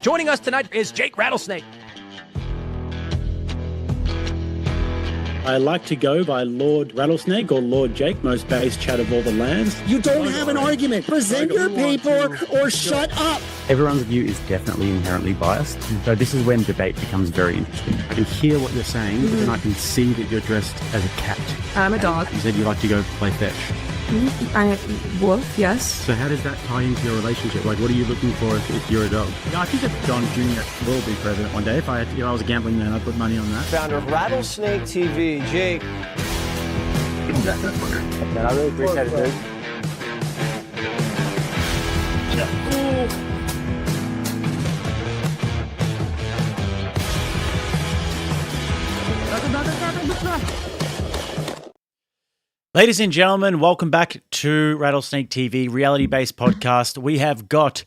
Joining us tonight is Jake Rattlesnake. I like to go by Lord Rattlesnake or Lord Jake, most base chat of all the lands. You don't have an argument. Present your paper or shut up. Everyone's view is definitely inherently biased. So this is when debate becomes very interesting. I can hear what you're saying, but then I can see that you're dressed as a cat. I'm a dog. You said you like to go play fetch. I'm a wolf, yes. So how does that tie into your relationship? Like, what are you looking for if you're a dog? I think that John Jr. will be president one day. If I was a gambling man, I'd put money on that. Founder of Rattlesnake TV, Jake. Man, I really appreciate it, dude. Ladies and gentlemen, welcome back to Rattlesnake TV, reality-based podcast. We have got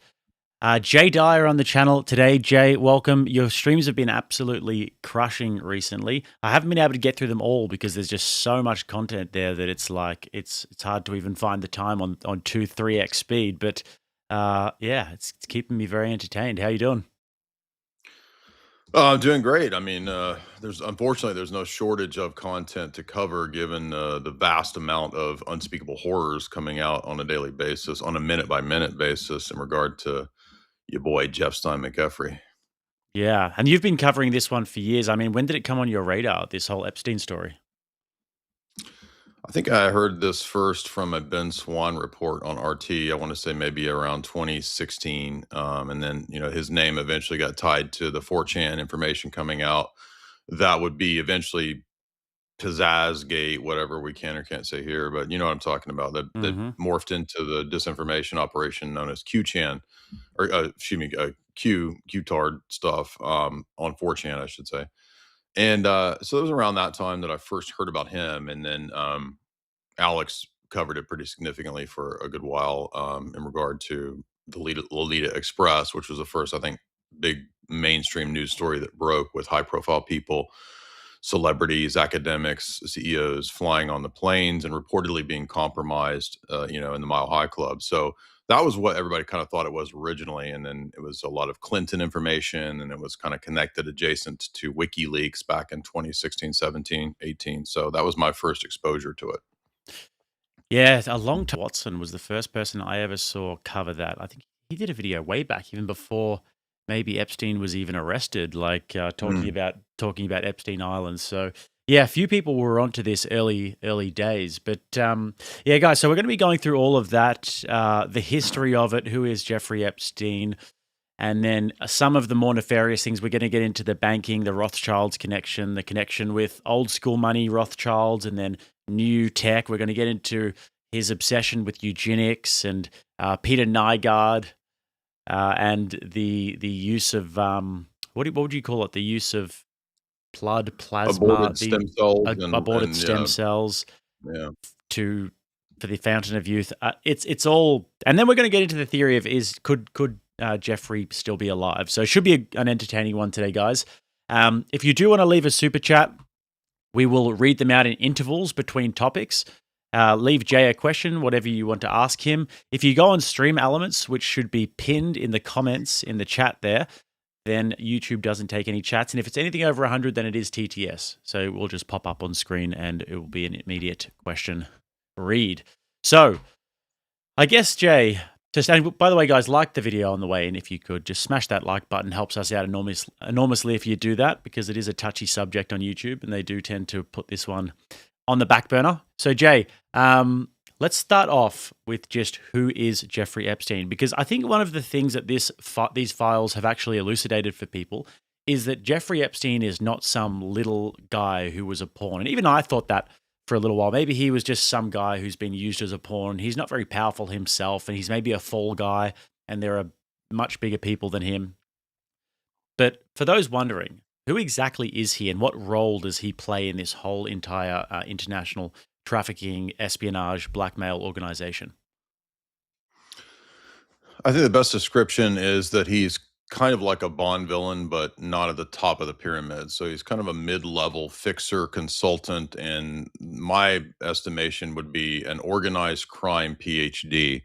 Jay Dyer on the channel today. Jay, welcome. Your streams have been absolutely crushing recently. I haven't been able to get through them all because there's just so much content there that it's like it's hard to even find the time on 2-3x speed. But yeah, it's keeping me very entertained. How you doing? I'm doing great. I mean, unfortunately there's no shortage of content to cover given the vast amount of unspeakable horrors coming out on a daily basis, on a minute-by-minute basis in regard to your boy Jeff Stein McEffrey. Yeah, and you've been covering this one for years. I mean, when did it come on your radar, this whole Epstein story? I think I heard this first from a Ben Swan report on RT. I want to say maybe around 2016. And then, his name eventually got tied to the 4chan information coming out. That would be eventually Pizzazzgate, whatever we can or can't say here, but you know what I'm talking about. That morphed into the disinformation operation known as QChan, or QTard stuff on 4chan, I should say. And so it was around that time that I first heard about him. And then Alex covered it pretty significantly for a good while in regard to the Lolita Express, which was the first, I think, big mainstream news story that broke with high profile people, celebrities, academics, CEOs flying on the planes and reportedly being compromised, in the Mile High Club. So that was what everybody kind of thought it was originally. And then it was a lot of Clinton information, and it was kind of connected adjacent to WikiLeaks back in 2016, 17, 18. So that was my first exposure to it. Yeah, a long time. Watson was the first person I ever saw cover that. I think he did a video way back, even before maybe Epstein was even arrested, like talking about Epstein Island. So yeah, a few people were onto this early days. But yeah, guys, so we're going to be going through all of that, the history of it, who is Jeffrey Epstein, and then some of the more nefarious things. We're going to get into the banking, the Rothschilds connection, the connection with old school money, Rothschilds, and then new tech. We're going to get into his obsession with eugenics and Peter Nygaard and the use of what would you call it? The use of plasma, aborted stem cells, aborted stem cells, yeah, for the fountain of youth. It's all, and then we're going to get into the theory of could Jeffrey still be alive? So it should be an entertaining one today, guys. If you do want to leave a super chat, we will read them out in intervals between topics. Leave Jay a question, whatever you want to ask him. If you go on Stream Elements, which should be pinned in the comments in the chat there, then YouTube doesn't take any chats. And if it's anything over 100, then it is TTS. So it will just pop up on screen and it will be an immediate question read. So I guess, Jay, and by the way, guys, like the video on the way in if you could. Just smash that like button. Helps us out enormously if you do that, because it is a touchy subject on YouTube and they do tend to put this one on the back burner. So, Jay, let's start off with just who is Jeffrey Epstein, because I think one of the things that these files have actually elucidated for people is that Jeffrey Epstein is not some little guy who was a pawn. And even I thought that for a little while. Maybe he was just some guy who's been used as a pawn. He's not very powerful himself, and he's maybe a fall guy, and there are much bigger people than him. But for those wondering, who exactly is he, and what role does he play in this whole entire international trafficking, espionage, blackmail organization? I think the best description is that he's kind of like a Bond villain, but not at the top of the pyramid. So he's kind of a mid-level fixer consultant, and my estimation would be an organized crime PhD.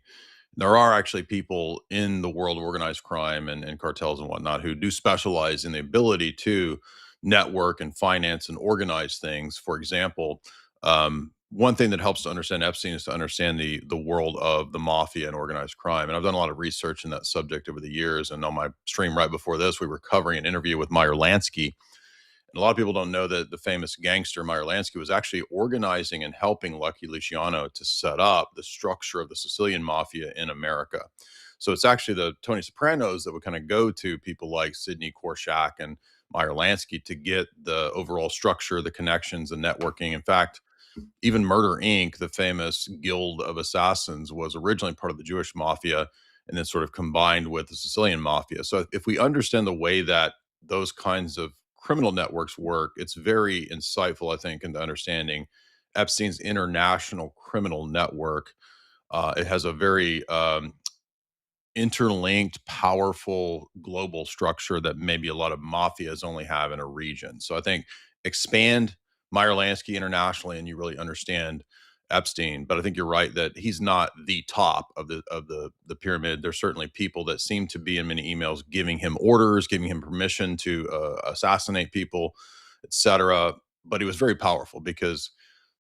There are actually people in the world of organized crime and cartels and whatnot who do specialize in the ability to network and finance and organize things. For example, one thing that helps to understand Epstein is to understand the world of the mafia and organized crime. And I've done a lot of research in that subject over the years. And on my stream right before this, we were covering an interview with Meyer Lansky. And a lot of people don't know that the famous gangster Meyer Lansky was actually organizing and helping Lucky Luciano to set up the structure of the Sicilian mafia in America. So it's actually the Tony Sopranos that would kind of go to people like Sidney Korshak and Meyer Lansky to get the overall structure, the connections, the networking. In fact, even Murder Inc., the famous guild of assassins, was originally part of the Jewish mafia and then sort of combined with the Sicilian mafia. So if we understand the way that those kinds of criminal networks work, it's very insightful, I think, into understanding Epstein's international criminal network. It has a very interlinked, powerful global structure that maybe a lot of mafias only have in a region. So I think expand Meyer Lansky internationally, and you really understand Epstein. But I think you're right that he's not the top of the pyramid. There's certainly people that seem to be in many emails giving him orders, giving him permission to assassinate people, etc. But he was very powerful because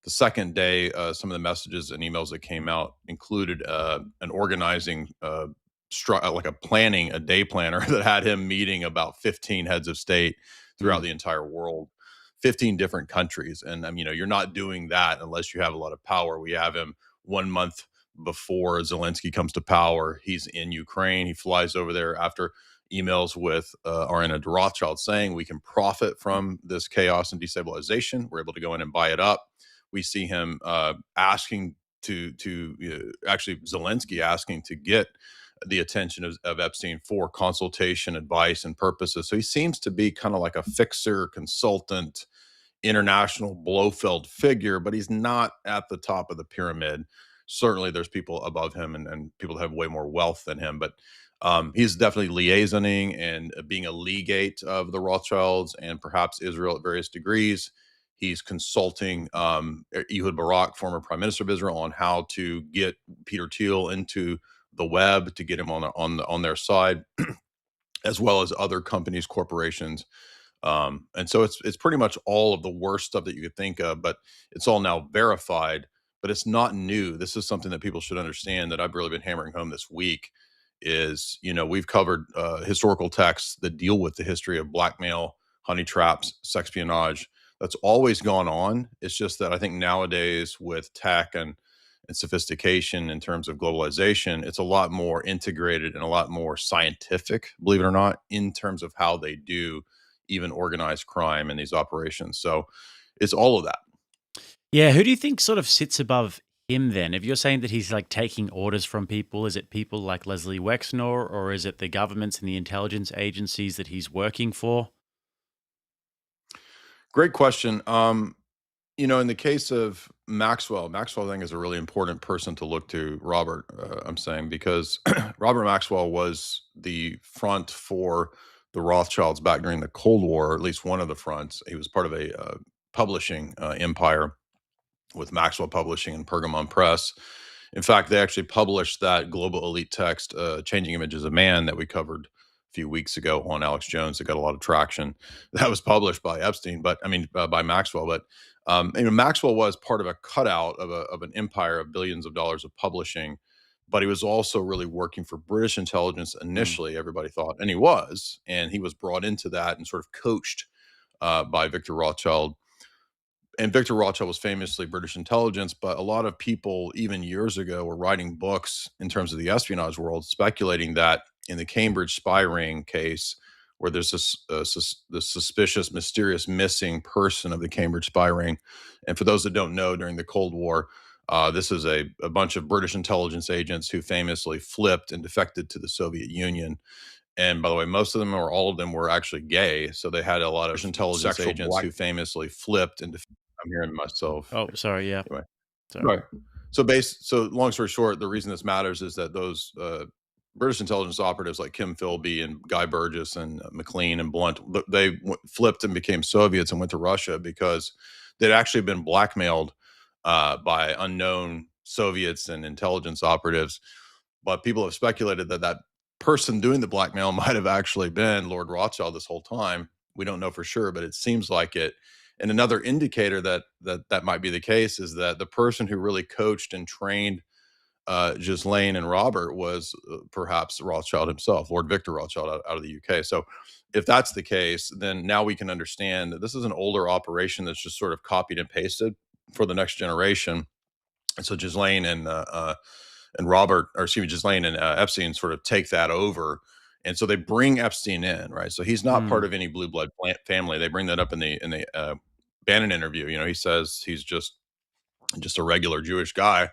the second day, some of the messages and emails that came out included an organizing like a day planner that had him meeting about 15 heads of state throughout the entire world, 15 different countries. And you're not doing that unless you have a lot of power. We have him 1 month before Zelensky comes to power. He's in Ukraine. He flies over there after emails with Arena de Rothschild saying we can profit from this chaos and destabilization. We're able to go in and buy it up. We see him asking actually Zelensky asking to get the attention of Epstein for consultation, advice, and purposes. So he seems to be kind of like a fixer, consultant, international Blofeld figure, but he's not at the top of the pyramid. Certainly there's people above him and people that have way more wealth than him, but he's definitely liaisoning and being a legate of the Rothschilds and perhaps Israel at various degrees. He's consulting Ehud Barak, former prime minister of Israel, on how to get Peter Thiel into the web to get him on their side, as well as other companies, corporations. And so it's pretty much all of the worst stuff that you could think of, but it's all now verified, but it's not new. This is something that people should understand that I've really been hammering home this week is, we've covered historical texts that deal with the history of blackmail, honey traps, sexpionage. That's always gone on. It's just that I think nowadays with tech and sophistication in terms of globalization, it's a lot more integrated and a lot more scientific, believe it or not, in terms of how they do even organized crime in these operations. So it's all of that. Yeah, who do you think sort of sits above him then? If you're saying that he's like taking orders from people, is it people like Leslie Wexner, or is it the governments and the intelligence agencies that he's working for? Great question. In the case of Maxwell, I think is a really important person to look to, Robert, I'm saying, because Robert Maxwell was the front for the Rothschilds back during the Cold War, or at least one of the fronts. He was part of a publishing empire with Maxwell Publishing and Pergamon Press. In fact, they actually published that global elite text, Changing Images of Man, that we covered a few weeks ago on Alex Jones. It got a lot of traction. That was published by Epstein, by Maxwell. But Maxwell was part of a cutout of an empire of billions of dollars of publishing, but he was also really working for British intelligence initially, everybody thought, and he was brought into that and sort of coached by Victor Rothschild. And Victor Rothschild was famously British intelligence, but a lot of people, even years ago, were writing books in terms of the espionage world, speculating that in the Cambridge spy ring case, where there's this suspicious, mysterious missing person of the Cambridge spy ring. And for those that don't know, during the Cold War, this is a bunch of British intelligence agents who famously flipped and defected to the Soviet Union. And by the way, most of them or all of them were actually gay. So they had a lot of intelligence agents who famously flipped and I'm hearing myself. Oh, sorry. Yeah. Anyway. Sorry. Right. So long story short, the reason this matters is that those British intelligence operatives like Kim Philby and Guy Burgess and McLean and Blunt, they flipped and became Soviets and went to Russia because they'd actually been blackmailed by unknown Soviets and intelligence operatives but people have speculated that that person doing the blackmail might have actually been Lord Rothschild this whole time. We don't know for sure, but it seems like it. And another indicator that might be the case is that the person who really coached and trained Ghislaine and Robert was perhaps Rothschild himself, Lord Victor Rothschild out of the UK. So if that's the case, then now we can understand that this is an older operation that's just sort of copied and pasted for the next generation. And so Ghislaine and Robert, or excuse me, Ghislaine and Epstein sort of take that over. And so they bring Epstein in, right? So he's not part of any blue blood family. They bring that up in the Bannon interview. You know, he says he's just a regular Jewish guy,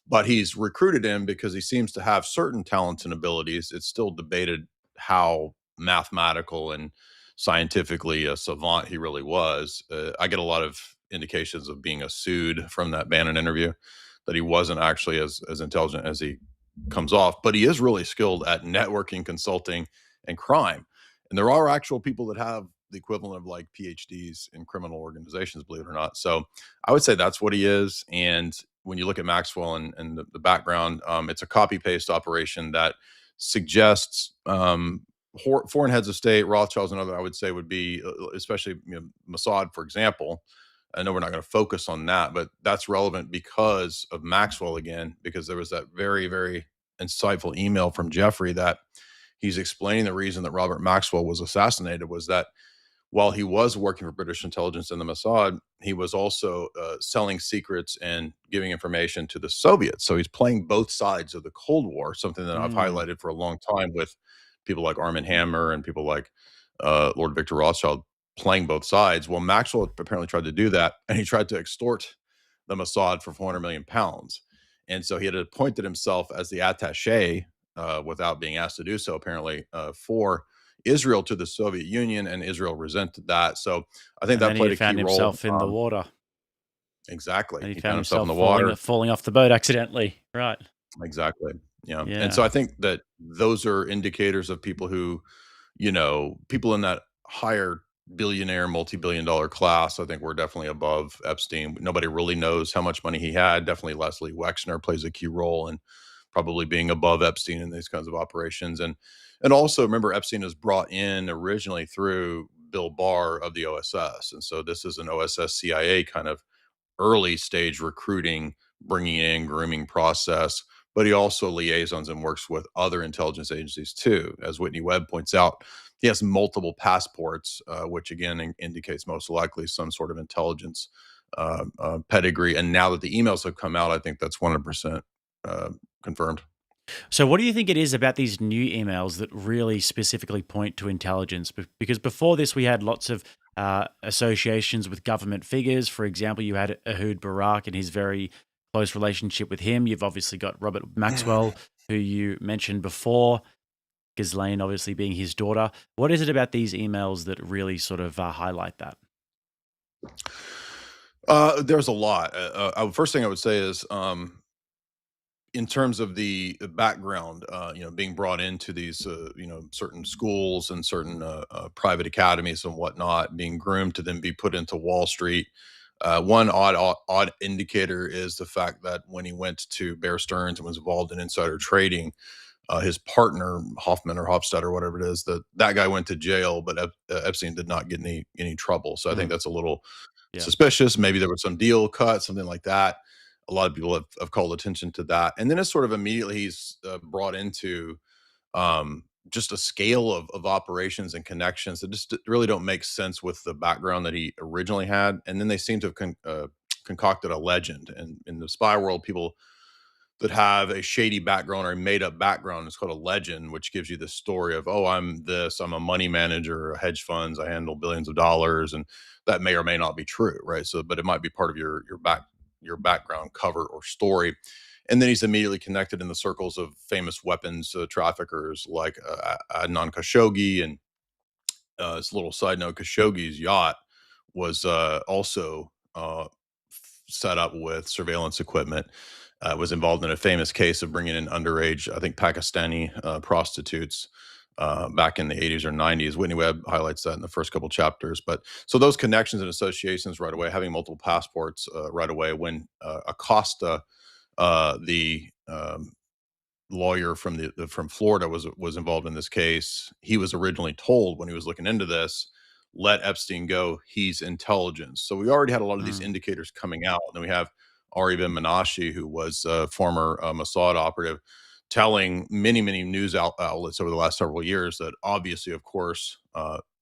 but he's recruited him because he seems to have certain talents and abilities. It's still debated how mathematical and scientifically a savant he really was. I get a lot of indications of being a sued from that Bannon interview, that he wasn't actually as intelligent as he comes off, but he is really skilled at networking, consulting, and crime. And there are actual people that have the equivalent of like PhDs in criminal organizations, believe it or not. So I would say that's what he is. And when you look at Maxwell and the background, it's a copy paste operation that suggests foreign heads of state, Rothschilds, and other, I would say, would be especially Mossad, for example. I know we're not going to focus on that, but that's relevant because of Maxwell again, because there was that very, very insightful email from Jeffrey that he's explaining the reason that Robert Maxwell was assassinated was that while he was working for British intelligence and the Mossad, he was also selling secrets and giving information to the Soviets. So he's playing both sides of the Cold War, something that I've highlighted for a long time with people like Armand Hammer and people like Lord Victor Rothschild playing both sides. Well, Maxwell apparently tried to do that, and he tried to extort the Mossad for 400 million pounds. And so he had appointed himself as the attaché, without being asked to do so, apparently, for Israel to the Soviet Union, and Israel resented that. So I think that played a key role. He found himself in the water. Exactly. And he found himself in the water, falling off the boat accidentally. Right. Exactly. Yeah. And so I think that those are indicators of people who, people in that higher billionaire, multi-billion-dollar class. I think we're definitely above Epstein. Nobody really knows how much money he had. Definitely Leslie Wexner plays a key role in probably being above Epstein in these kinds of operations. And also remember, Epstein is brought in originally through Bill Barr of the OSS. And so this is an OSS CIA kind of early stage recruiting, bringing in, grooming process. But he also liaisons and works with other intelligence agencies too. As Whitney Webb points out, he has multiple passports, which again indicates most likely some sort of intelligence pedigree. And now that the emails have come out, I think that's 100% confirmed. So what do you think it is about these new emails that really specifically point to intelligence? Because before this, we had lots of associations with government figures. For example, you had Ehud Barak and his very close relationship with him. You've obviously got Robert Maxwell, who you mentioned before, Ghislaine obviously being his daughter. What is it about these emails that really sort of highlight that? There's a lot. First thing I would say is, in terms of the background, being brought into these, certain schools and certain private academies and whatnot, being groomed to then be put into Wall Street. One odd indicator is the fact that when he went to Bear Stearns and was involved in insider trading, his partner Hoffman or Hofstad or whatever it is, that guy went to jail, but Epstein did not get any trouble. So I think that's a little suspicious. Maybe there was some deal cut, something like that. A lot of people have called attention to that. And then it's sort of immediately he's brought into just a scale of operations and connections that just really don't make sense with the background that he originally had. And then they seem to have concocted a legend. And in the spy world, people that have a shady background or a made up background, it's called a legend, which gives you the story of, oh, I'm a money manager, hedge funds, I handle billions of dollars. And that may or may not be true, right? So, but it might be part of your background cover or story. And then he's immediately connected in the circles of famous weapons traffickers like Adnan Khashoggi. And as a little side note, Khashoggi's yacht was also set up with surveillance equipment. Was involved in a famous case of bringing in underage, I think, Pakistani prostitutes back in the 80s or 90s. Whitney Webb highlights that in the first couple chapters. But so those connections and associations right away, having multiple passports right away. When Acosta, the lawyer from Florida was involved in this case. He was originally told when he was looking into this, let Epstein go. He's intelligence. So we already had a lot of these indicators coming out. And then we have Ari Ben Menashe, who was a former Mossad operative, telling many news outlets over the last several years that obviously, of course,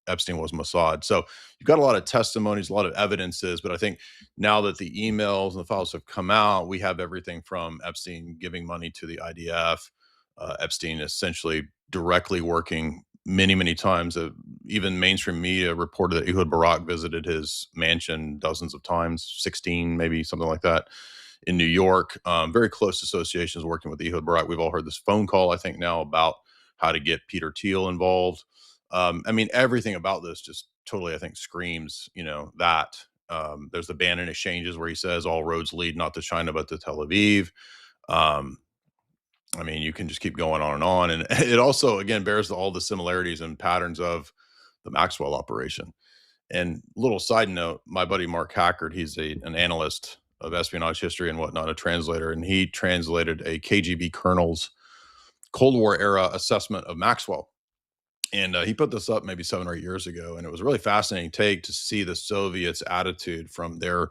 Epstein was Mossad. So you've got a lot of testimonies, a lot of evidences, but I think now that the emails and the files have come out, we have everything from Epstein giving money to the IDF, Epstein essentially directly working many times. Even mainstream media reported that Ehud Barak visited his mansion dozens of times, 16, maybe something like that, in New York. Very close associations working with Ehud Barak. We've all heard this phone call, I think, now about how to get Peter Thiel involved. I mean, everything about this just totally, I think, screams, that. There's the Bannon exchanges where he says all roads lead not to China, but to Tel Aviv. I mean, you can just keep going on and on. And it also, again, bears all the similarities and patterns of the Maxwell operation. And little side note, my buddy Mark Hackard, he's an analyst of espionage history and whatnot, a translator, and he translated a KGB colonel's Cold War era assessment of Maxwell. And he put this up maybe 7 or 8 years ago, and it was a really fascinating take to see the Soviets' attitude from their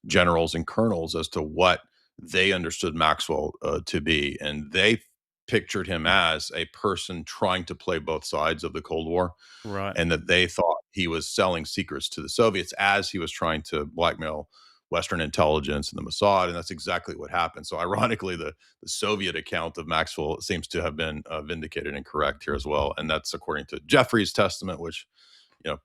generals and colonels as to what they understood Maxwell to be. And they pictured him as a person trying to play both sides of the Cold War, Right. and that they thought he was selling secrets to the Soviets as he was trying to blackmail Western intelligence and the Mossad, and that's exactly what happened. So ironically, the Soviet account of Maxwell seems to have been vindicated and correct here as well. And that's according to Jeffrey's testament, which,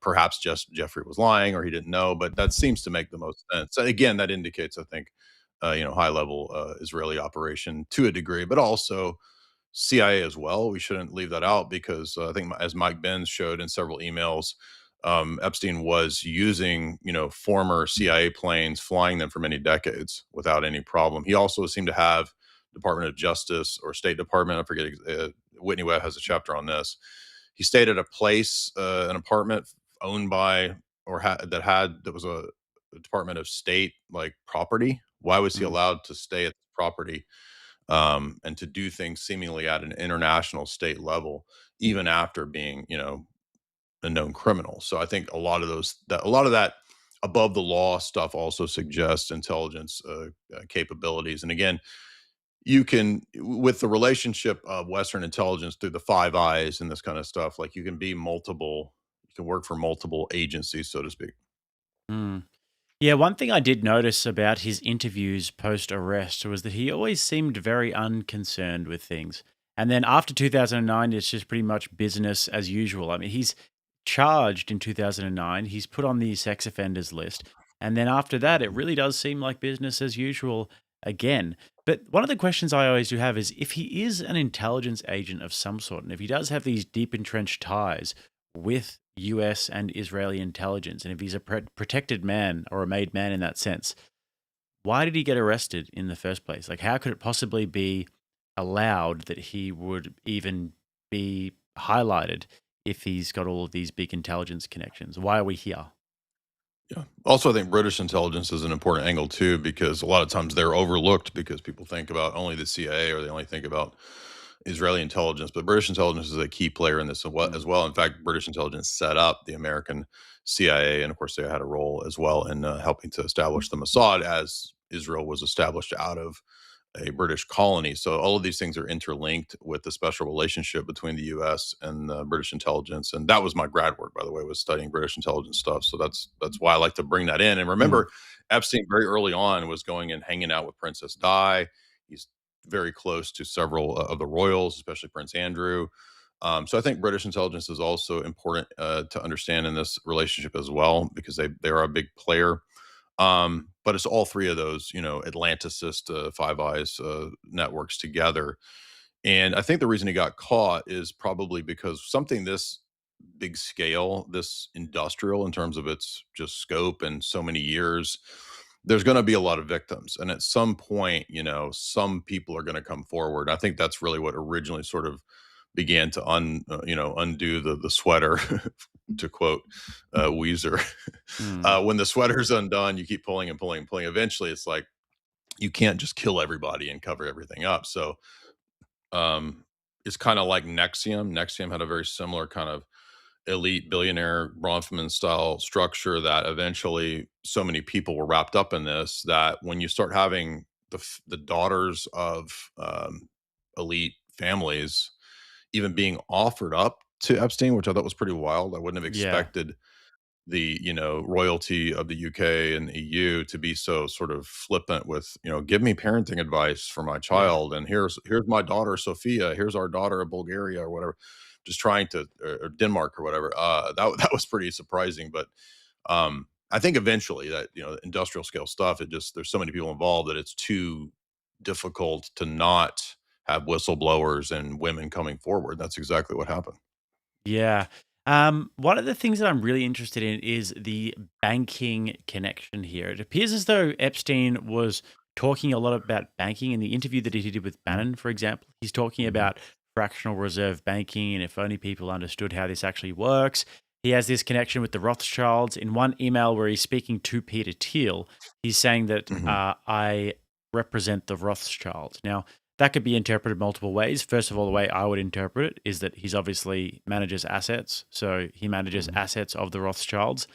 perhaps just Jeffrey was lying or he didn't know, but that seems to make the most sense. And again, that indicates, I think, high level Israeli operation to a degree, but also CIA as well. We shouldn't leave that out because I think, as Mike Benz showed in several emails, Epstein was using, former CIA planes, flying them for many decades without any problem. He also seemed to have Department of Justice or State Department. I forget. Whitney Webb has a chapter on this. He stayed at a place, an apartment owned by that was a Department of State like property. Why was he allowed to stay at the property and to do things seemingly at an international state level, even after being, a known criminal? So I think a lot of that above the law stuff also suggests intelligence capabilities. And again, you can, with the relationship of Western intelligence through the Five Eyes and this kind of stuff, like you can work for multiple agencies, so to speak. Mm. Yeah, one thing I did notice about his interviews post arrest was that he always seemed very unconcerned with things. And then after 2009, it's just pretty much business as usual. I mean, he's charged in 2009, he's put on the sex offenders list. And then after that, it really does seem like business as usual again. But one of the questions I always do have is if he is an intelligence agent of some sort, and if he does have these deep entrenched ties with US and Israeli intelligence, and if he's a protected man or a made man in that sense, why did he get arrested in the first place? Like, how could it possibly be allowed that he would even be highlighted if he's got all of these big intelligence connections? Why are we here? Yeah. Also, I think British intelligence is an important angle too, because a lot of times they're overlooked because people think about only the CIA or they only think about Israeli intelligence, but British intelligence is a key player in this as well. In fact, British intelligence set up the American CIA, and of course, they had a role as well in helping to establish the Mossad as Israel was established out of a British colony. So all of these things are interlinked with the special relationship between the U.S. and British intelligence. And that was my grad work, by the way, was studying British intelligence stuff. So that's why I like to bring that in. And remember, Epstein very early on was going and hanging out with Princess Di. He's very close to several of the royals, especially Prince Andrew. So I think British intelligence is also important to understand in this relationship as well, because they are a big player. But it's all three of those, Atlanticist, Five Eyes networks together. And I think the reason he got caught is probably because something this big scale, this industrial in terms of its just scope and so many years, there's going to be a lot of victims. And at some point, some people are going to come forward. I think that's really what originally sort of began to undo the sweater, to quote Weezer. When the sweater's undone, you keep pulling and pulling and pulling. Eventually, it's like you can't just kill everybody and cover everything up. So is kind of like Nexium. Nexium had a very similar kind of elite billionaire Bronfman style structure that eventually so many people were wrapped up in this that when you start having the daughters of elite families even being offered up to Epstein, which I thought was pretty wild. I wouldn't have Yeah. expected the royalty of the UK and the EU to be so sort of flippant with give me parenting advice for my Yeah. child, and here's my daughter Sophia, here's our daughter of Bulgaria or whatever, just trying to or Denmark or whatever. That was pretty surprising, but I think eventually that industrial scale stuff, it just there's so many people involved that it's too difficult to not have whistleblowers and women coming forward. That's exactly what happened. Yeah. One of the things that I'm really interested in is the banking connection here. It appears as though Epstein was talking a lot about banking in the interview that he did with Bannon, for example. He's talking Mhm. about fractional reserve banking, and if only people understood how this actually works. He has this connection with the Rothschilds. In one email where he's speaking to Peter Thiel, he's saying that Mhm. I represent the Rothschilds. Now, that could be interpreted multiple ways. First of all, the way I would interpret it is that he's obviously manages assets. So he manages Mhm. assets of the Rothschilds.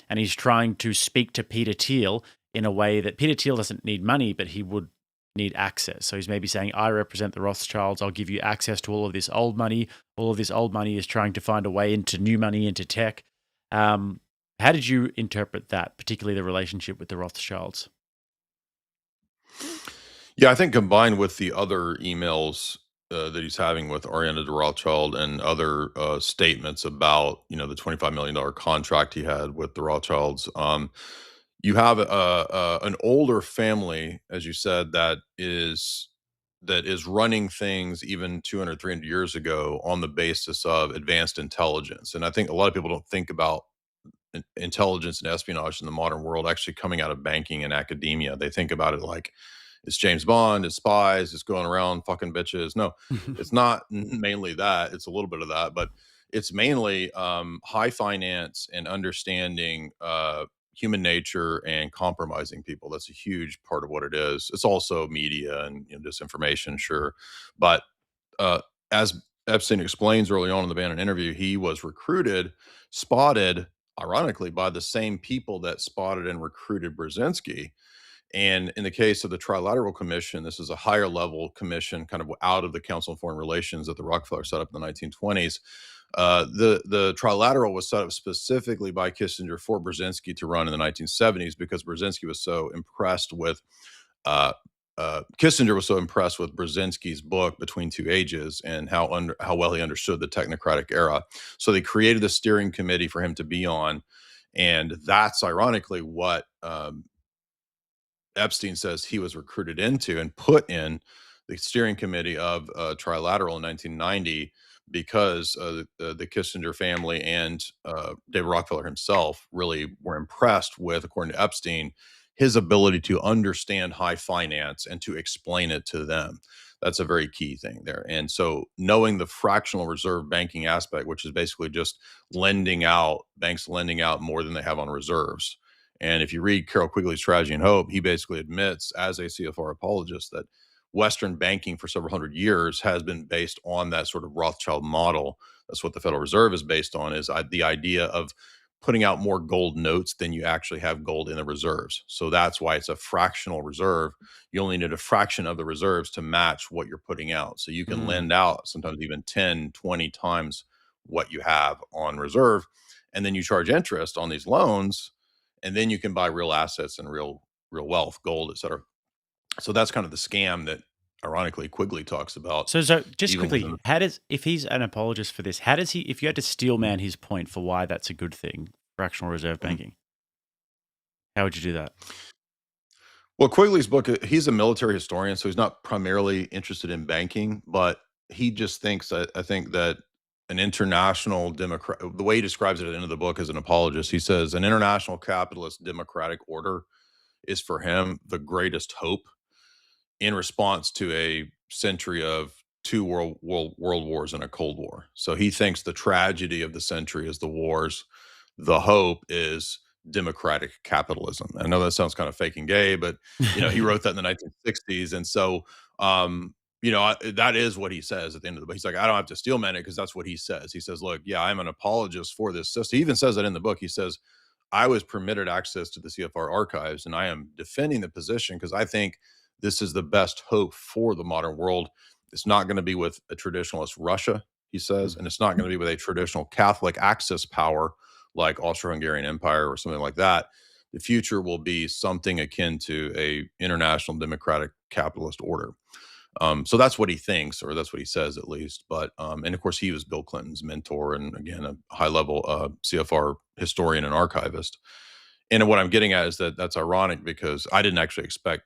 And he's trying to speak to Peter Thiel in a way that Peter Thiel doesn't need money, but he would need access. So he's maybe saying, I represent the Rothschilds. I'll give you access to all of this old money. All of this old money is trying to find a way into new money, into tech. How did you interpret that, particularly the relationship with the Rothschilds? Yeah, I think combined with the other emails that he's having with Ariana de Rothschild and other statements about the $25 million contract he had with the Rothschilds, you have an older family, as you said, that is running things even 200, 300 years ago on the basis of advanced intelligence. And I think a lot of people don't think about intelligence and espionage in the modern world actually coming out of banking and academia. They think about it like it's James Bond, it's spies, it's going around fucking bitches. No, it's not mainly that. It's a little bit of that, but it's mainly high finance and understanding human nature and compromising people. That's a huge part of what it is. It's also media and disinformation, sure, but uh, as Epstein explains early on in the Bannon interview, he was recruited, spotted, ironically, by the same people that spotted and recruited Brzezinski. And in the case of the Trilateral Commission, this is a higher level commission, kind of out of the Council on Foreign Relations that the Rockefeller set up in the 1920s. The Trilateral was set up specifically by Kissinger for Brzezinski to run in the 1970s because Brzezinski was so impressed with uh, Kissinger was so impressed with Brzezinski's book Between Two Ages and how well he understood the technocratic era. So they created a steering committee for him to be on, and that's ironically what Epstein says he was recruited into and put in the steering committee of Trilateral in 1990 because the Kissinger family and David Rockefeller himself really were impressed with, according to Epstein, his ability to understand high finance and to explain it to them. That's a very key thing there. And so knowing the fractional reserve banking aspect, which is basically just banks lending out more than they have on reserves, and if you read Carol Quigley's Strategy and Hope, he basically admits, as a CFR apologist, that Western banking for several hundred years has been based on that sort of Rothschild model. That's what the Federal Reserve is based on, is the idea of putting out more gold notes than you actually have gold in the reserves. So that's why it's a fractional reserve. You only need a fraction of the reserves to match what you're putting out. So you can Mm. lend out sometimes even 10, 20 times what you have on reserve. And then you charge interest on these loans, and then you can buy real assets and real wealth, gold, et cetera. So that's kind of the scam that ironically Quigley talks about So just even within quickly, the how does if he's an apologist for this, how does he if you had to steel man his point for why that's a good thing, fractional reserve Mhm. banking, how would you do that? Well, Quigley's book, he's a military historian, so he's not primarily interested in banking, but he just thinks that I think that an international democrat, the way he describes it at the end of the book as an apologist, he says an international capitalist democratic order is for him the greatest hope in response to a century of two world wars and a Cold War. So he thinks the tragedy of the century is the wars. The hope is democratic capitalism. I know that sounds kind of fake and gay, but he wrote that in the 1960s, and so that is what he says at the end of the book. He's like, I don't have to steelman it because that's what he says. He says, look, yeah, I'm an apologist for this system. He even says that in the book. He says, I was permitted access to the CFR archives, and I am defending the position because I think this is the best hope for the modern world. It's not going to be with a traditionalist Russia, he says, and it's not going to be with a traditional Catholic Axis power like Austro-Hungarian Empire or something like that. The future will be something akin to a international democratic capitalist order. So that's what he thinks, or that's what he says at least. But and of course, he was Bill Clinton's mentor, and again, a high-level CFR historian and archivist. And what I'm getting at is that that's ironic because I didn't actually expect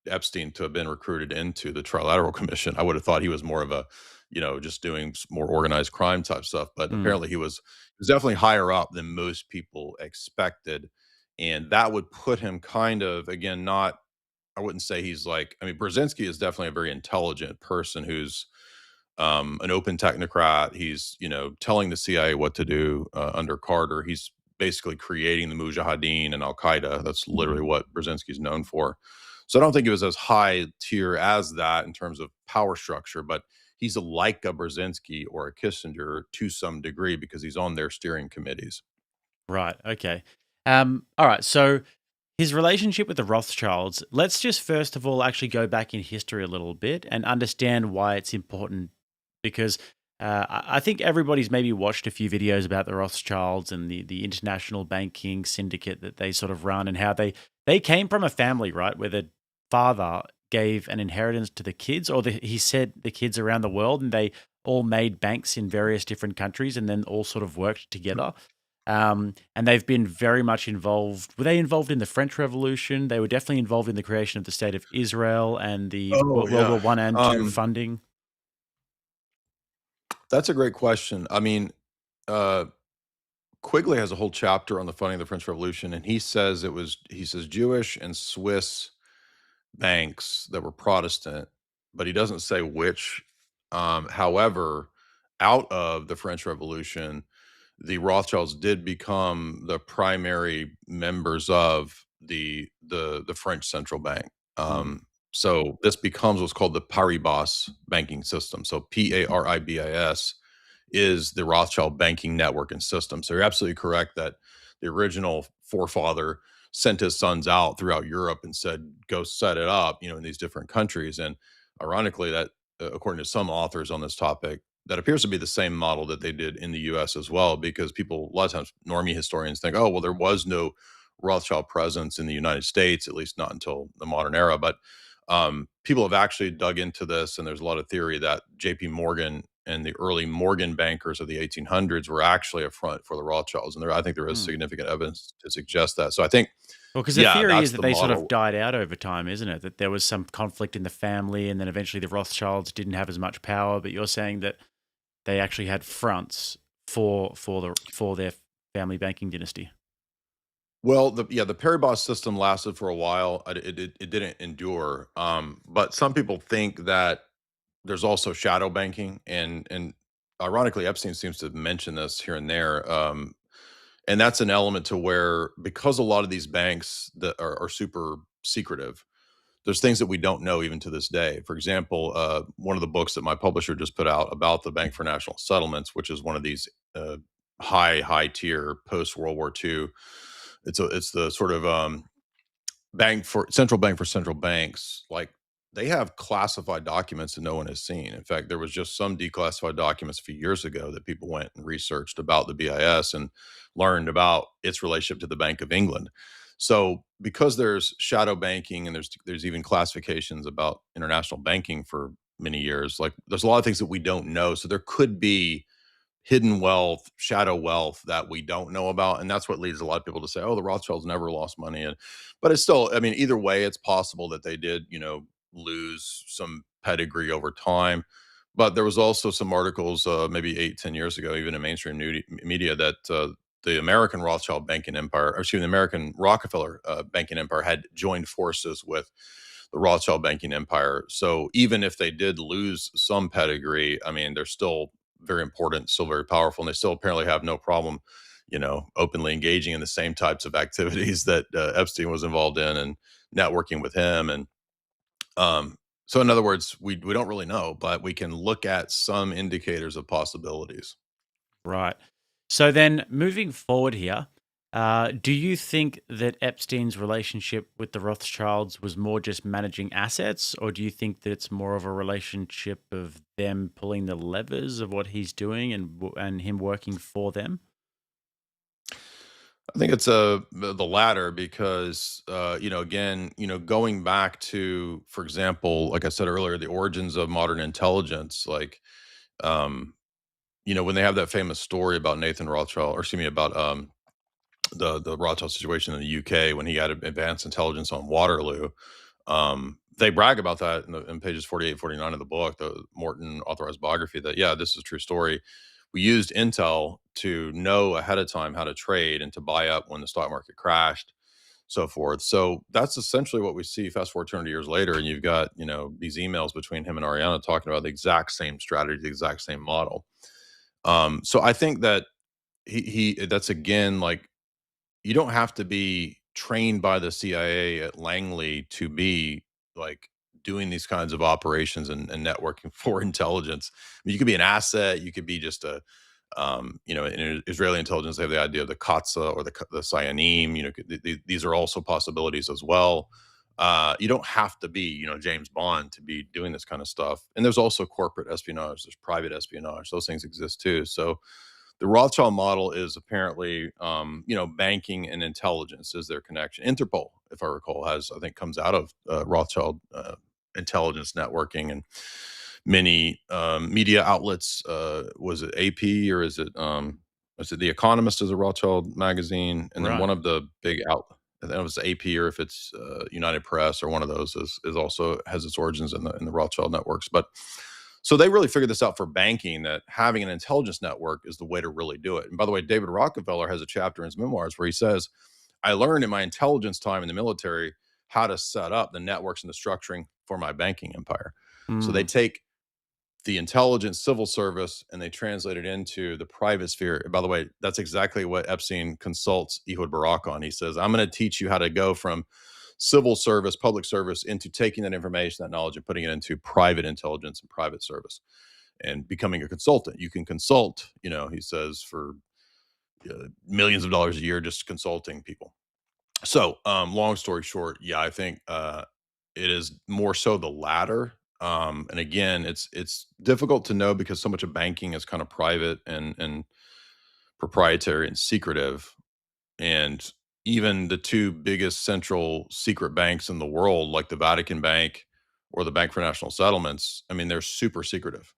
Epstein to have been recruited into the Trilateral Commission. I would have thought he was more of a, just doing more organized crime type stuff. But apparently, he was definitely higher up than most people expected, and that would put him kind of, again, not. I wouldn't say he's like, I mean, Brzezinski is definitely a very intelligent person who's an open technocrat. He's, telling the CIA what to do under Carter. He's basically creating the Mujahideen and Al Qaeda. That's literally what Brzezinski's known for. So I don't think he was as high tier as that in terms of power structure, but he's like a Brzezinski or a Kissinger to some degree because he's on their steering committees. Right. Okay. All right. So his relationship with the Rothschilds, let's just first of all actually go back in history a little bit and understand why it's important. Because I think everybody's maybe watched a few videos about the Rothschilds and the international banking syndicate that they sort of run, and how they came from a family, right, where the father gave an inheritance to the kids, or he said the kids around the world, and they all made banks in various different countries and then all sort of worked together. And they've been very much involved. Were they involved in the French Revolution? They were definitely involved in the creation of the State of Israel and the World War One and Two funding. That's a great question. I mean, Quigley has a whole chapter on the funding of the French Revolution, and he says Jewish and Swiss banks that were Protestant, but he doesn't say which. However, out of the French Revolution, the Rothschilds did become the primary members of the French central bank. So this becomes what's called the Paribas banking system. So Paribas is the Rothschild banking network and system. So you're absolutely correct that the original forefather sent his sons out throughout Europe and said, go set it up, in these different countries. And ironically, that according to some authors on this topic, that appears to be the same model that they did in the US as well, because people, a lot of times, normie historians think, oh, well, there was no Rothschild presence in the United States, at least not until the modern era. But people have actually dug into this, and there's a lot of theory that JP Morgan and the early Morgan bankers of the 1800s were actually a front for the Rothschilds. And I think there is significant evidence to suggest that. So I think, well, because the theory is that they sort of died out over time, isn't it? That there was some conflict in the family, and then eventually the Rothschilds didn't have as much power. But you're saying that they actually had fronts for their family banking dynasty. Well, the Paribas system lasted for a while. It didn't endure. But some people think that there's also shadow banking, and ironically, Epstein seems to mention this here and there. And that's an element to where, because a lot of these banks that are super secretive, there's things that we don't know even to this day. For example, one of the books that my publisher just put out about the Bank for National Settlements, which is one of these high tier post World War II. It's the sort of central bank for central banks. Like, they have classified documents that no one has seen. In fact, there was just some declassified documents a few years ago that people went and researched about the BIS and learned about its relationship to the Bank of England. So because there's shadow banking, and there's even classifications about international banking for many years, like, there's a lot of things that we don't know. So there could be hidden wealth, shadow wealth that we don't know about. And that's what leads a lot of people to say, oh, the Rothschilds never lost money. But it's still, I mean, either way, it's possible that they did, lose some pedigree over time. But there was also some articles maybe 8-10 years ago, even in mainstream media, that the American Rothschild banking empire, or excuse me, the American Rockefeller banking empire had joined forces with the Rothschild banking empire. So even if they did lose some pedigree, I mean, they're still very important, still very powerful, and they still apparently have no problem, openly engaging in the same types of activities that Epstein was involved in, and networking with him. And So in other words, we don't really know, but we can look at some indicators of possibilities. Right. So then moving forward here, do you think that Epstein's relationship with the Rothschilds was more just managing assets, or do you think that it's more of a relationship of them pulling the levers of what he's doing and him working for them? I think it's the latter because again, going back to, for example, like I said earlier, the origins of modern intelligence, like um, when they have that famous story about Nathan Rothschild, or excuse me, about the Rothschild situation in the UK when he had advanced intelligence on Waterloo. They brag about that in pages 48, 49 of the book, the Morton authorized biography, that, yeah, this is a true story. We used intel to know ahead of time how to trade and to buy up when the stock market crashed, so forth. So that's essentially what we see. Fast forward 200 years later, and you've got, these emails between him and Ariana talking about the exact same strategy, the exact same model. So I think that that's again, like, you don't have to be trained by the CIA at Langley to be like doing these kinds of operations and networking for intelligence. I mean, you could be an asset, you could be just in Israeli intelligence, they have the idea of the Katsa or the Cyanim. These are also possibilities as well. You don't have to be, James Bond to be doing this kind of stuff. And there's also corporate espionage, there's private espionage, those things exist too. So the Rothschild model is apparently, banking and intelligence is their connection. Interpol, if I recall, I think comes out of Rothschild intelligence networking, and many media outlets. Was it AP, or is it The Economist is a Rothschild magazine, and then one Right. of the big I think it was AP, or if it's United Press, or one of those is also has its origins in the Rothschild networks. But so they really figured this out for banking, that having an intelligence network is the way to really do it. And by the way, David Rockefeller has a chapter in his memoirs where he says, I learned in my intelligence time in the military how to set up the networks and the structuring for my banking empire. So they Mm, take the intelligence civil service and they translate it into the private sphere. By the way, that's exactly what Epstein consults Ehud Barak on. He says, I'm going to teach you how to go from civil service, public service, into taking that information, that knowledge, and putting it into private intelligence and private service and becoming a consultant. You can consult, he says, for millions of dollars a year, just consulting people. So, long story short, yeah, I think it is more so the latter. And again, it's difficult to know because so much of banking is kind of private and proprietary and secretive. And even the two biggest central secret banks in the world, like the Vatican Bank or the Bank for National Settlements, I mean, they're super secretive.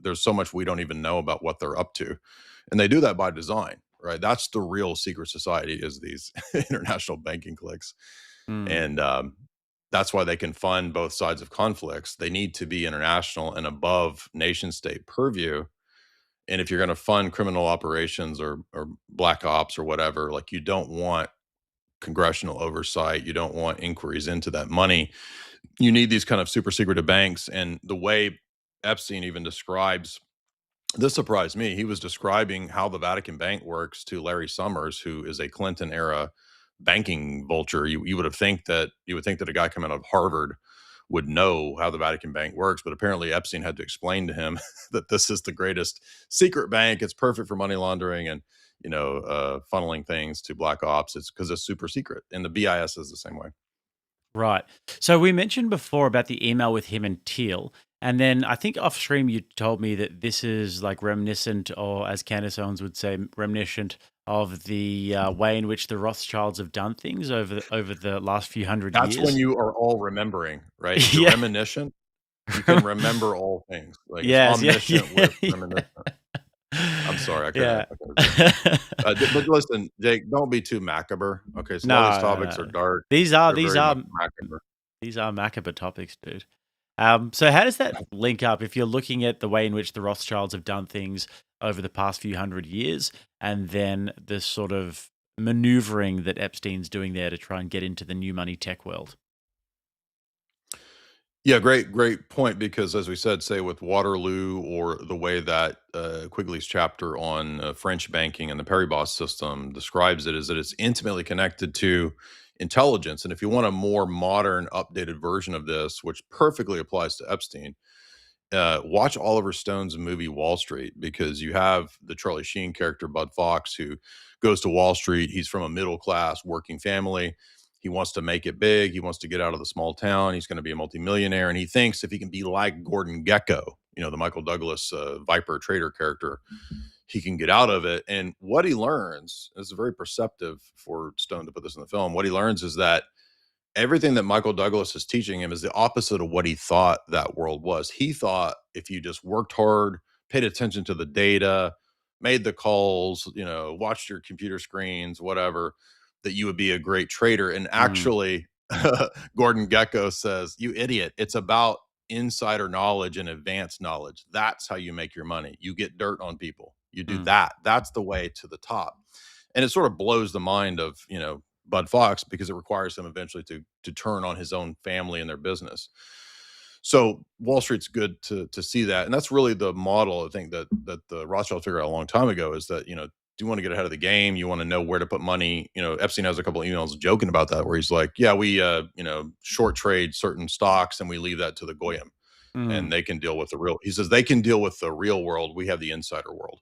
There's so much we don't even know about what they're up to, and they do that by design, right? That's the real secret society, is these international banking cliques, mm. and that's why they can fund both sides of conflicts. They need to be international and above nation state purview. And if you're going to fund criminal operations or black ops or whatever, like, you don't want congressional oversight. You don't want inquiries into that money. You need these kind of super secretive banks. And the way Epstein even describes this surprised me. He was describing how the Vatican Bank works to Larry Summers, who is a Clinton era banking vulture. You would think that a guy coming out of Harvard would know how the Vatican Bank works, but apparently Epstein had to explain to him that this is the greatest secret bank. It's perfect for money laundering and funneling things to black ops. It's because it's super secret, and the BIS is the same way. Right. So we mentioned before about the email with him and Teal. And then I think off stream you told me that this is like reminiscent, or as Candace Owens would say, reminiscent of the way in which the Rothschilds have done things over the last few hundred That's when years. you are all remembering, right? If you're Yeah. reminiscent, you can remember all things. Like, it's Yes. Yeah. omniscient Yeah. with reminiscent. I'm sorry, I Yeah. couldn't agree more. But listen, Jake, don't be too macabre. Okay, so a lot of these No, no, topics are no. dark. These are They're these very are much macabre. these are macabre topics, dude. So how does that link up if you're looking at the way in which the Rothschilds have done things over the past few hundred years, and then the sort of maneuvering that Epstein's doing there to try and get into the new money tech world? Yeah, great point. Because as we said, say with Waterloo, or the way that Quigley's chapter on French banking and the Paribas system describes it, is that it's intimately connected to intelligence. And if you want a more modern, updated version of this, which perfectly applies to Epstein, watch Oliver Stone's movie Wall Street, because you have the Charlie Sheen character, Bud Fox, who goes to Wall Street. He's from a middle class working family. He wants to make it big. He wants to get out of the small town. He's going to be a multimillionaire. And he thinks if he can be like Gordon Gekko, the Michael Douglas Viper trader character, he can get out of it. And what he learns is very perceptive for Stone to put this in the film. What he learns is that everything that Michael Douglas is teaching him is the opposite of what he thought that world was. He thought if you just worked hard, paid attention to the data, made the calls, watched your computer screens, whatever, that you would be a great trader. And actually, Gordon Gekko says, you idiot, it's about insider knowledge and advanced knowledge. That's how you make your money. You get dirt on people. You do that. That's the way to the top. And it sort of blows the mind of, Bud Fox, because it requires him eventually to turn on his own family and their business. So Wall Street's good to see that. And that's really the model, I think, that the Rothschild figured out a long time ago, is that, do you want to get ahead of the game? You want to know where to put money? Epstein has a couple of emails joking about that, where he's like, yeah, we, short trade certain stocks and we leave that to the Goyim and they can deal with the real, he says they can deal with the real world. We have the insider world.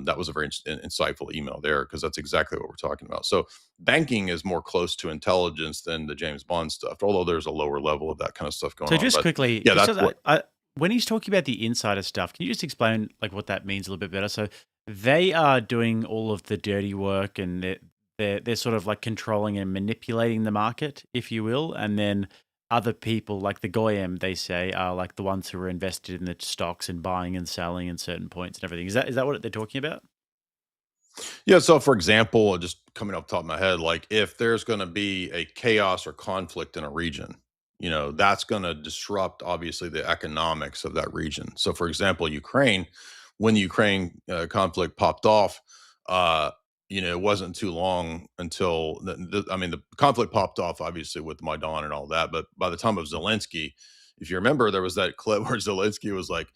That was a very insightful email there, because that's exactly what we're talking about. So banking is more close to intelligence than the James Bond stuff, although there's a lower level of that kind of stuff going on. So just quickly, yeah, that's when he's talking about the insider stuff, can you just explain what that means a little bit better? So they are doing all of the dirty work, and they're sort of like controlling and manipulating the market, if you will, and then other people like the Goyim, they say, are like the ones who are invested in the stocks and buying and selling in certain points and everything. Is that what they're talking about? Yeah. So, for example, just coming off the top of my head, like if there's going to be a chaos or conflict in a region, that's going to disrupt, obviously, the economics of that region. So, for example, Ukraine, when the Ukraine conflict popped off, it wasn't too long until the conflict popped off, obviously, with Maidan and all that. But by the time of Zelensky, if you remember, there was that clip where Zelensky was like,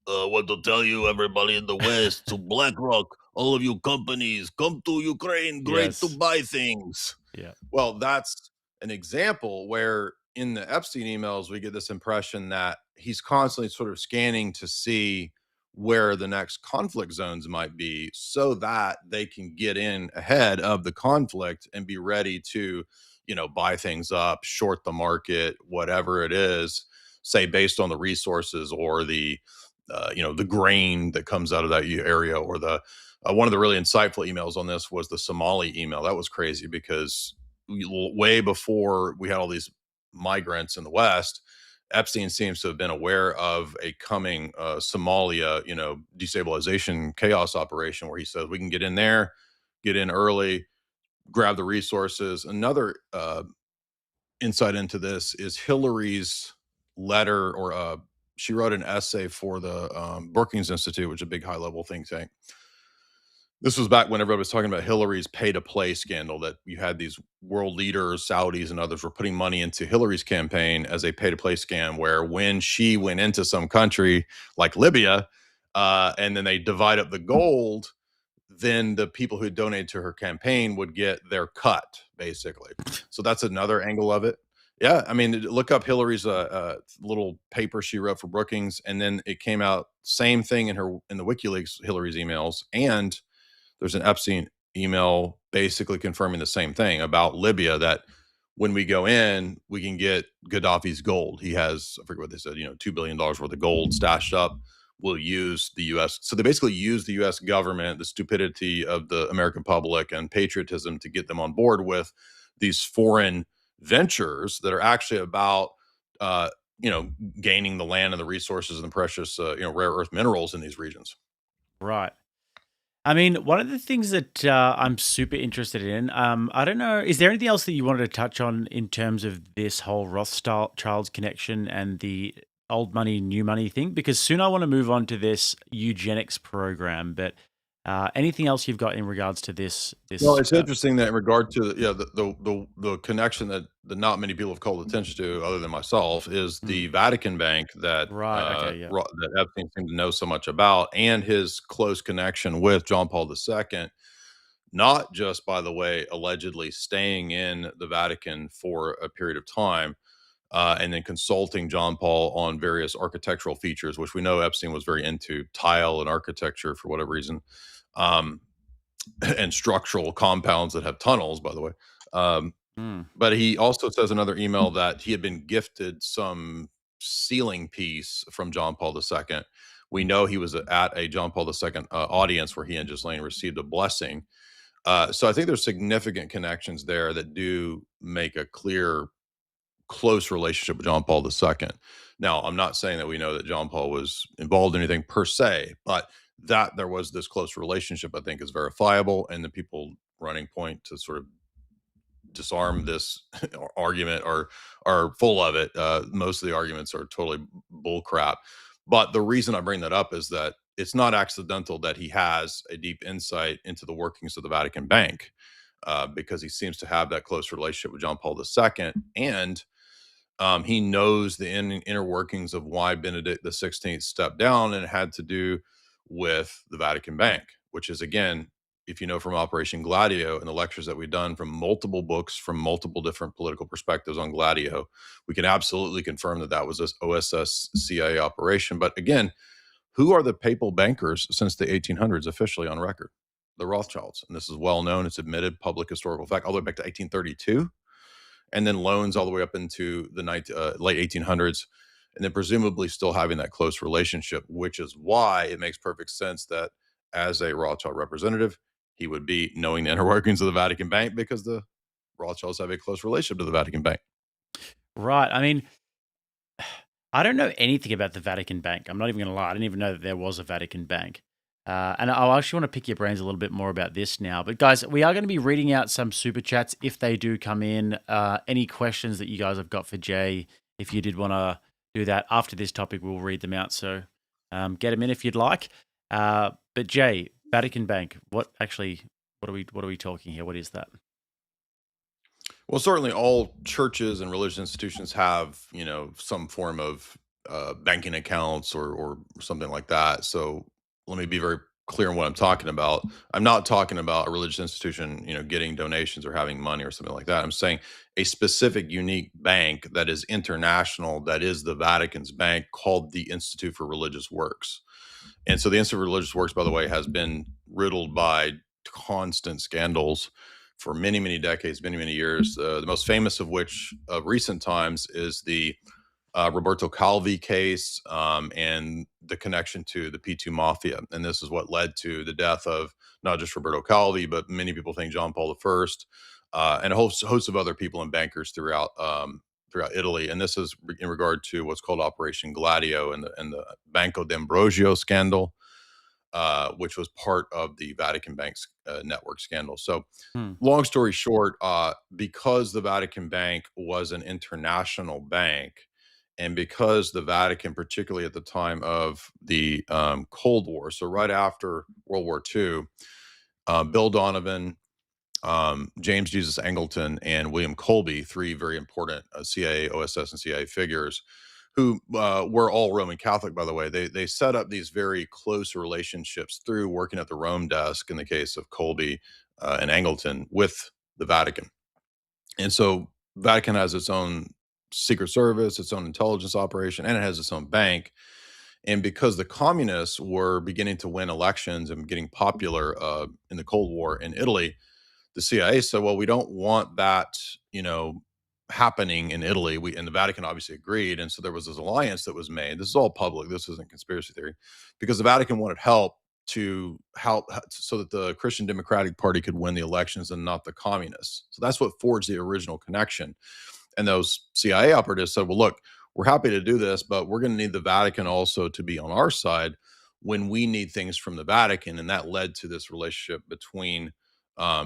"Want to tell you, everybody in the West, to BlackRock, all of you companies, come to Ukraine, great to buy things." Yeah. Well, that's an example where in the Epstein emails, we get this impression that he's constantly sort of scanning to see where the next conflict zones might be, so that they can get in ahead of the conflict and be ready to, buy things up, short the market, whatever it is, say based on the resources or the, the grain that comes out of that area, or the, one of the really insightful emails on this was the Somali email. That was crazy, because way before we had all these migrants in the West, Epstein seems to have been aware of a coming Somalia, destabilization chaos operation, where he says we can get in there, get in early, grab the resources. Another insight into this is Hillary's letter, or she wrote an essay for the Brookings Institute, which is a big high-level think tank. This was back when everybody was talking about Hillary's pay-to-play scandal, that you had these world leaders, Saudis and others, were putting money into Hillary's campaign as a pay-to-play scam, where when she went into some country like Libya, and then they divide up the gold, then the people who donated to her campaign would get their cut, basically. So that's another angle of it. Yeah, look up Hillary's little paper she wrote for Brookings, and then it came out, same thing in the WikiLeaks Hillary's emails, and there's an Epstein email basically confirming the same thing about Libya, that when we go in, we can get Gaddafi's gold. He has, I forget what they said, $2 billion worth of gold stashed up. We'll use the U.S. So they basically use the U.S. government, the stupidity of the American public and patriotism, to get them on board with these foreign ventures that are actually about, gaining the land and the resources and the precious, rare earth minerals in these regions. Right. One of the things that I'm super interested in, I don't know, is there anything else that you wanted to touch on in terms of this whole Rothschilds connection and the old money, new money thing? Because soon I want to move on to this eugenics program, but anything else you've got in regards to this? Well, it's interesting that in regard to the connection that not many people have called attention to, other than myself, is the Vatican Bank that that Epstein seemed to know so much about, and his close connection with John Paul II. not just, by the way, allegedly staying in the Vatican for a period of time, and then consulting John Paul on various architectural features, which we know Epstein was very into tile and architecture for whatever reason, and structural compounds that have tunnels, by the way. But he also says in another email that he had been gifted some ceiling piece from John Paul II. We know he was at a John Paul II audience where he and Ghislaine received a blessing. So I think there's significant connections there that do make a clear, close relationship with John Paul II. Now, I'm not saying that we know that John Paul was involved in anything per se, but that there was this close relationship, I think, is verifiable. And the people running point to sort of disarm this argument are full of it. Most of the arguments are totally bull crap. But the reason I bring that up is that it's not accidental that he has a deep insight into the workings of the Vatican Bank, because he seems to have that close relationship with John Paul II. And he knows the inner workings of why Benedict XVI stepped down, and it had to do with the Vatican Bank, which is, again, if you know from Operation Gladio and the lectures that we've done from multiple books from multiple different political perspectives on Gladio, we can absolutely confirm that that was this OSS CIA operation. But again, who are the papal bankers since the 1800s officially on record? The Rothschilds. And this is well known. It's admitted public historical fact all the way back to 1832. And then loans all the way up into the late 1800s, and then presumably still having that close relationship, which is why it makes perfect sense that as a Rothschild representative, he would be knowing the inner workings of the Vatican Bank, because the Rothschilds have a close relationship to the Vatican Bank. Right. I mean, I don't know anything about the Vatican Bank. I'm not even going to lie. I didn't even know that there was a Vatican Bank. And I actually want to pick your brains a little bit more about this now. But guys, we are going to be reading out some super chats if they do come in. Any questions that you guys have got for Jay, if you did want to do that after this topic, we'll read them out. So get them in if you'd like. But Jay, Vatican Bank, what are we talking here? What is that? Well, certainly all churches and religious institutions have, some form of banking accounts or something like that. So let me be very clear on what I'm talking about. I'm not talking about a religious institution, getting donations or having money or something like that. I'm saying a specific unique bank that is international, that is the Vatican's bank, called the Institute for Religious Works. And so the Institute for Religious Works, by the way, has been riddled by constant scandals for many, many decades, many, many years. The most famous of which of recent times is the Roberto Calvi case, and the connection to the P2 Mafia. And this is what led to the death of not just Roberto Calvi, but many people think John Paul I, and a host of other people and bankers throughout Italy. And this is in regard to what's called Operation Gladio and the Banco d'Ambrosio scandal, which was part of the Vatican Bank's network scandal. So long story short, because the Vatican Bank was an international bank, and because the Vatican, particularly at the time of the Cold War, so right after World War II, Bill Donovan, James Jesus Angleton, and William Colby, three very important CIA, OSS, and CIA figures, who were all Roman Catholic, by the way. They set up these very close relationships through working at the Rome desk, in the case of Colby and Angleton, with the Vatican. And so Vatican has its own secret service, its own intelligence operation, and it has its own bank. And because the communists were beginning to win elections and getting popular in the Cold War in Italy, the CIA said, well, we don't want that, happening in Italy. And the Vatican obviously agreed. And so there was this alliance that was made. This is all public. This isn't conspiracy theory, because the Vatican wanted help so that the Christian Democratic Party could win the elections and not the communists. So that's what forged the original connection. And those CIA operatives said, well, look, we're happy to do this, but we're going to need the Vatican also to be on our side when we need things from the Vatican. And that led to this relationship between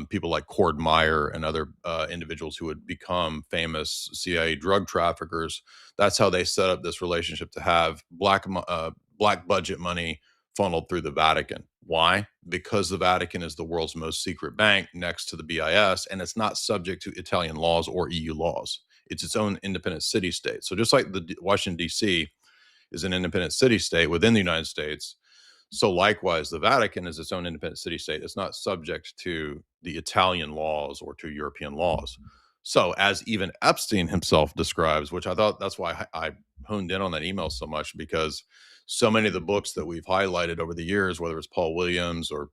people like Cord Meyer and other individuals who would become famous CIA drug traffickers. That's how they set up this relationship to have black budget money funneled through the Vatican. Why? Because the Vatican is the world's most secret bank next to the BIS, and it's not subject to Italian laws or EU laws. It's its own independent city state. So just like the Washington, D.C. is an independent city state within the United States, so likewise, the Vatican is its own independent city state. It's not subject to the Italian laws or to European laws. So, as even Epstein himself describes, which I thought that's why I honed in on that email so much, because so many of the books that we've highlighted over the years, whether it's Paul Williams or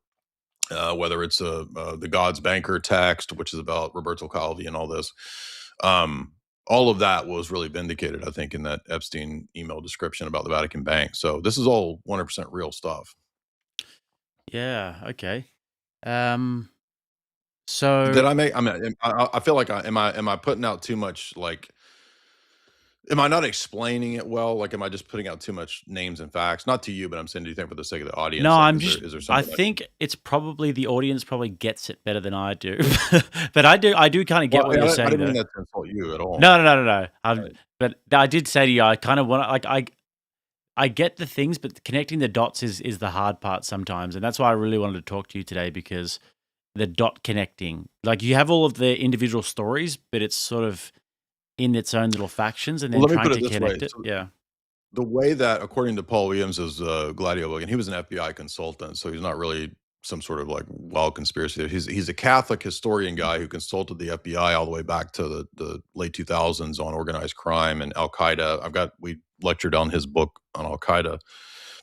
whether it's the God's Banker text, which is about Roberto Calvi and all this, all of that was really vindicated, I think, in that Epstein email description about the Vatican Bank. So this is all 100% real stuff. Yeah. Okay. Did So I make? I mean, I feel like am I putting out too much? Like, am I not explaining it well? Like, am I just putting out too much names and facts? Not to you, but I'm saying, do you think for the sake of the audience? no, Like, I'm just. is there I something? think it's probably the audience probably gets it better than I do, but I do kind of get what Well, you're I saying didn't mean though. that to insult you at all. No. Right. But I did say to you, I kind of want to I get the things, but connecting the dots is the hard part sometimes, and that's why I really wanted to talk to you today, because the dot connecting, like you have all of the individual stories, but it's sort of in its own little factions, and Well, then let me trying put it to this way. connect it. So Yeah. the way that, according to Paul Williams's Gladio book, and he was an FBI consultant, so he's not really some sort of like wild conspiracy theory. He's a Catholic historian guy who consulted the FBI all the way back to the late 2000s on organized crime and Al Qaeda. We lectured on his book on Al Qaeda a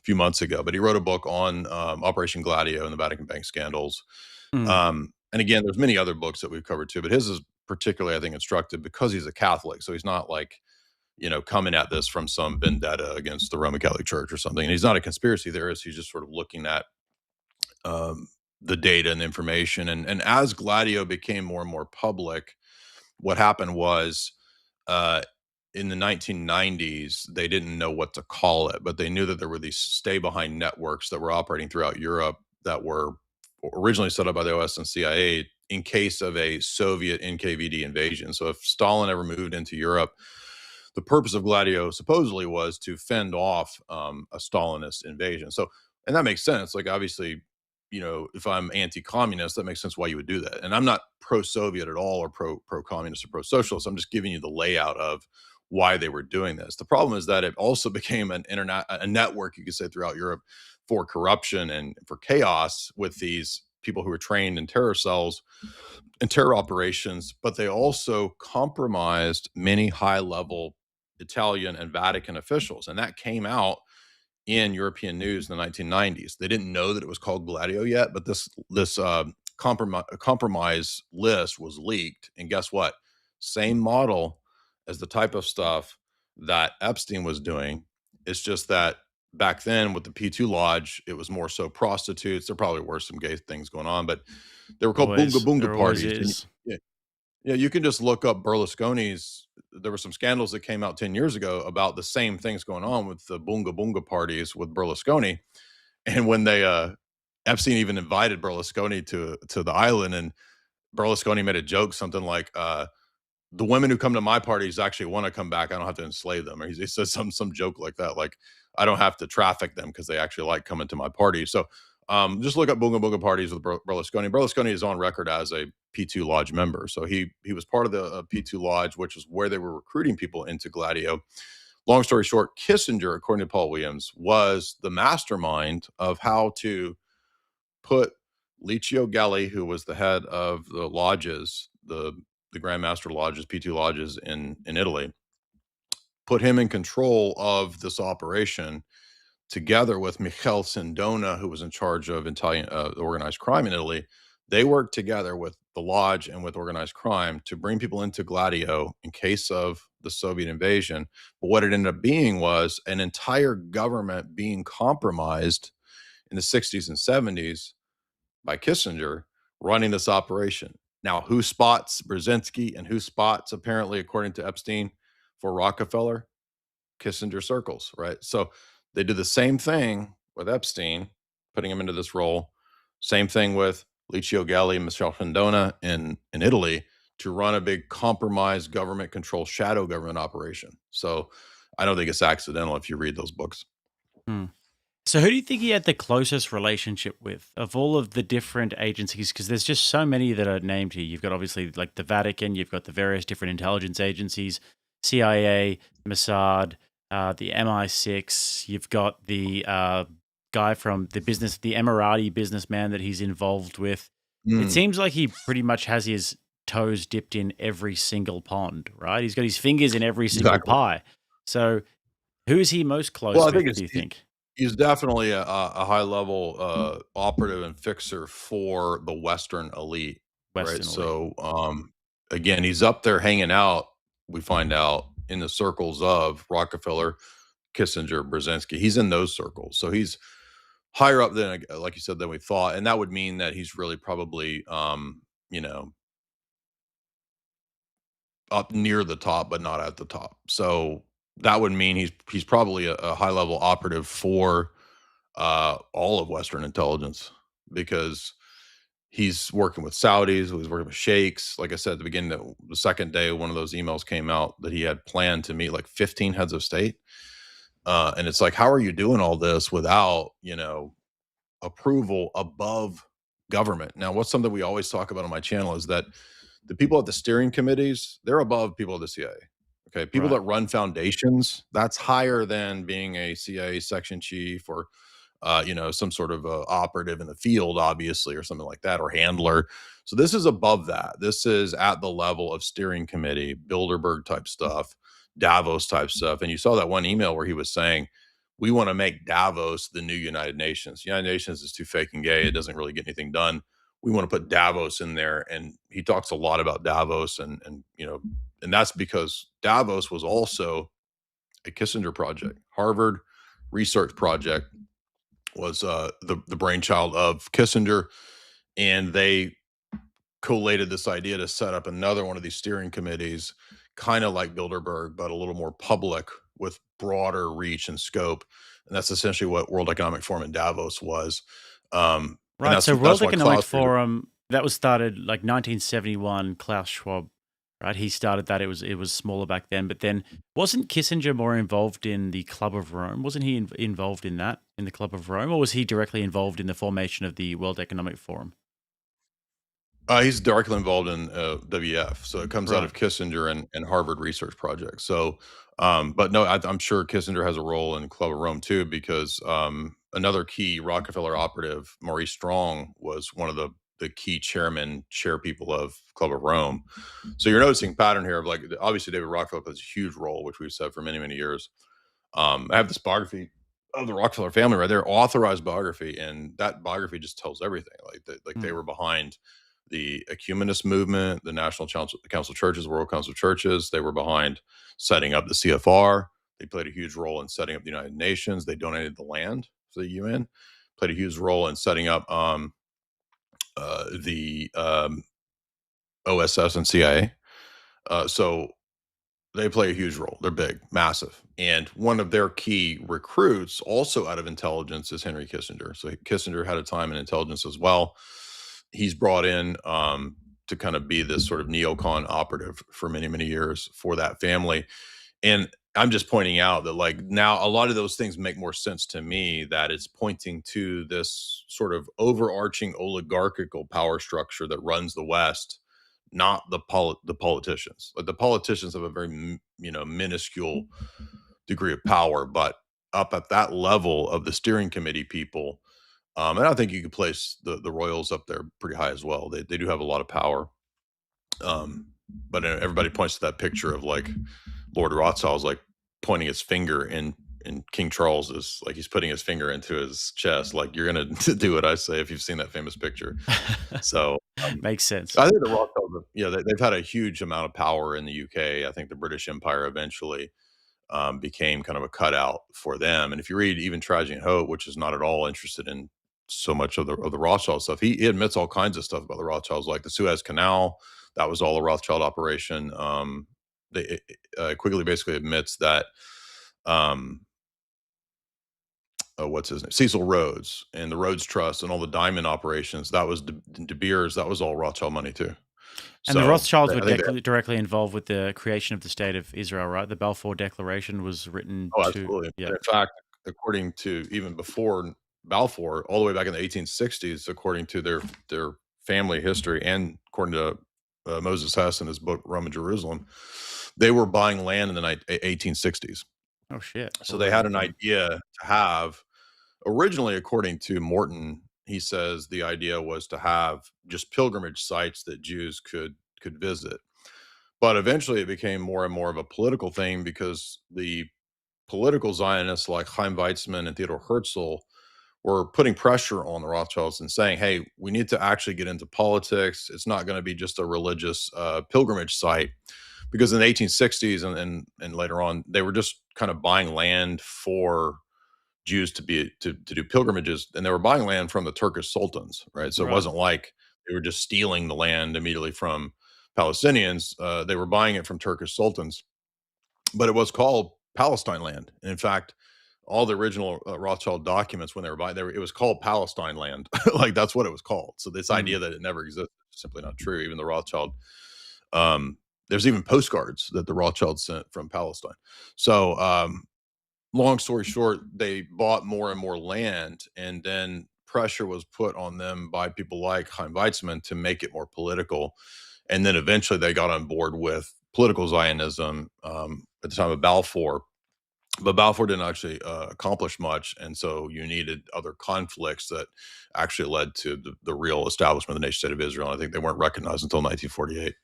few months ago, but he wrote a book on Operation Gladio and the Vatican Bank scandals. Mm. And again, there's many other books that we've covered too, but his is particularly, I think, instructive because he's a Catholic, so he's not like, coming at this from some vendetta against the Roman Catholic Church or something. And he's not a conspiracy theorist. He's just sort of looking at the data and information. And as Gladio became more and more public, what happened was in the 1990s, they didn't know what to call it, but they knew that there were these stay behind networks that were operating throughout Europe that were originally set up by the OS and CIA in case of a Soviet NKVD invasion. So if Stalin ever moved into Europe, the purpose of Gladio supposedly was to fend off a Stalinist invasion. So, and that makes sense. Like, obviously, if I'm anti-communist, that makes sense why you would do that. And I'm not pro-Soviet at all, or pro-communist or pro-socialist. I'm just giving you the layout of why they were doing this. The problem is that it also became a network, you could say, throughout Europe for corruption and for chaos with these people who were trained in terror cells and terror operations, but they also compromised many high-level Italian and Vatican officials. And that came out in European news in the 1990s. They didn't know that it was called Gladio yet, but this compromise list was leaked. And guess what? Same model as the type of stuff that Epstein was doing. It's just that back then with the P2 Lodge, it was more so prostitutes. There probably were some gay things going on, but they were called Always, boonga boonga there always parties. is. Yeah, you can just look up Berlusconi's. There were some scandals that came out 10 years ago about the same things going on with the boonga boonga parties with Berlusconi. And when Epstein even invited Berlusconi to the island, and Berlusconi made a joke, something like, the women who come to my parties actually want to come back. I don't have to enslave them. Or he says some joke like that. Like, I don't have to traffic them because they actually like coming to my party. So just look up boonga boonga parties with Berlusconi. Berlusconi is on record as a P2 Lodge member. So he was part of the P2 Lodge, which is where they were recruiting people into Gladio. Long story short, Kissinger, according to Paul Williams, was the mastermind of how to put Licio Gelli, who was the head of the lodges, the Grand Master lodges, P2 lodges in Italy, put him in control of this operation, together with Michele Sindona, who was in charge of Italian organized crime in Italy. They worked together with the lodge and with organized crime to bring people into Gladio in case of the Soviet invasion. But what it ended up being was an entire government being compromised in the 60s and 70s by Kissinger running this operation. Now, who spots Brzezinski and who spots, apparently, according to Epstein, for Rockefeller? Kissinger circles, right? So they did the same thing with Epstein, putting him into this role. Same thing with Licio Gelli and Michele Sindona in Italy, to run a big compromised government control shadow government operation. So I don't think it's accidental if you read those books. Hmm. So who do you think he had the closest relationship with of all of the different agencies? Because there's just so many that are named here. You've got obviously like the Vatican, you've got the various different intelligence agencies, CIA, Mossad, the MI6. You've got the guy from the Emirati businessman that he's involved with. It seems like he pretty much has his toes dipped in every single pond, right? He's got his fingers in every single pie. So who's he most close with, do you think? He's definitely a high-level operative and fixer for the Western elite, right? So, again, he's up there hanging out, we find out, in the circles of Rockefeller, Kissinger, Brzezinski. He's in those circles. So he's higher up than, like you said, than we thought. And that would mean that he's really probably, up near the top, but not at the top. So that would mean he's probably a high-level operative for all of Western intelligence, because he's working with Saudis, he's working with sheikhs. Like I said at the beginning, the second day, one of those emails came out that he had planned to meet like 15 heads of state. And it's like, how are you doing all this without, approval above government? Now, what's something we always talk about on my channel is that the people at the steering committees, they're above people at the CIA. Okay. People that run foundations, that's higher than being a CIA section chief or, some sort of operative in the field, obviously, or something like that, or handler. So this is above that. This is at the level of steering committee, Bilderberg type stuff, Davos type stuff. And you saw that one email where he was saying, we want to make Davos the new United Nations. United Nations is too fake and gay. It doesn't really get anything done. We want to put Davos in there. And he talks a lot about Davos and that's because Davos was also a Kissinger project. Harvard research project was the brainchild of Kissinger, and they collated this idea to set up another one of these steering committees, kind of like Bilderberg, but a little more public with broader reach and scope. And that's essentially what World Economic Forum in Davos was. Right. So World Economic Forum, that was started like 1971, Klaus Schwab. Right, he started that. It was smaller back then, but then wasn't Kissinger more involved in the Club of Rome? Wasn't he involved in that, in the Club of Rome, or was he directly involved in the formation of the World Economic Forum? He's directly involved in WEF, so it comes out of Kissinger and Harvard Research Project. So, but no, I'm sure Kissinger has a role in Club of Rome too, because another key Rockefeller operative, Maurice Strong, was one of the key chair people of Club of Rome. So you're noticing a pattern here of, like, obviously David Rockefeller plays a huge role, which we've said for many, many years. I have this biography of the Rockefeller family right there, authorized biography, and that biography just tells everything. They were behind the ecumenist movement, the National Council of Churches, World Council of Churches. They were behind setting up the CFR. They played a huge role in setting up the United Nations. They donated the land for the UN, played a huge role in setting up the OSS and CIA. So they play a huge role. They're big, massive. And one of their key recruits, also out of intelligence, is Henry Kissinger. So Kissinger had a time in intelligence as well. He's brought in to kind of be this sort of neocon operative for many, many years for that family. And I'm just pointing out that, like, now a lot of those things make more sense to me, that it's pointing to this sort of overarching oligarchical power structure that runs the West, not the politicians. Like, the politicians have a very, minuscule degree of power, but up at that level of the steering committee people, and I think you could place the Royals up there pretty high as well. They do have a lot of power. But everybody points to that picture of, like, Lord Rothschild, like, pointing his finger in King Charles, is like he's putting his finger into his chest, like, you're gonna do what I say, if you've seen that famous picture. So makes sense. I think the Rothschilds, they've had a huge amount of power in the UK. I think the British Empire eventually became kind of a cutout for them. And if you read even Tragedy and Hope, which is not at all interested in so much of the Rothschild stuff, he admits all kinds of stuff about the Rothschilds, like the Suez Canal. That was all a Rothschild operation. Quigley basically admits that what's his name, Cecil Rhodes and the Rhodes Trust and all the diamond operations, that was De Beers, that was all Rothschild money too. And so the Rothschilds were directly involved with the creation of the State of Israel, right? The Balfour Declaration was written absolutely. In fact, according to even before Balfour, all the way back in the 1860s, according to their family history, and according to Moses Hess in his book Rome and Jerusalem, they were buying land in the 1860s. Oh shit! So they had an idea to have, originally, according to Morton he says the idea was to have just pilgrimage sites that Jews could visit. But eventually it became more and more of a political thing because the political Zionists like Chaim Weizmann and Theodor Herzl were putting pressure on the Rothschilds and saying, hey, we need to actually get into politics. It's not going to be just a religious pilgrimage site. Because in the 1860s and later on, they were just kind of buying land for Jews to do pilgrimages, and they were buying land from the Turkish sultans, right? So it Right. wasn't like they were just stealing the land immediately from Palestinians. They were buying it from Turkish sultans, but it was called Palestine land. And in fact, all the original Rothschild documents when they were buying, it was called Palestine land. Like that's what it was called. So this idea that it never existed is simply not true. Even the Rothschild, there's even postcards that the Rothschilds sent from Palestine. So long story short, they bought more and more land, and then pressure was put on them by people like Chaim Weizmann to make it more political. And then eventually they got on board with political Zionism at the time of Balfour. But Balfour didn't actually accomplish much. And so you needed other conflicts that actually led to the real establishment of the nation state of Israel. And I think they weren't recognized until 1948.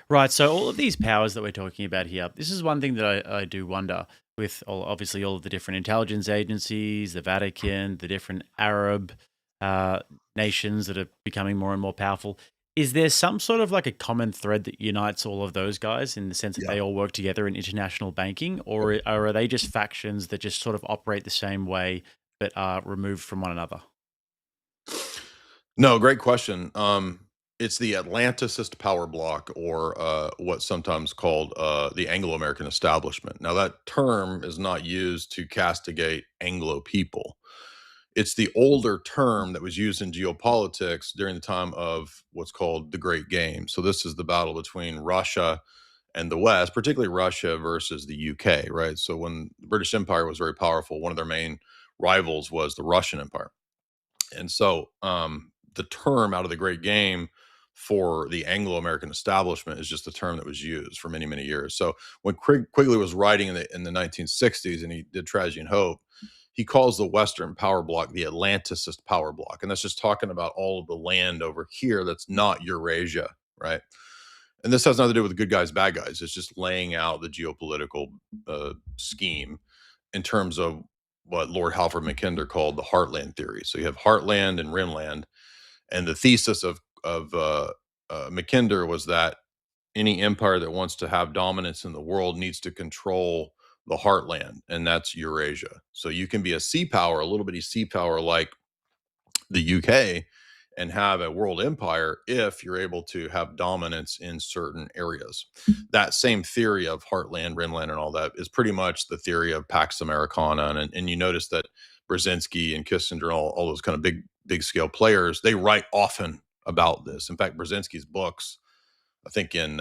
Right. So all of these powers that we're talking about here, this is one thing that I do wonder with obviously all of the different intelligence agencies, the Vatican, the different Arab nations that are becoming more and more powerful. Is there some sort of like a common thread that unites all of those guys in the sense that they all work together in international banking, or are they just factions that just sort of operate the same way but are removed from one another? No, great question. It's the Atlanticist power bloc, or what's sometimes called the Anglo-American establishment. Now, that term is not used to castigate Anglo people. It's the older term that was used in geopolitics during the time of what's called the Great Game. So this is the battle between Russia and the West, particularly Russia versus the UK, right? So when the British Empire was very powerful, one of their main rivals was the Russian Empire. And so the term out of the Great Game for the Anglo-American establishment is just the term that was used for many, many years. So when Quigley was writing in the 1960s, and he did Tragedy and Hope, he calls the Western power bloc the Atlanticist power bloc. And that's just talking about all of the land over here that's not Eurasia, right? And this has nothing to do with the good guys, bad guys. It's just laying out the geopolitical scheme in terms of what Lord Halford Mackinder called the heartland theory. So you have heartland and rimland. And the thesis of Mackinder was that any empire that wants to have dominance in the world needs to control the heartland, and that's Eurasia. So you can be a sea power, a little bitty sea power like the UK, and have a world empire if you're able to have dominance in certain areas. That same theory of heartland, rimland, and all that is pretty much the theory of Pax Americana. And you notice that Brzezinski and Kissinger, all those kind of big scale players, they write often about this. In fact, Brzezinski's books, I think in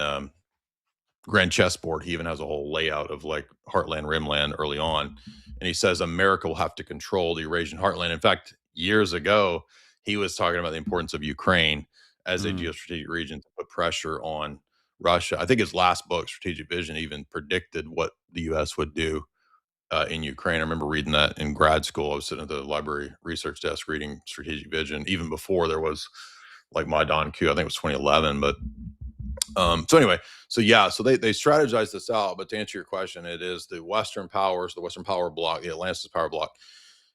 Grand Chessboard, he even has a whole layout of like heartland, rimland early on. And he says America will have to control the Eurasian heartland. In fact, years ago, he was talking about the importance of Ukraine as a geostrategic region to put pressure on Russia. I think his last book, Strategic Vision, even predicted what the U.S. would do in Ukraine. I remember reading that in grad school. I was sitting at the library research desk reading Strategic Vision, even before there was like Maidan Q. I think it was 2011. But so anyway, so they strategize this out. But to answer your question, it is the Western powers, the Western power bloc, the Atlanticist power bloc.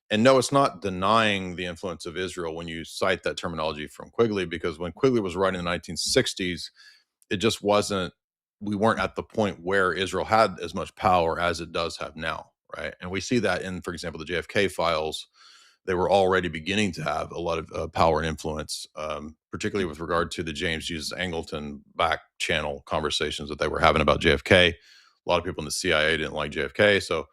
And no, it's not denying the influence of Israel when you cite that terminology from Quigley, because when Quigley was writing in the 1960s, it just wasn't, we weren't at the point where Israel had as much power as it does have now, right? And we see that in, for example, the JFK files. They were already beginning to have a lot of power and influence, particularly with regard to the James Jesus Angleton back channel conversations that they were having about JFK. A lot of people in the CIA didn't like JFK, so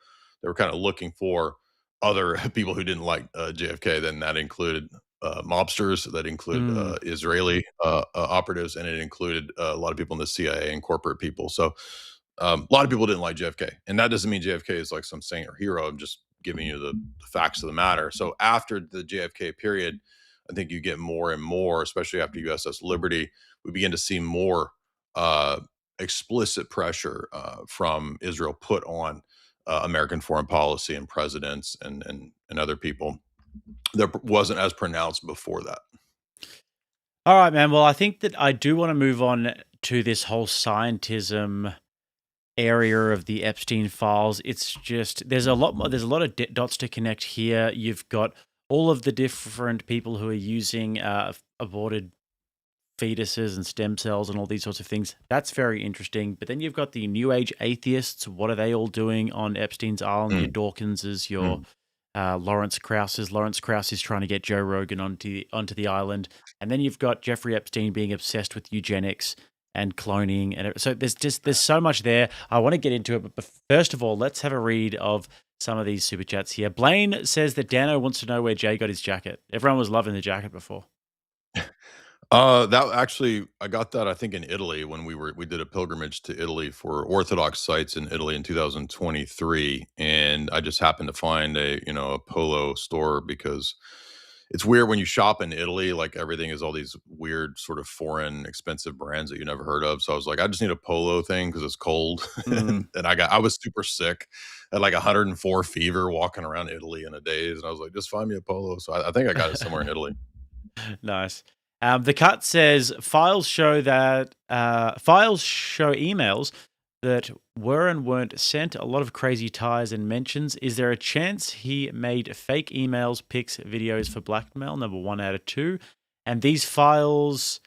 they were kind of looking for other people who didn't like JFK. Then that included mobsters, that included Israeli operatives, and it included a lot of people in the CIA and corporate people. So a lot of people didn't like JFK, and that doesn't mean JFK is like some saint or hero. I'm just giving you the facts of the matter. So after the JFK period, I think you get more and more, especially after USS Liberty, we begin to see more explicit pressure from Israel put on American foreign policy and presidents and other people. that wasn't as pronounced before that. All right, man. Well, I think that I do want to move on to this whole scientism area of the Epstein files. It's just there's a lot more. There's a lot of dots to connect here. You've got all of the different people who are using aborted fetuses and stem cells and all these sorts of things. That's very interesting. But then you've got the New Age atheists. What are they all doing on Epstein's Island? Your Dawkinses, your Lawrence Krauses. Lawrence Krauss is trying to get Joe Rogan onto the island. And then you've got Jeffrey Epstein being obsessed with eugenics and cloning. And so there's so much there. I want to get into it. But first of all, let's have a read of some of these super chats here. Blaine says that Dano wants to know where Jay got his jacket. Everyone was loving the jacket before. That actually, I got that, I think, in Italy when we did a pilgrimage to Italy for Orthodox sites in Italy in 2023. And I just happened to find a polo store, because it's weird when you shop in Italy, like everything is all these weird sort of foreign expensive brands that you never heard of. So I was like, I just need a polo thing because it's cold. And I was super sick. I had like 104 fever walking around Italy in a daze. And I was like, just find me a polo. So I think I got it somewhere in Italy. Nice. The cut says files show emails that were and weren't sent. A lot of crazy ties and mentions. Is there a chance he made fake emails, pics, videos for blackmail? Number 1 out of 2. And these files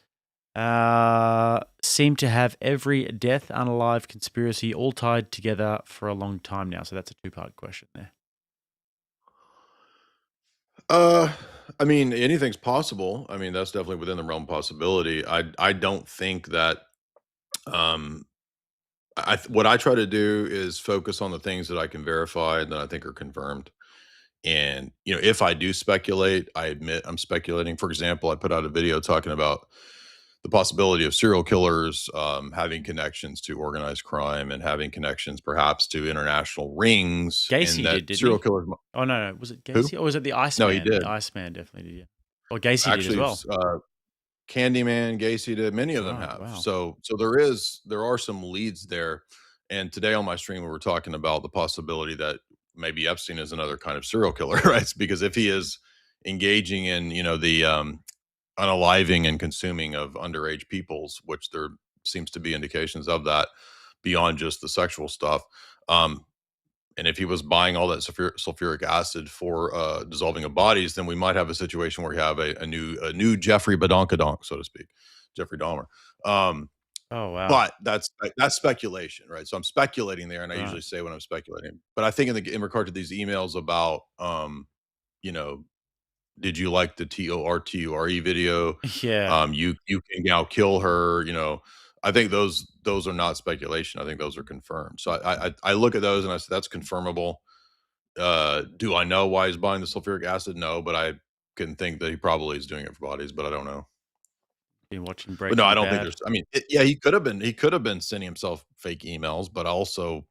seem to have every death, unalive, conspiracy all tied together for a long time now. So that's a 2-part question there. I mean, anything's possible. I mean, that's definitely within the realm of possibility. I don't think that. What I try to do is focus on the things that I can verify and that I think are confirmed. And if I do speculate, I admit I'm speculating. For example, I put out a video talking about the possibility of serial killers having connections to organized crime and having connections perhaps to international rings. Gacy and that didn't serial he? killers. Oh, no. Was it Gacy or was it the Iceman? No, he did. The Iceman definitely did, yeah. Or Gacy Actually, did as well. Candyman, Gacy did. Many of them have. Wow. So there are some leads there. And today on my stream, we were talking about the possibility that maybe Epstein is another kind of serial killer, right? Because if he is engaging in, the unaliving and consuming of underage peoples, which there seems to be indications of that beyond just the sexual stuff. And if he was buying all that sulfuric acid for dissolving of bodies, then we might have a situation where we have a new Jeffrey Badonkadonk, so to speak, Jeffrey Dahmer. Oh, wow. But that's speculation, right? So I'm speculating there, and I usually say when I'm speculating. But I think in regard to these emails about, did you like the TORTURE video? Yeah. You can now kill her. I think those are not speculation. I think those are confirmed. So I look at those and I say that's confirmable. Do I know why he's buying the sulfuric acid? No, but I can think that he probably is doing it for bodies, but I don't know. Been watching But Breaking no, I don't Bad. think there's. I mean, he could have been sending himself fake emails, but also,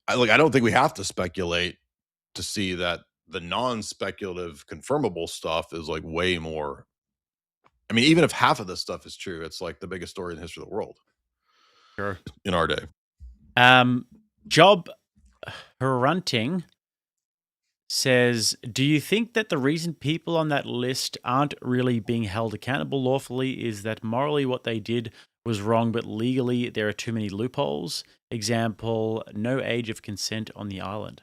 I don't think we have to speculate to see that the non-speculative confirmable stuff is like way more. I mean, even if half of this stuff is true, it's like the biggest story in the history of the world. Sure. In our day. Job Hunting says, do you think that the reason people on that list aren't really being held accountable lawfully is that morally what they did was wrong, but legally there are too many loopholes? Example, no age of consent on the island.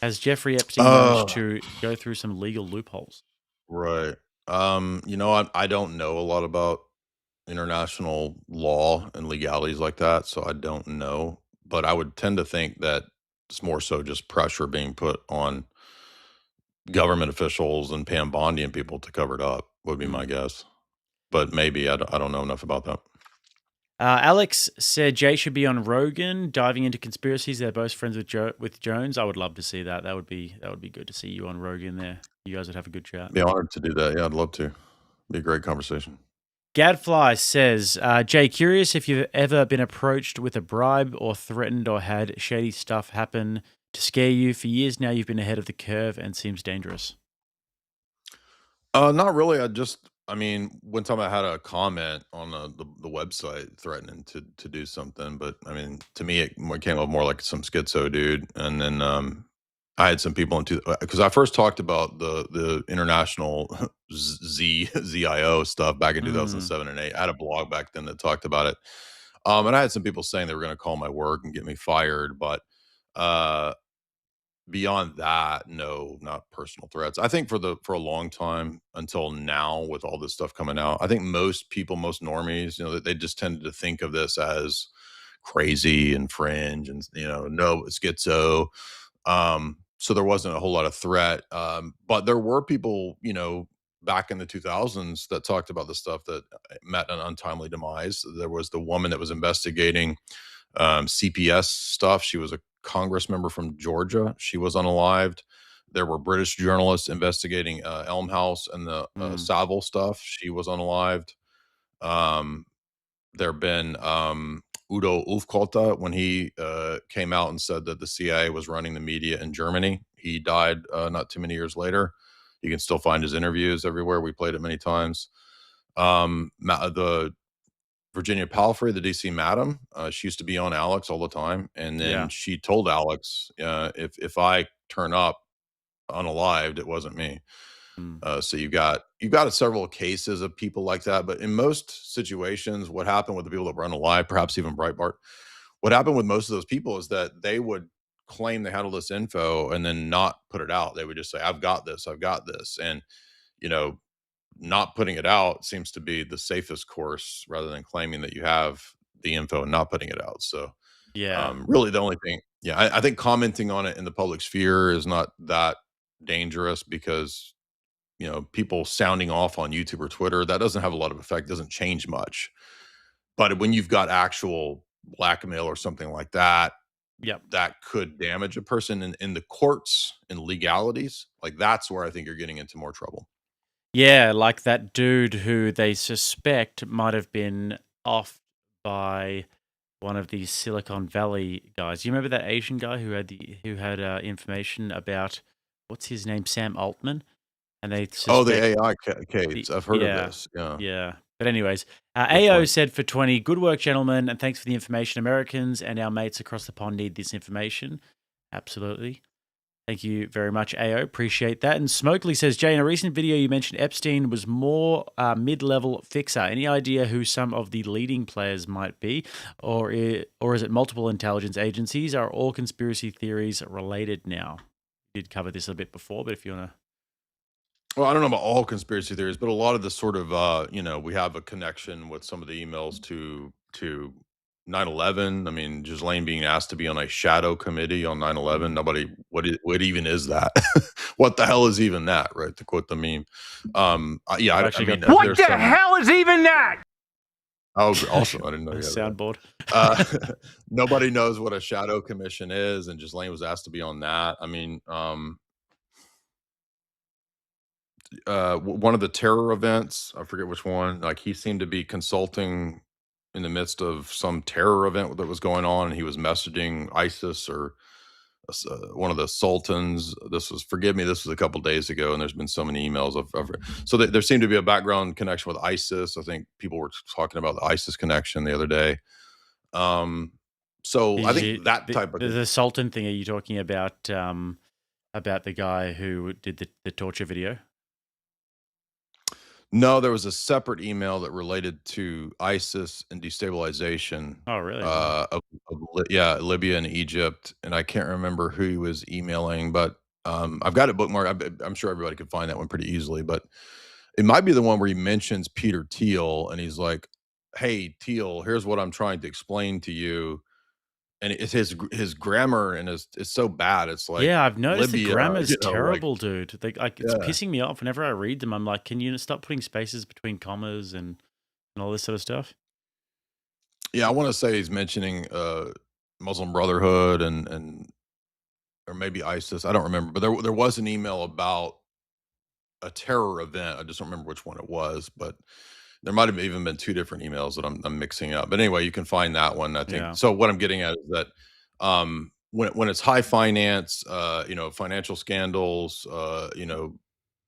Has Jeffrey Epstein managed to go through some legal loopholes? Right. I don't know a lot about international law and legalities like that, so I don't know. But I would tend to think that it's more so just pressure being put on government officials and Pam Bondi and people to cover it up would be my guess. But maybe I don't know enough about that. Alex said Jay should be on Rogan, diving into conspiracies. They're both friends with Jones. I would love to see that. That would be good to see you on Rogan there. You guys would have a good chat. Be honored to do that. Yeah, I'd love to. Be a great conversation. Gadfly says, Jay, curious if you've ever been approached with a bribe or threatened or had shady stuff happen to scare you. For years now, you've been ahead of the curve and seems dangerous. Not really. I mean, one time I had a comment on the website threatening to do something, but I mean, to me, it came up more like some schizo dude. And then I had some people into because I first talked about the international ZIO stuff back in Mm. 2007 and 8. I had a blog back then that talked about it. And I had some people saying they were going to call my work and get me fired, but uh, beyond that, no, not personal threats. I think for a long time until now, with all this stuff coming out, I think most people, most normies, they just tended to think of this as crazy and fringe, and no schizo. So there wasn't a whole lot of threat. But there were people, back in the 2000s that talked about the stuff that met an untimely demise. There was the woman that was investigating CPS stuff. She was a Congress member from Georgia. She was unalived. There were British journalists investigating Elm House and the Savile stuff. She was unalived. There have been Udo Ulfkota, when he came out and said that the CIA was running the media in Germany. He died not too many years later. You can still find his interviews everywhere. We played it many times. The Virginia Palfrey, the DC Madam, she used to be on Alex all the time, and then she told Alex, if I turn up unalived, it wasn't me. So you've got several cases of people like that, but in most situations, what happened with the people that were unalive, perhaps even Breitbart, what happened with most of those people is that they would claim they had all this info and then not put it out. They would just say, I've got this, and not putting it out seems to be the safest course, rather than claiming that you have the info and not putting it out. So really the only thing, I think commenting on it in the public sphere is not that dangerous, because people sounding off on YouTube or Twitter, that doesn't have a lot of effect, doesn't change much. But when you've got actual blackmail or something like that, that could damage a person in the courts and legalities, like that's where I think you're getting into more trouble. Yeah, like that dude who they suspect might have been off by one of these Silicon Valley guys. You remember that Asian guy who had information about, what's his name, Sam Altman? And they suspect the AI case. I've heard of this. Yeah. But anyways, AO said for 20, good work, gentlemen, and thanks for the information. Americans and our mates across the pond need this information. Absolutely. Thank you very much, AO. Appreciate that. And Smokely says, Jay, in a recent video you mentioned Epstein was more mid-level fixer. Any idea who some of the leading players might be? Or is it multiple intelligence agencies? Are all conspiracy theories related now? We did cover this a bit before, but if you want to... Well, I don't know about all conspiracy theories, but a lot of the sort of, we have a connection with some of the emails to 9/11. I mean, Ghislaine being asked to be on a shadow committee on 9/11. Nobody, what even is that? What the hell is even that, right? To quote the meme. I mean, what the hell is even that? Oh, also, I didn't know. Soundboard. Nobody knows what a shadow commission is, and Ghislaine was asked to be on that. I mean, one of the terror events, I forget which one, like he seemed to be consulting in the midst of some terror event that was going on, and he was messaging ISIS or one of the sultans. This was a couple days ago, and there's been so many emails so there seemed to be a background connection with ISIS. I think people were talking about the ISIS connection the other day. So I think that type of the sultan thing. Are you talking about the guy who did the torture video? No, there was a separate email that related to ISIS and destabilization. Oh, really? Libya and Egypt, and I can't remember who he was emailing, but I've got it bookmarked. I'm sure everybody could find that one pretty easily, but it might be the one where he mentions Peter Thiel, and he's like, "Hey, Thiel, here's what I'm trying to explain to you." And it's his grammar and it's so bad. It's like, I've noticed Libya, the grammar's terrible, like, dude. It's pissing me off. Whenever I read them, I'm like, can you stop putting spaces between commas and all this sort of stuff? Yeah, I want to say he's mentioning Muslim Brotherhood and or maybe ISIS. I don't remember, but there was an email about a terror event. I just don't remember which one it was, but there might have even been two different emails that I'm mixing up. But anyway, you can find that one, I think. Yeah. So what I'm getting at is that when it's high finance, financial scandals,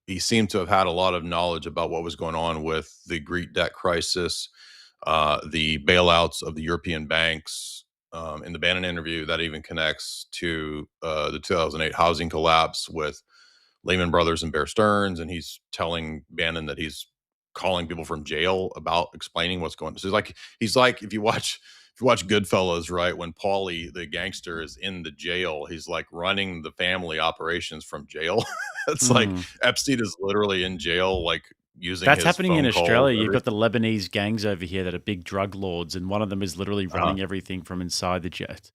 he seemed to have had a lot of knowledge about what was going on with the Greek debt crisis, the bailouts of the European banks. In the Bannon interview, that even connects to the 2008 housing collapse with Lehman Brothers and Bear Stearns, and he's telling Bannon that he's calling people from jail about explaining what's going on. So he's like if you watch Goodfellas, right, when Paulie the gangster is in the jail, he's like running the family operations from jail. It's like Epstein is literally in jail, like using That's his happening in phone calls Australia. and You've got everything. the Lebanese gangs over here that are big drug lords, and one of them is literally running everything from inside the jet.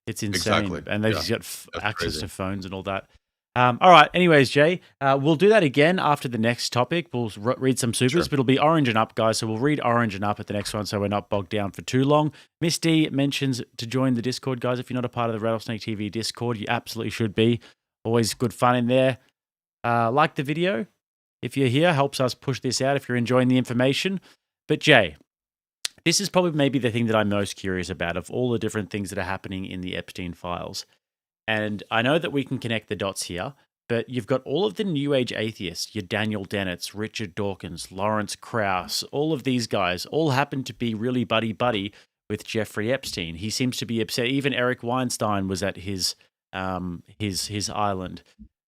It's insane. Exactly. And they've Yeah. got That's access crazy. to phones and all that. All right. Anyways, Jay, we'll do that again after the next topic. We'll read some supers, Sure. but it'll be Orange and Up, guys. So we'll read Orange and Up at the next one so we're not bogged down for too long. Miss D mentions to join the Discord, guys. If you're not a part of the Rattlesnake TV Discord, you absolutely should be. Always good fun in there. Like the video if you're here. Helps us push this out if you're enjoying the information. But Jay, this is probably maybe the thing that I'm most curious about of all the different things that are happening in the Epstein files. And I know that we can connect the dots here, but you've got all of the New Age atheists, your Daniel Dennett's, Richard Dawkins, Lawrence Krauss, all of these guys all happen to be really buddy-buddy with Jeffrey Epstein. He seems to be upset. Even Eric Weinstein was at his island.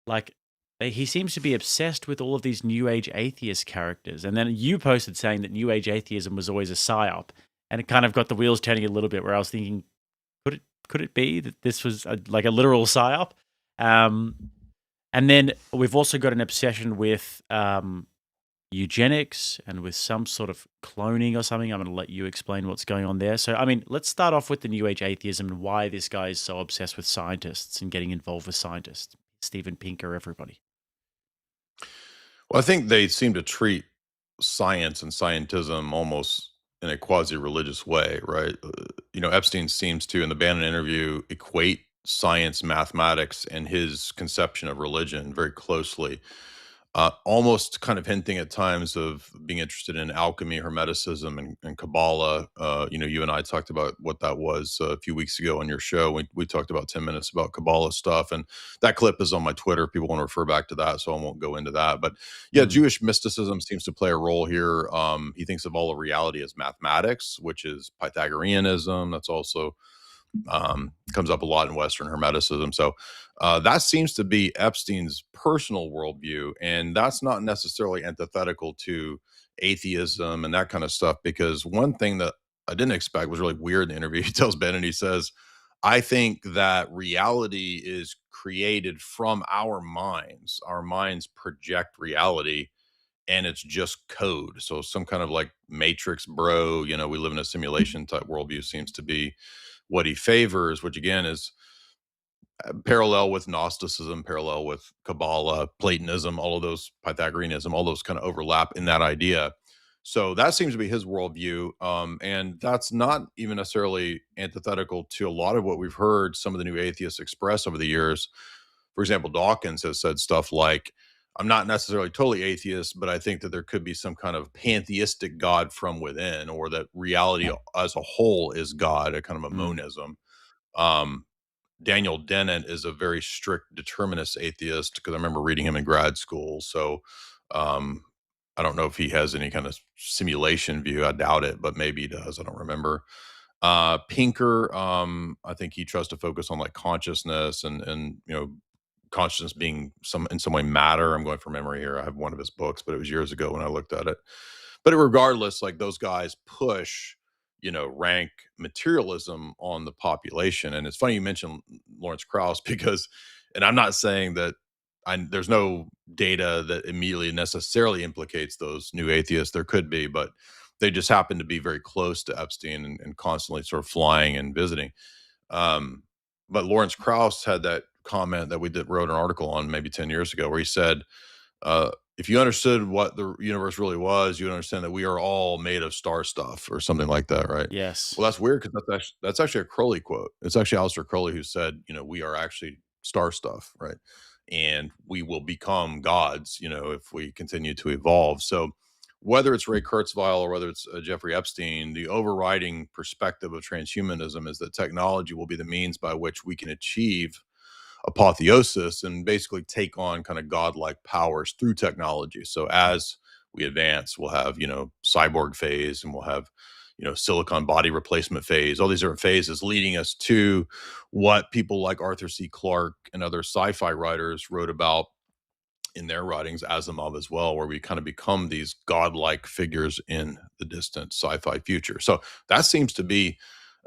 Like, he seems to be obsessed with all of these New Age atheist characters. And then you posted saying that New Age atheism was always a psyop, and it kind of got the wheels turning a little bit where I was thinking, could it be that this was like a literal psyop? And then we've also got an obsession with eugenics and with some sort of cloning or something. I'm going to let you explain what's going on there. So, I mean, let's start off with the New Age atheism and why this guy is so obsessed with scientists and getting involved with scientists. Steven Pinker, everybody. Well, I think they seem to treat science and scientism almost in a quasi-religious way, right? Epstein seems to, in the Bannon interview, equate science, mathematics, and his conception of religion very closely, almost kind of hinting at times of being interested in alchemy, hermeticism, and Kabbalah. You and I talked about what that was a few weeks ago on your show. We talked about 10 minutes about Kabbalah stuff, and that clip is on my Twitter if people want to refer back to that, so I won't go into that. But yeah, Jewish mysticism seems to play a role here. He thinks of all of reality as mathematics, which is Pythagoreanism. That's also comes up a lot in Western Hermeticism. So that seems to be Epstein's personal worldview, and that's not necessarily antithetical to atheism and that kind of stuff, because one thing that I didn't expect was really weird in the interview. He tells Ben, and he says, I think that reality is created from our minds. Our minds project reality, and it's just code. So some kind of like Matrix bro, we live in a simulation type worldview seems to be what he favors, which again is parallel with Gnosticism, parallel with Kabbalah, Platonism, all of those, Pythagoreanism, all those kind of overlap in that idea. So that seems to be his worldview. And that's not even necessarily antithetical to a lot of what we've heard some of the new atheists express over the years. For example, Dawkins has said stuff like, I'm not necessarily totally atheist, but I think that there could be some kind of pantheistic God from within, or that reality as a whole is God, a kind of a monism. Daniel Dennett is a very strict determinist atheist, because I remember reading him in grad school. So I don't know if he has any kind of simulation view. I doubt it, but maybe he does. I don't remember. Pinker, I think he tries to focus on like consciousness and consciousness being in some way matter. I'm going from memory here. I have one of his books, but it was years ago when I looked at it. But regardless, like those guys push, rank materialism on the population. And it's funny you mentioned Lawrence Krauss, because, and I'm not saying that there's no data that immediately necessarily implicates those new atheists. There could be, but they just happen to be very close to Epstein and constantly sort of flying and visiting. But Lawrence Krauss had that comment that we wrote an article on maybe 10 years ago, where he said, if you understood what the universe really was, you would understand that we are all made of star stuff, or something like that, right? Yes. Well, that's weird, because that's actually a Crowley quote. It's actually Aleister Crowley who said, we are actually star stuff, right? And we will become gods, if we continue to evolve. So whether it's Ray Kurzweil or whether it's Jeffrey Epstein, the overriding perspective of transhumanism is that technology will be the means by which we can achieve apotheosis and basically take on kind of godlike powers through technology. So as we advance, we'll have, cyborg phase, and we'll have, silicon body replacement phase, all these different phases leading us to what people like Arthur C. Clarke and other sci-fi writers wrote about in their writings, Asimov as well, where we kind of become these godlike figures in the distant sci-fi future. So that seems to be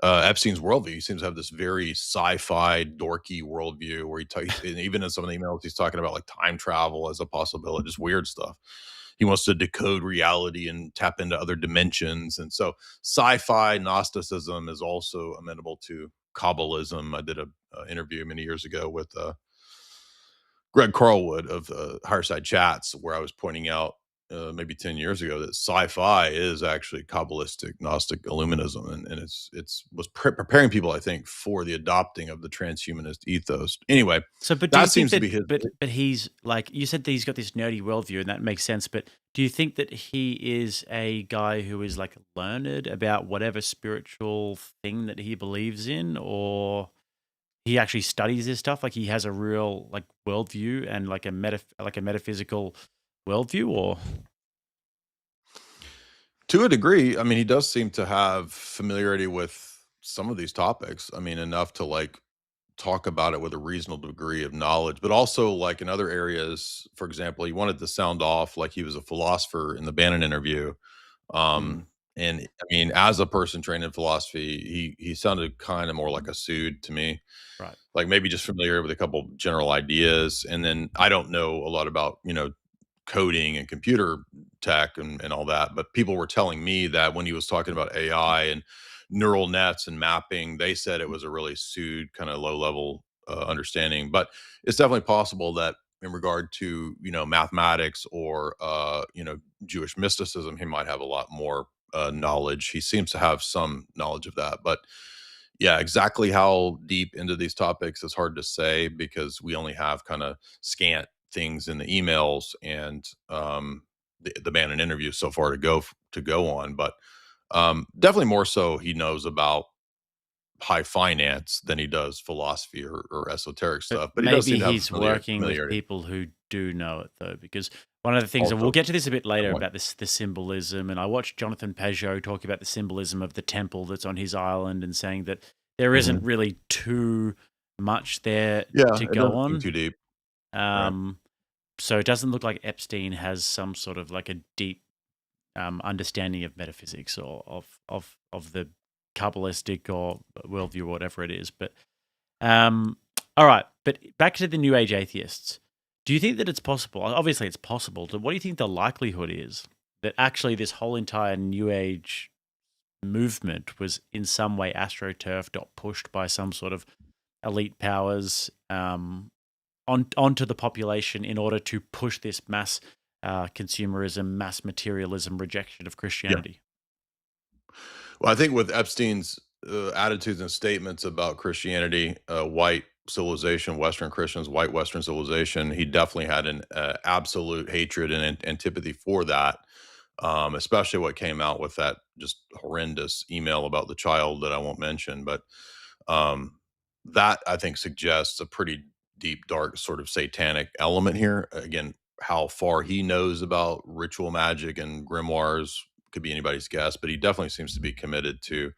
Epstein's worldview. He seems to have this very sci-fi, dorky worldview where and even in some of the emails, he's talking about like time travel as a possibility, just weird stuff. He wants to decode reality and tap into other dimensions. And so sci-fi Gnosticism is also amenable to Kabbalism. I did an interview many years ago with Greg Carlwood of Higher Side Chats, where I was pointing out maybe 10 years ago that sci-fi is actually Kabbalistic Gnostic Illuminism, and was preparing people, I think, for the adopting of the transhumanist ethos. Anyway, so but that seems to be his. But he's like, you said that he's got this nerdy worldview, and that makes sense. But do you think that he is a guy who is like learned about whatever spiritual thing that he believes in, or he actually studies this stuff? Like he has a real like worldview and like a metaphysical worldview, or? To a degree, I mean, he does seem to have familiarity with some of these topics. I mean, enough to like talk about it with a reasonable degree of knowledge, but also like in other areas, for example, he wanted to sound off like he was a philosopher in the Bannon interview. And I mean, as a person trained in philosophy, he sounded kind of more like a Sood to me. Right. Like maybe just familiar with a couple general ideas. And then I don't know a lot about, coding and computer tech and all that, but people were telling me that when he was talking about AI and neural nets and mapping, they said it was a really Sood kind of low level understanding. But it's definitely possible that in regard to, mathematics or, Jewish mysticism, he might have a lot more knowledge. He seems to have some knowledge of that, but yeah, exactly how deep into these topics is hard to say because we only have kind of scant things in the emails and the Bannon interview so far to go on. But definitely more so he knows about high finance than he does philosophy or esoteric stuff. But maybe he's working with people who do know it though, because one of the things, and we'll get to this a bit later about the symbolism, and I watched Jonathan Peugeot talk about the symbolism of the temple that's on his island and saying that there isn't really too much there to go on. Too deep. So it doesn't look like Epstein has some sort of like a deep understanding of metaphysics or of the Kabbalistic or worldview or whatever it is. But all right, but back to the New Age atheists. Do you think that it's possible? Obviously, it's possible. What do you think the likelihood is that actually this whole entire New Age movement was in some way astroturfed or pushed by some sort of elite powers onto the population in order to push this mass consumerism, mass materialism, rejection of Christianity? Yeah. Well, I think with Epstein's attitudes and statements about Christianity, white civilization, Western Christians, white Western civilization, he definitely had an absolute hatred and antipathy for that, especially what came out with that just horrendous email about the child that I won't mention. But that, I think, suggests a pretty deep, dark sort of satanic element here. Again, how far he knows about ritual magic and grimoires could be anybody's guess, but he definitely seems to be committed to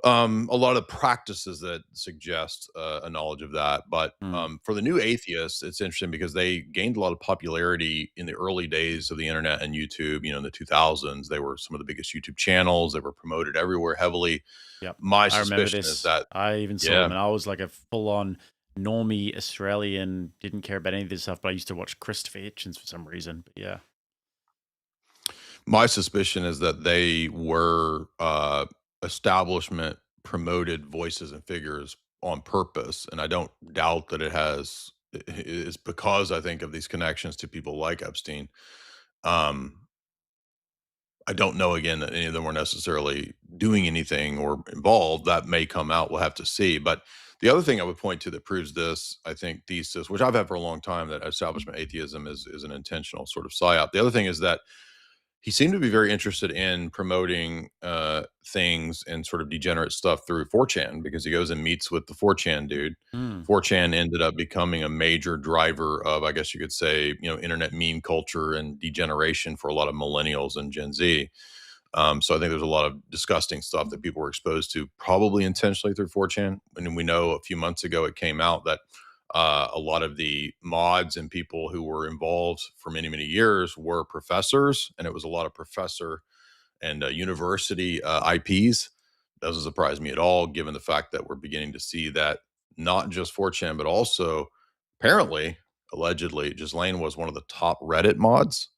a lot of practices that suggest a knowledge of that. But for the new atheists, it's interesting because they gained a lot of popularity in the early days of the internet and YouTube. In the 2000s, they were some of the biggest YouTube channels. They were promoted everywhere heavily. Yep. My suspicion is that I even saw them, and I was like a full-on normie Australian, didn't care about any of this stuff, but I used to watch Christopher Hitchens for some reason. But yeah. My suspicion is that they were establishment promoted voices and figures on purpose, and I don't doubt that it's because I think of these connections to people like Epstein. I don't know again that any of them were necessarily doing anything or involved. That may come out. We'll have to see. But the other thing I would point to that proves this, I think, thesis, which I've had for a long time, that establishment atheism is an intentional sort of psyop. The other thing is that he seemed to be very interested in promoting things and sort of degenerate stuff through 4chan, because he goes and meets with the 4chan dude. 4chan ended up becoming a major driver of, I guess you could say, internet meme culture and degeneration for a lot of millennials and Gen Z. So I think there's a lot of disgusting stuff that people were exposed to, probably intentionally through 4chan. And we know a few months ago it came out that a lot of the mods and people who were involved for many, many years were professors, and it was a lot of professor and university IPs. Doesn't surprise me at all, given the fact that we're beginning to see that not just 4chan, but also apparently, allegedly, Ghislaine was one of the top Reddit mods.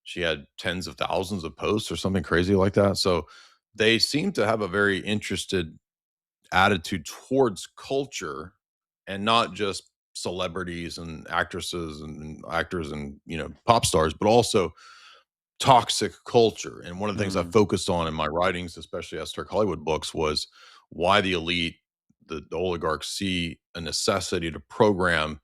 She had tens of thousands of posts or something crazy like that. So they seem to have a very interested attitude towards culture, and not just celebrities and actresses and actors and pop stars, but also toxic culture. And one of the things I focused on in my writings, especially Esoteric Hollywood books, was why the elite, the oligarchs, see a necessity to program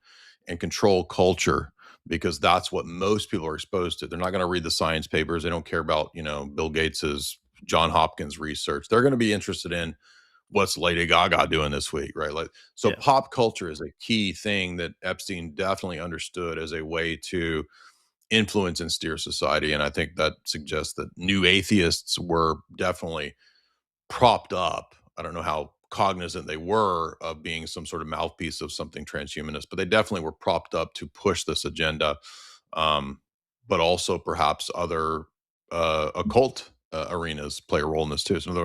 and control culture, because that's what most people are exposed to. They're not going to read the science papers. They don't care about Bill Gates's John Hopkins research. They're going to be interested in what's Lady Gaga doing this week, right? So pop culture is a key thing that Epstein definitely understood as a way to influence and steer society. And I think that suggests that new atheists were definitely propped up. I don't know how cognizant they were of being some sort of mouthpiece of something transhumanist, but they definitely were propped up to push this agenda. But also perhaps other occult arenas play a role in this too. So in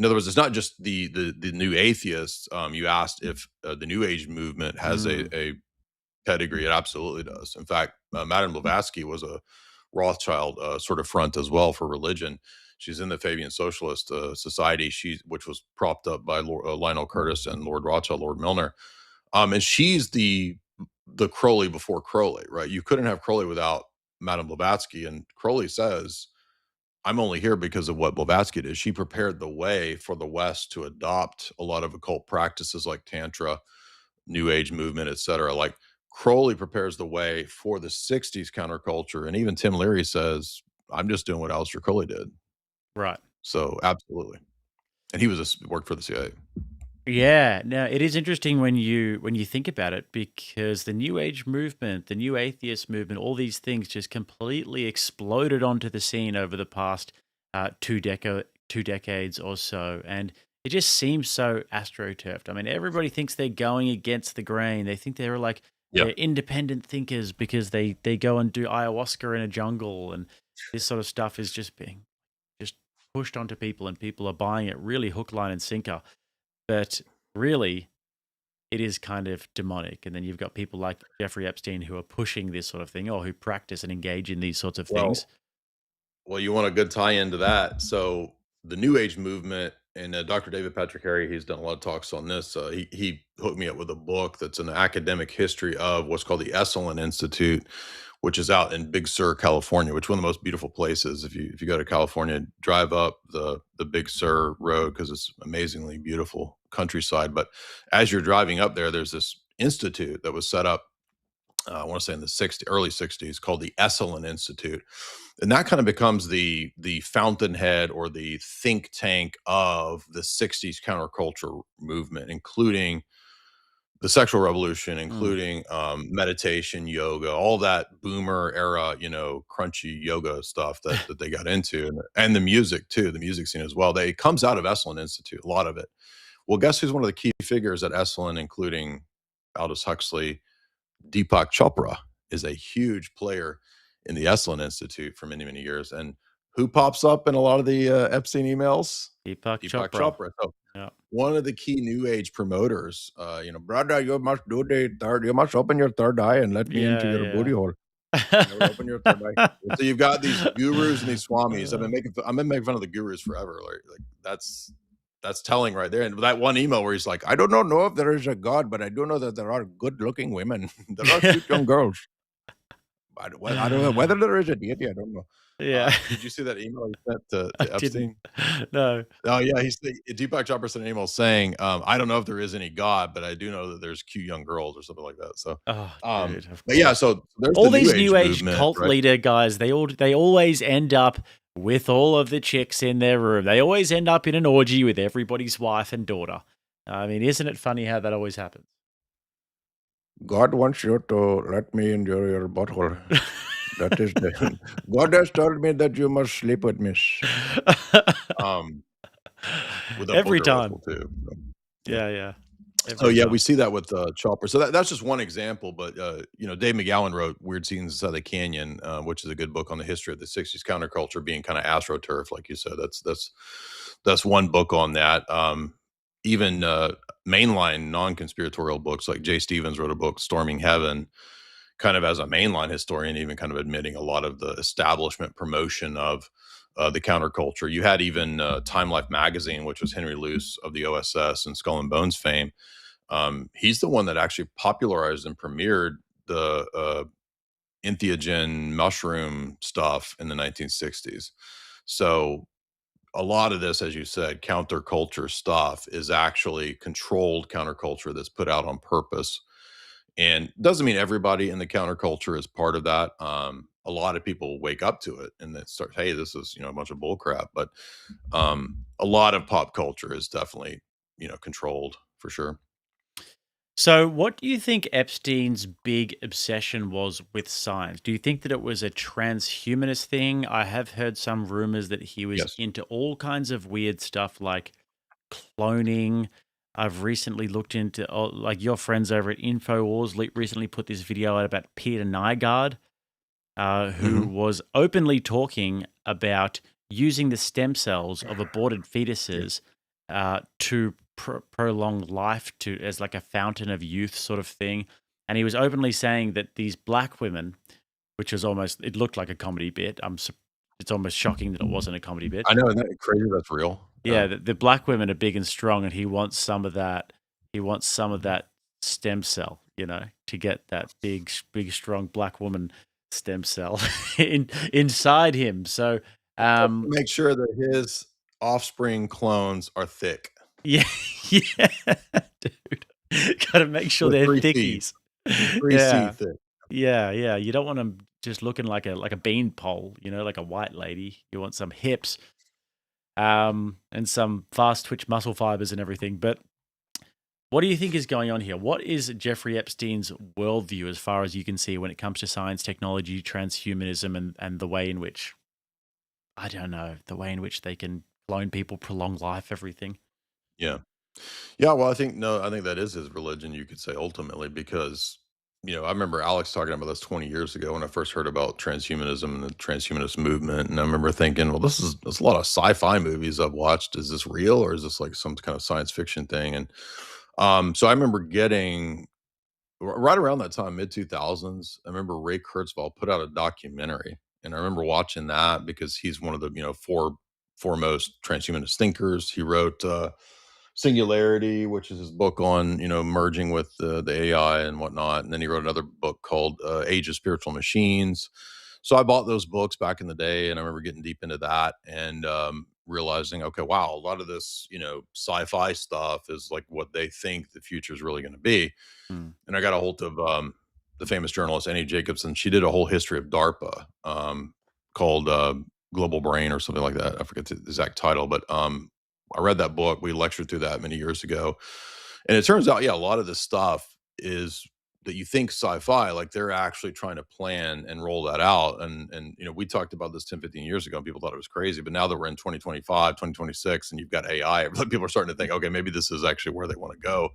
other words, it's not just the new atheists. You asked if the New Age movement has a pedigree. It absolutely does. In fact, Madame Blavatsky was a Rothschild sort of front as well for religion. She's in the Fabian Socialist Society, which was propped up by Lionel Curtis and Lord Rothschild, Lord Milner. And she's the Crowley before Crowley, right? You couldn't have Crowley without Madame Blavatsky. And Crowley says, I'm only here because of what Blavatsky did. She prepared the way for the West to adopt a lot of occult practices like Tantra, New Age movement, etc. Like Crowley prepares the way for the 60s counterculture. And even Tim Leary says, I'm just doing what Aleister Crowley did. Right. So absolutely. And he worked for the CIA. Yeah. Now, it is interesting when you think about it, because the New Age movement, the New Atheist movement, all these things just completely exploded onto the scene over the past 2 decades or so. And it just seems so astroturfed. I mean, everybody thinks they're going against the grain. They think they're like they're independent thinkers because they go and do ayahuasca in a jungle, and this sort of stuff is just being pushed onto people, and people are buying it really hook, line, and sinker. But really, it is kind of demonic. And then you've got people like Jeffrey Epstein who are pushing this sort of thing, or who practice and engage in these sorts of things. Well, you want a good tie into that. So the New Age movement, and Dr. David Patrick Harry, he's done a lot of talks on this. He hooked me up with a book that's an academic history of what's called the Esalen Institute, which is out in Big Sur, California, which is one of the most beautiful places. If you go to California, drive up the Big Sur road, because it's amazingly beautiful countryside. But as you're driving up there, there's this institute that was set up, I want to say in the early 60s, called the Esalen Institute. And that kind of becomes the fountainhead or the think tank of the 60s counterculture movement, including the sexual revolution, including meditation, yoga, all that boomer era, crunchy yoga stuff that they got into, and the music too, the music scene as well. It comes out of Esalen Institute, a lot of it. Well, guess who's one of the key figures at Esalen, including Aldous Huxley? Deepak Chopra is a huge player in the Esalen Institute for many, many years. And who pops up in a lot of the Epstein emails? Deepak Chopra. So one of the key New Age promoters, brother, you must you must open your third eye and let me into your booty hole. Open your third eye. So you've got these gurus and these swamis. I've been making fun of the gurus forever. Like that's telling right there. And that one email where he's like, I don't know if there is a God, but I do know that there are good-looking women. There are cute young girls. I don't know whether there is a deity. I don't know. Yeah. Did you see that email he sent to I Epstein? didn't. No. Oh yeah, Deepak Chopra sent an email saying, "I don't know if there is any God, but I do know that there's cute young girls or something like that." So, Oh, dude, of but yeah, course. so there's All the these New new Age age movement, cult right? leader guys, they always end up with all of the chicks in their room. They always end up in an orgy with everybody's wife and daughter. I mean, isn't it funny how that always happens? God wants you to let me enjoy your butthole. That is the God has told me that you must sleep with me. With a Every poker time. rifle too. So, Yeah. So Every yeah, time. we see that with Chopper. So that's just one example. But Dave McGowan wrote "Weird Scenes Inside the Canyon," which is a good book on the history of the '60s counterculture being kind of astroturf, like you said. That's one book on that. Even mainline non-conspiratorial books, like Jay Stevens wrote a book, "Storming Heaven," kind of as a mainline historian, even kind of admitting a lot of the establishment promotion of the counterculture. You had even Time Life magazine, which was Henry Luce of the OSS and Skull and Bones fame. He's the one that actually popularized and premiered the entheogen mushroom stuff in the 1960s. So a lot of this, as you said, counterculture stuff is actually controlled counterculture that's put out on purpose. And doesn't mean everybody in the counterculture is part of that. A lot of people wake up to it and then start, hey, this is a bunch of bull crap. But a lot of pop culture is definitely controlled for sure. So, what do you think Epstein's big obsession was with science? Do you think that it was a transhumanist thing? I have heard some rumors that he was Yes. into all kinds of weird stuff like cloning. I've recently looked into, like your friends over at InfoWars recently put this video out about Peter Nygaard, who was openly talking about using the stem cells of aborted fetuses to prolong life as like a fountain of youth sort of thing. And he was openly saying that these black women, which was it looked like a comedy bit. It's almost shocking that it wasn't a comedy bit. I know, isn't that crazy? That's real. Yeah, the black women are big and strong, and he wants some of that. He wants some of that stem cell, to get that big, strong black woman stem cell inside him. So, Make sure that his offspring clones are thick. yeah, dude, gotta make sure they're 3 thickies. 3 Yeah, C thick. yeah. You don't want them just looking like a bean pole, like a white lady. You want some hips, and some fast twitch muscle fibers and everything. But what do you think is going on here? What is Jeffrey Epstein's worldview as far as you can see when it comes to science, technology, transhumanism, and the way in which, I don't know, the way in which they can clone people, prolong life, everything? Yeah. Yeah, well, I think that is his religion, you could say, ultimately, because, I remember Alex talking about this 20 years ago when I first heard about transhumanism and the transhumanist movement. And I remember thinking, well, there's a lot of sci-fi movies I've watched. Is this real or is this like some kind of science fiction thing? And so I remember getting right around that time, mid 2000s, I remember Ray Kurzweil put out a documentary. And I remember watching that because he's one of the, foremost transhumanist thinkers. He wrote Singularity, which is his book on merging with the AI and whatnot, and then he wrote another book called Age of Spiritual Machines. So I bought those books back in the day, and I remember getting deep into that and realizing, okay, wow, a lot of this sci-fi stuff is like what they think the future is really going to be. And I got a hold of the famous journalist Annie Jacobson. She did a whole history of DARPA called Global Brain or something like that. I forget the exact title, but I read that book. We lectured through that many years ago. And it turns out, yeah, a lot of this stuff is that you think sci-fi, like they're actually trying to plan and roll that out. And we talked about this 10, 15 years ago and people thought it was crazy. But now that we're in 2025, 2026, and you've got AI, people are starting to think, okay, maybe this is actually where they want to go.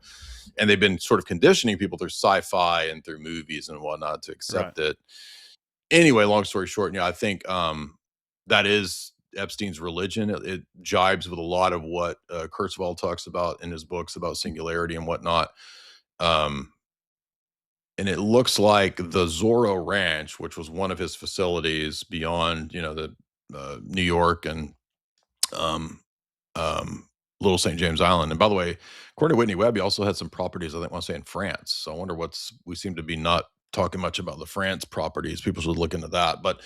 And they've been sort of conditioning people through sci-fi and through movies and whatnot to accept it. Anyway, long story short, I think that is Epstein's religion. It jibes with a lot of what Kurzweil talks about in his books about singularity and whatnot. And it looks like the Zorro Ranch, which was one of his facilities beyond, the New York and Little St. James Island. And by the way, according to Whitney Webb, he also had some properties, I think, I want to say in France. So I wonder we seem to be not talking much about the France properties. People should look into that. But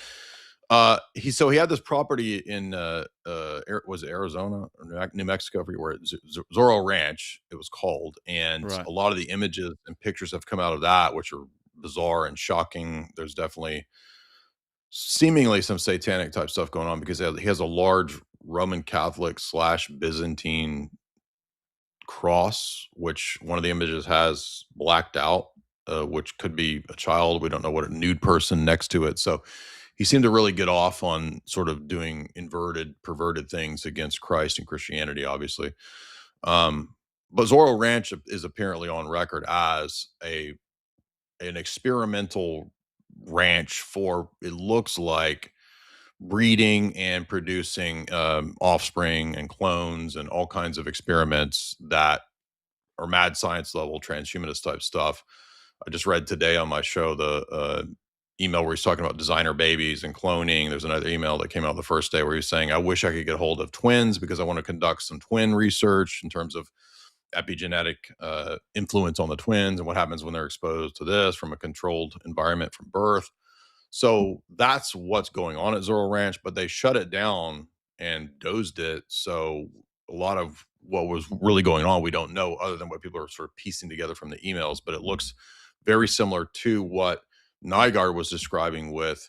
He had this property in was it Arizona or New Mexico, where Zorro Ranch it was called, and Right. a lot of the images and pictures have come out of that, which are bizarre and shocking. There's definitely seemingly some satanic type stuff going on because he has a large Roman Catholic / Byzantine cross, which one of the images has blacked out, which could be a child. We don't know what a nude person next to it. So he seemed to really get off on sort of doing inverted, perverted things against Christ and Christianity, obviously. But Zorro Ranch is apparently on record as an experimental ranch for, it looks like, breeding and producing offspring and clones and all kinds of experiments that are mad science level transhumanist type stuff. I just read today on my show the email where he's talking about designer babies and cloning. There's another email that came out the first day where he's saying, I wish I could get hold of twins because I want to conduct some twin research in terms of epigenetic influence on the twins and what happens when they're exposed to this from a controlled environment from birth. So that's what's going on at Zorro Ranch, but they shut it down and dozed it. So a lot of what was really going on, we don't know, other than what people are sort of piecing together from the emails. But it looks very similar to what Nygaard was describing with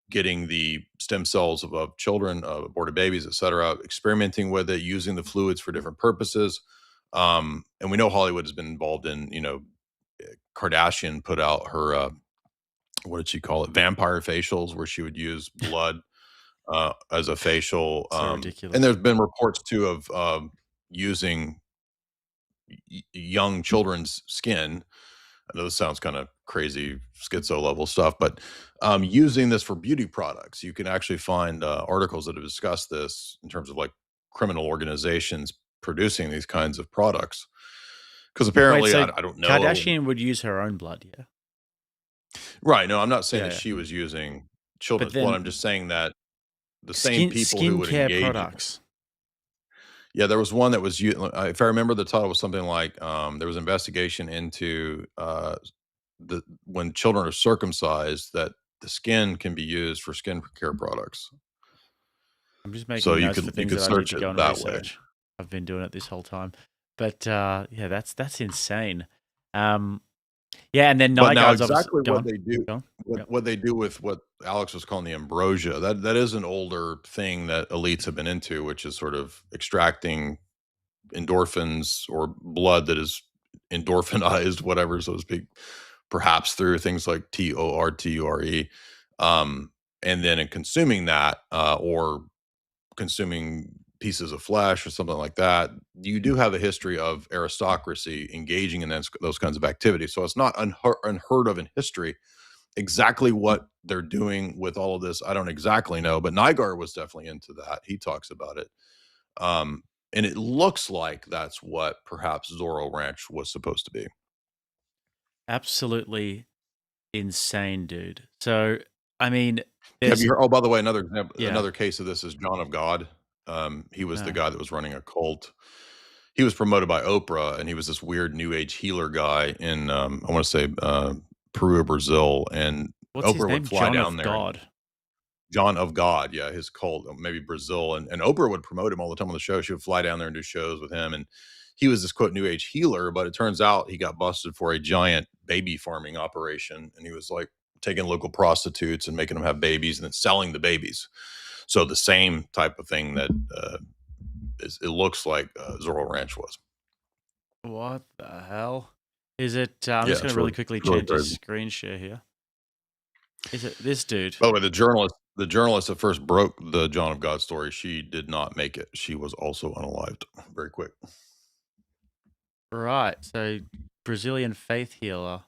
getting the stem cells of children, aborted babies, et cetera, experimenting with it, using the fluids for different purposes. And we know Hollywood has been involved in, Kardashian put out her, what did she call it? Vampire facials, where she would use blood as a facial. So ridiculous. And there's been reports too of using young children's skin. I know this sounds kind of crazy, schizo level stuff, but using this for beauty products. You can actually find articles that have discussed this in terms of like criminal organizations producing these kinds of products. Because apparently, Wait, so I don't know. Kardashian would use her own blood, yeah? Right. No, I'm not saying Yeah, that yeah. she was using children's then- blood. I'm just saying that the same people who would skincare engage in- products. Yeah, there was one that was, if I remember, the title was something like there was an investigation into when children are circumcised, that the skin can be used for skin care products. I'm just making So you notes could- for you things could that I need search to it go and that way. research. I've been doing it this whole time. But yeah, that's insane. Yeah, and then But now Nygaard's exactly obviously what gone. they do, Go on. what they do with what Alex was calling the ambrosia, that is an older thing that elites have been into, which is sort of extracting endorphins or blood that is endorphinized, whatever, so to speak, perhaps through things like TORTURE, and then in consuming that or consuming pieces of flesh or something like that. You do have a history of aristocracy engaging in those kinds of activities, so it's not unheard of in history. Exactly what they're doing with all of this, I don't exactly know, but Nygaard was definitely into that. He talks about it. And it looks like that's what perhaps Zorro Ranch was supposed to be. Absolutely insane, dude. So, I mean, Have there's you heard, oh, by the way, another example, Yeah. another case of this is John of God. He was the No. guy that was running a cult. He was promoted by Oprah, and he was this weird New Age healer guy in, I want to say, Peru or Brazil. And what's his Oprah name? would fly John down of there. God. John of God, yeah, his cult, maybe Brazil, and Oprah would promote him all the time on the show. She would fly down there and do shows with him, and he was this quote New Age healer. But it turns out he got busted for a giant baby farming operation, and he was like taking local prostitutes and making them have babies and then selling the babies. So the same type of thing that it looks like Zorro Ranch was. What the hell? Is it? I'm Yeah, just going it's to really really- quickly it's really change this crazy. screen share here. Is it this dude? By the way, the journalist that first broke the John of God story, she did not make it. She was also unalived very quick. Right. So, Brazilian faith healer.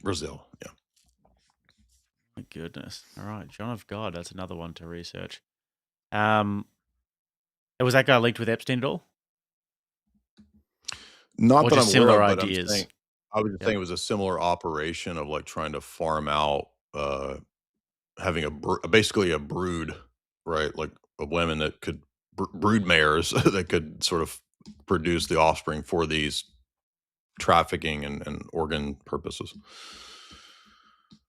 Brazil, yeah. My goodness. All right. John of God. That's another one to research. Was that guy linked with Epstein at all? Not Or that just I'm similar aware of, but ideas? I was just saying it was a similar operation of like trying to farm out, having basically a brood, right? Like of women that could brood mares that could sort of produce the offspring for these trafficking and organ purposes.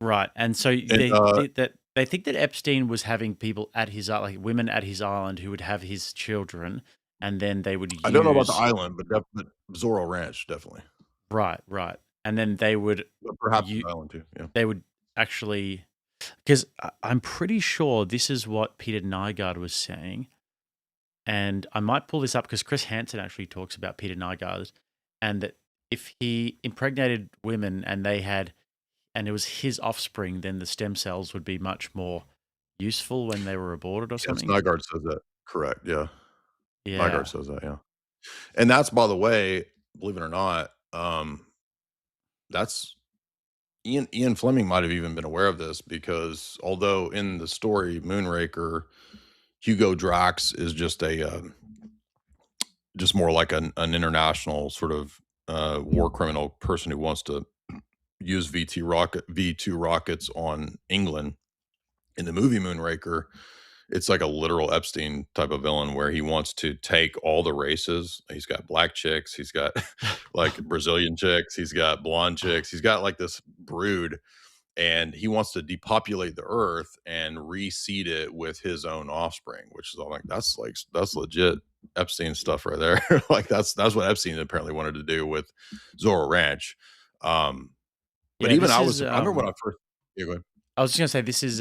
Right. And so And, that they think that Epstein was having people at his like women at his island who would have his children, and then they would use. I don't know about the island, but Zorro Ranch definitely. Right, and then they would perhaps the island too. Yeah, they would actually, because I'm pretty sure this is what Peter Nygaard was saying, and I might pull this up because Chris Hansen actually talks about Peter Nygaard, and that if he impregnated women and it was his offspring, then the stem cells would be much more useful when they were aborted or something. Yes, Nygaard says that. Correct. Yeah. Yeah. Nygaard says that. Yeah. And that's, by the way, believe it or not, that's Ian Fleming might have even been aware of this, because although in the story Moonraker, Hugo Drax is just just more like an international sort of war criminal person who wants to use V2 rockets on England. In the movie Moonraker, it's like a literal Epstein type of villain where he wants to take all the races. He's got black chicks, he's got like Brazilian chicks, he's got blonde chicks, he's got like this brood, and he wants to depopulate the earth and reseed it with his own offspring, which is all like that's legit Epstein stuff right there. Like that's what Epstein apparently wanted to do with Zorro Ranch. But even I remember when I first. Yeah, go ahead. I was just gonna say this is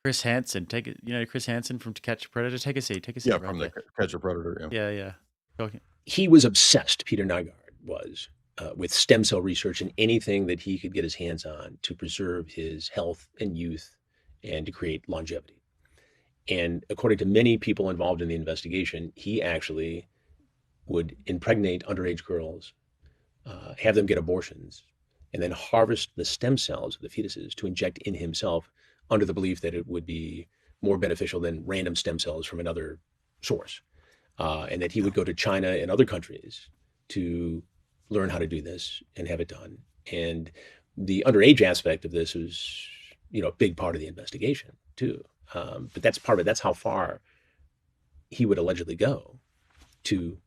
Chris Hansen. Chris Hansen from To Catch a Predator. Take a seat. Yeah, right from the Catch a Predator. Yeah. He was obsessed. Peter Nygaard was with stem cell research and anything that he could get his hands on to preserve his health and youth and to create longevity. And according to many people involved in the investigation, he actually would impregnate underage girls, have them get abortions, and then harvest the stem cells of the fetuses to inject in himself under the belief that it would be more beneficial than random stem cells from another source. And that he would go to China and other countries to learn how to do this and have it done. And the underage aspect of this was, a big part of the investigation too. But that's part of it. That's how far he would allegedly go to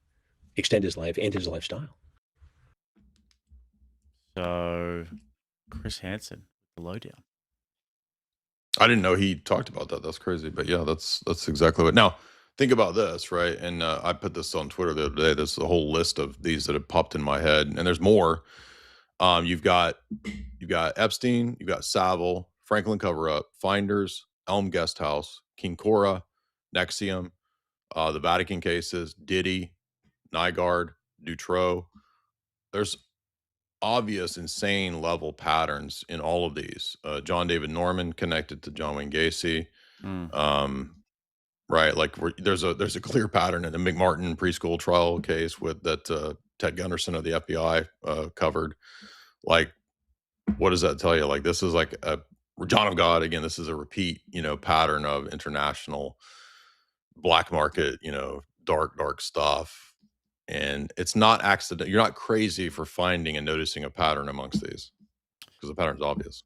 extend his life and his lifestyle. So, Chris Hansen, the lowdown. I didn't know he talked about that. That's crazy. But yeah, that's exactly what. Now, think about this, right? And I put this on Twitter the other day. There's a whole list of these that have popped in my head, and there's more. You've got Epstein, you've got Savile, Franklin cover-up, Finders, Elm Guest House, King Cora, Nexium, the Vatican cases, Diddy, Nygaard, Dutroux. There's obvious, insane level patterns in all of these. John David Norman connected to John Wayne Gacy. Right, like there's a clear pattern in the McMartin preschool trial case that Ted Gunderson of the FBI covered. Like, what does that tell you? Like, this is like John of God again. This is a repeat, pattern of international black market, dark stuff. And it's not accident. You're not crazy for finding and noticing a pattern amongst these, because the pattern's obvious.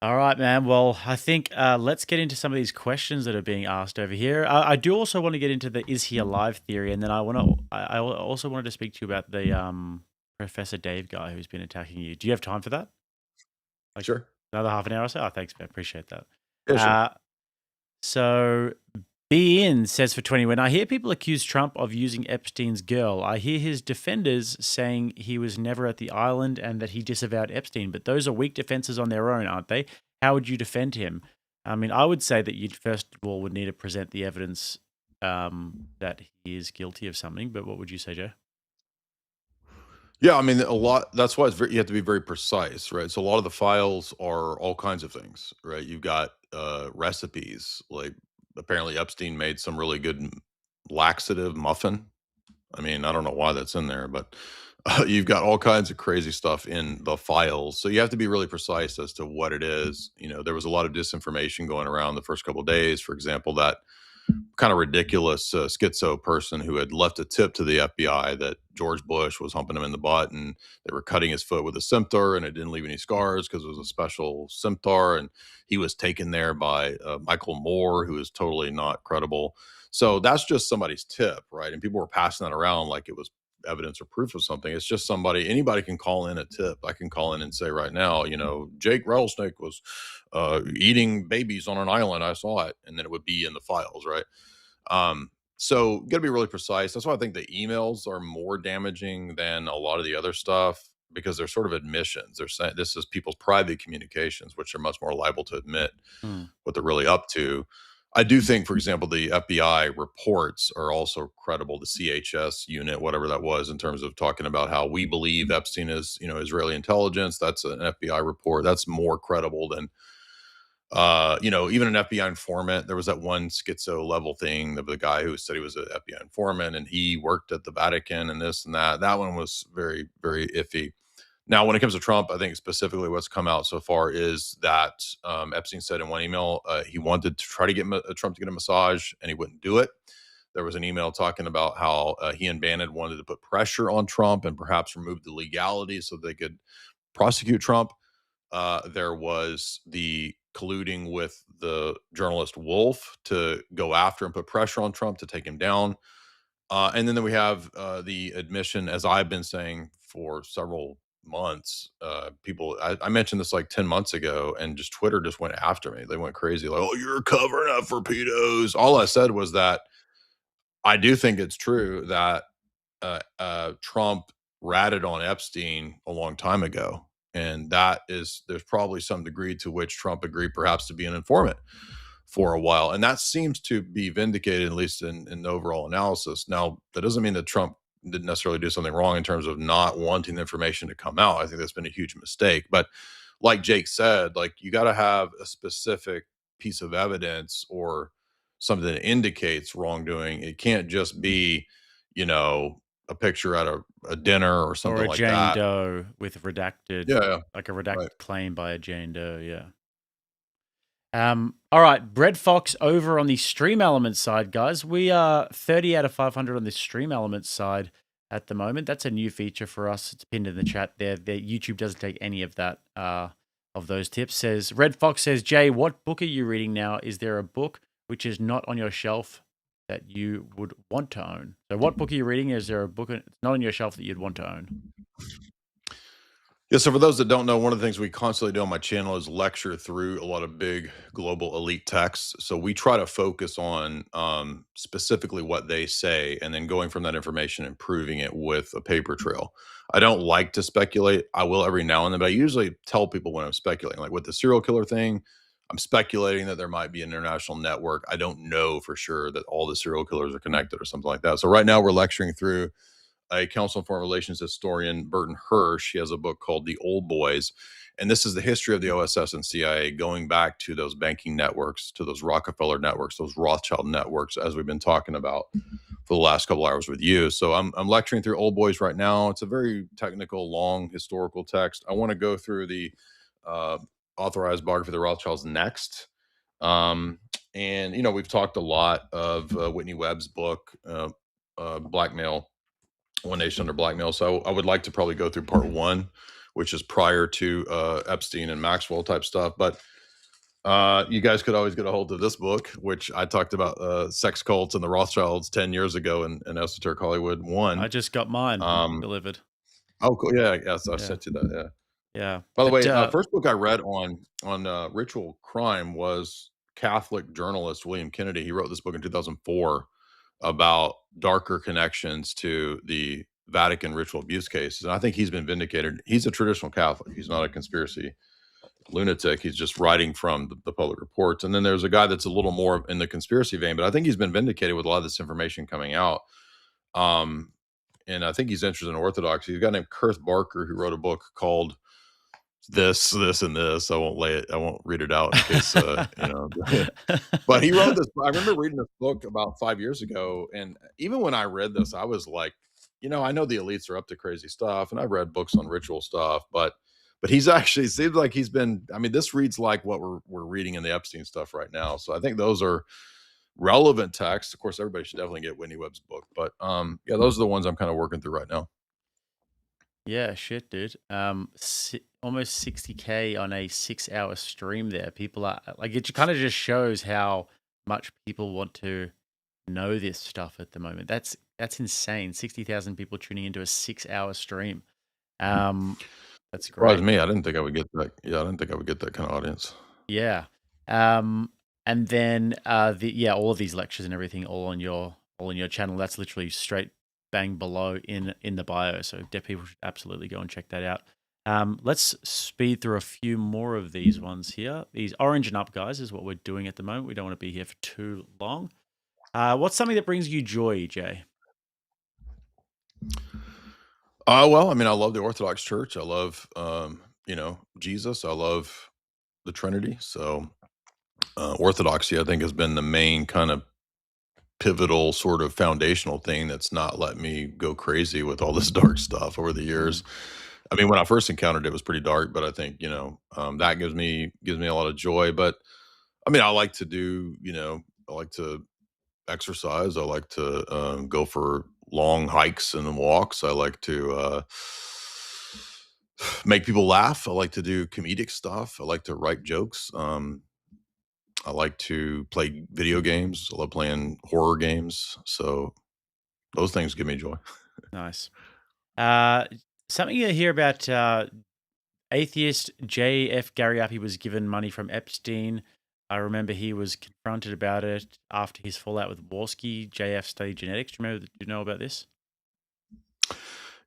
All right, man. Well, I think let's get into some of these questions that are being asked over here. I do also want to get into the "is he alive" theory, and then I also wanted to speak to you about the Professor Dave guy who's been attacking you. Do you have time for that? Sure. Another half an hour or so. Oh, thanks, man. Appreciate that. Yeah, sure. So Be In says for 20, when I hear people accuse Trump of using Epstein's girl, I hear his defenders saying he was never at the island and that he disavowed Epstein. But those are weak defenses on their own, aren't they? How would you defend him? I mean, I would say that you first of all would need to present the evidence that he is guilty of something. But what would you say, Joe? Yeah, I mean, a lot. That's why you have to be very precise, right? So a lot of the files are all kinds of things, right? You've got recipes, like apparently Epstein made some really good laxative muffin. I mean, I don't know why that's in there, but you've got all kinds of crazy stuff in the files. So you have to be really precise as to what it is. There was a lot of disinformation going around the first couple of days. For example, that kind of ridiculous schizo person who had left a tip to the FBI that George Bush was humping him in the butt and they were cutting his foot with a scimitar and it didn't leave any scars because it was a special scimitar, and he was taken there by Michael Moore, who is totally not credible. So that's just somebody's tip, right? And people were passing that around like it was evidence or proof of something. It's just anybody can call in a tip. I can call in and say right now, Jake Rattlesnake was eating babies on an island. I saw it. And then it would be in the files, right? So got to be really precise. That's why I think the emails are more damaging than a lot of the other stuff, because they're sort of admissions. They're saying this is people's private communications, which are much more liable to admit what they're really up to. I do think, for example, the FBI reports are also credible. The CHS unit, whatever that was, in terms of talking about how we believe Epstein is, Israeli intelligence. That's an FBI report. That's more credible than, even an FBI informant. There was that one schizo level thing of the guy who said he was an FBI informant and he worked at the Vatican and this and that. That one was very, very iffy. Now, when it comes to Trump, I think specifically what's come out so far is that Epstein said in one email he wanted to try to get Trump to get a massage, and he wouldn't do it. There was an email talking about how he and Bannon wanted to put pressure on Trump and perhaps remove the legality so they could prosecute Trump. There was the colluding with the journalist Wolf to go after and put pressure on Trump to take him down. And then we have the admission, as I've been saying for several months, I mentioned this like 10 months ago, and just Twitter just went after me. They went crazy, like, oh, you're covering up for pedos. All I said was that I do think it's true that Trump ratted on Epstein a long time ago. And there's probably some degree to which Trump agreed perhaps to be an informant for a while. And that seems to be vindicated, at least in the overall analysis. Now, that doesn't mean that Trump didn't necessarily do something wrong in terms of not wanting the information to come out. I think that's been a huge mistake. But like Jake said, like, you got to have a specific piece of evidence or something that indicates wrongdoing. It can't just be, a picture at a dinner or something like that. Or a Jane Doe with redacted, like a redacted right. claim by a Jane Doe, all right, Bread Fox over on the Stream Elements side, guys. We are 30 out of 500 on the Stream Elements side at the moment. That's a new feature for us. It's pinned in the chat there. YouTube doesn't take any of that, of those tips. Red Fox says, Jay, what book are you reading now? Is there a book which is not on your shelf that you would want to own? So what book are you reading? Is there a book that's not on your shelf that you'd want to own? Yeah, so for those that don't know, one of the things we constantly do on my channel is lecture through a lot of big global elite texts. So we try to focus on specifically what they say, and then going from that information and proving it with a paper trail. I don't like to speculate. I will every now and then, but I usually tell people when I'm speculating. Like with the serial killer thing, I'm speculating that there might be an international network. I don't know for sure that all the serial killers are connected or something like that. So right now we're lecturing through a Council on Foreign Relations historian, Burton Hirsch. He has a book called The Old Boys. And this is the history of the OSS and CIA going back to those banking networks, to those Rockefeller networks, those Rothschild networks, as we've been talking about for the last couple hours with you. So I'm lecturing through Old Boys right now. It's a very technical, long historical text. I want to go through the authorized biography of the Rothschilds next. And, we've talked a lot of Whitney Webb's book, Blackmail, One Nation Under Blackmail. So I would like to probably go through part one, which is prior to Epstein and Maxwell type stuff. But you guys could always get a hold of this book, which I talked about sex cults and the Rothschilds 10 years ago in Esoteric Hollywood 1. I just got mine delivered. Oh, cool. Yeah, yes, I sent you that. Yeah. Yeah. By the way, first book I read on ritual crime was Catholic journalist William Kennedy. He wrote this book in 2004 about darker connections to the Vatican ritual abuse cases. And I think he's been vindicated. He's a traditional Catholic. He's not a conspiracy lunatic. He's just writing from the public reports. And then there's a guy that's a little more in the conspiracy vein, but I think he's been vindicated with a lot of this information coming out. And I think he's interested in orthodoxy. He's a guy named Kurt Barker who wrote a book called this, and this. I won't read it out in case, but he wrote this. I remember reading this book about 5 years ago. And even when I read this, I was like, I know the elites are up to crazy stuff, and I've read books on ritual stuff, but he's actually seems like he's been, this reads like what we're reading in the Epstein stuff right now. So I think those are relevant texts. Of course, everybody should definitely get Whitney Webb's book, but those are the ones I'm kind of working through right now. Yeah, shit, dude. Almost 60K on a 6-hour stream there. People are like, it kind of just shows how much people want to know this stuff at the moment. That's That's insane. 60,000 people tuning into a 6-hour stream. That's Surprised great. me. I didn't think I would get that. Yeah, I didn't think I would get that kind of audience. Yeah. And then all of these lectures and everything all on your channel. That's literally straight bang below in the bio. So people should absolutely go and check that out. Let's speed through a few more of these ones here. These orange and up guys is what we're doing at the moment. We don't want to be here for too long. What's something that brings you joy, Jay? Well, I mean, I love the Orthodox Church. I love, Jesus. I love the Trinity. So Orthodoxy, I think, has been the main kind of pivotal sort of foundational thing that's not let me go crazy with all this dark stuff over the years. I mean, when I first encountered it, it was pretty dark, but I think, that gives me a lot of joy. But I mean, I like to do, I like to exercise. I like to go for long hikes and walks. I like to make people laugh. I like to do comedic stuff. I like to write jokes. I like to play video games. I love playing horror games. So those things give me joy. Nice. Something you hear about atheist J.F. Gariapi was given money from Epstein. I remember he was confronted about it after his fallout with Warski. JF studied genetics. Do you know about this?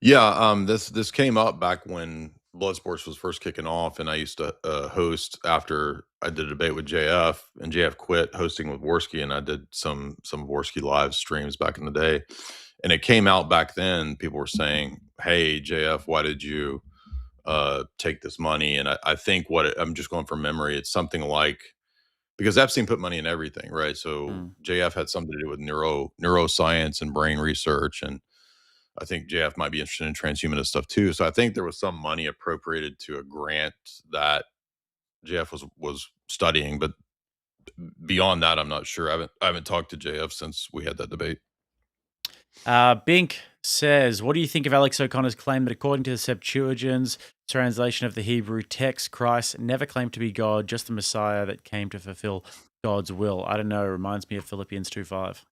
Yeah, this came up back when Bloodsports was first kicking off, and I used to host after I did a debate with JF, and JF quit hosting with Warski, and I did some Warski live streams back in the day. And it came out back then. People were saying, "Hey, JF, why did you take this money?" And I think I'm just going from memory. It's something like, because Epstein put money in everything, right? So JF had something to do with neuroscience and brain research, and I think JF might be interested in transhumanist stuff too. So I think there was some money appropriated to a grant that JF was studying, but beyond that, I'm not sure. I haven't talked to JF since we had that debate. Bink says, what do you think of Alex O'Connor's claim that according to the Septuagint's translation of the Hebrew text, Christ never claimed to be God, just the Messiah that came to fulfill God's will? I don't know. It reminds me of Philippians 2:5.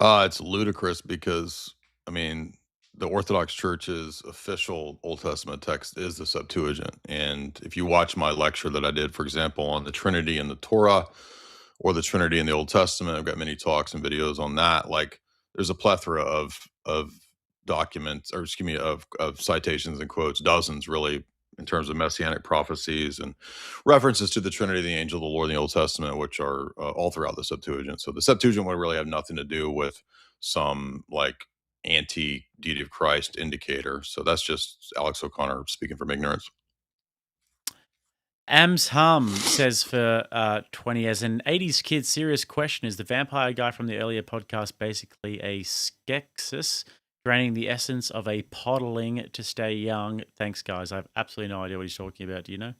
It's ludicrous because, I mean, the Orthodox Church's official Old Testament text is the Septuagint. And if you watch my lecture that I did, for example, on the Trinity in the Torah or the Trinity in the Old Testament, I've got many talks and videos on that. Like, there's a plethora of documents, or excuse me, of citations and quotes, dozens really, in terms of messianic prophecies and references to the Trinity, the angel of the Lord in the Old Testament, which are all throughout the Septuagint. So the Septuagint would really have nothing to do with some like anti-deity of Christ indicator. So that's just Alex O'Connor speaking from ignorance. Ams Hum says for 20, as an 80s kid, serious question, is the vampire guy from the earlier podcast basically a skeksis, draining the essence of a podling to stay young? Thanks, guys. I have absolutely no idea what he's talking about. Do you know?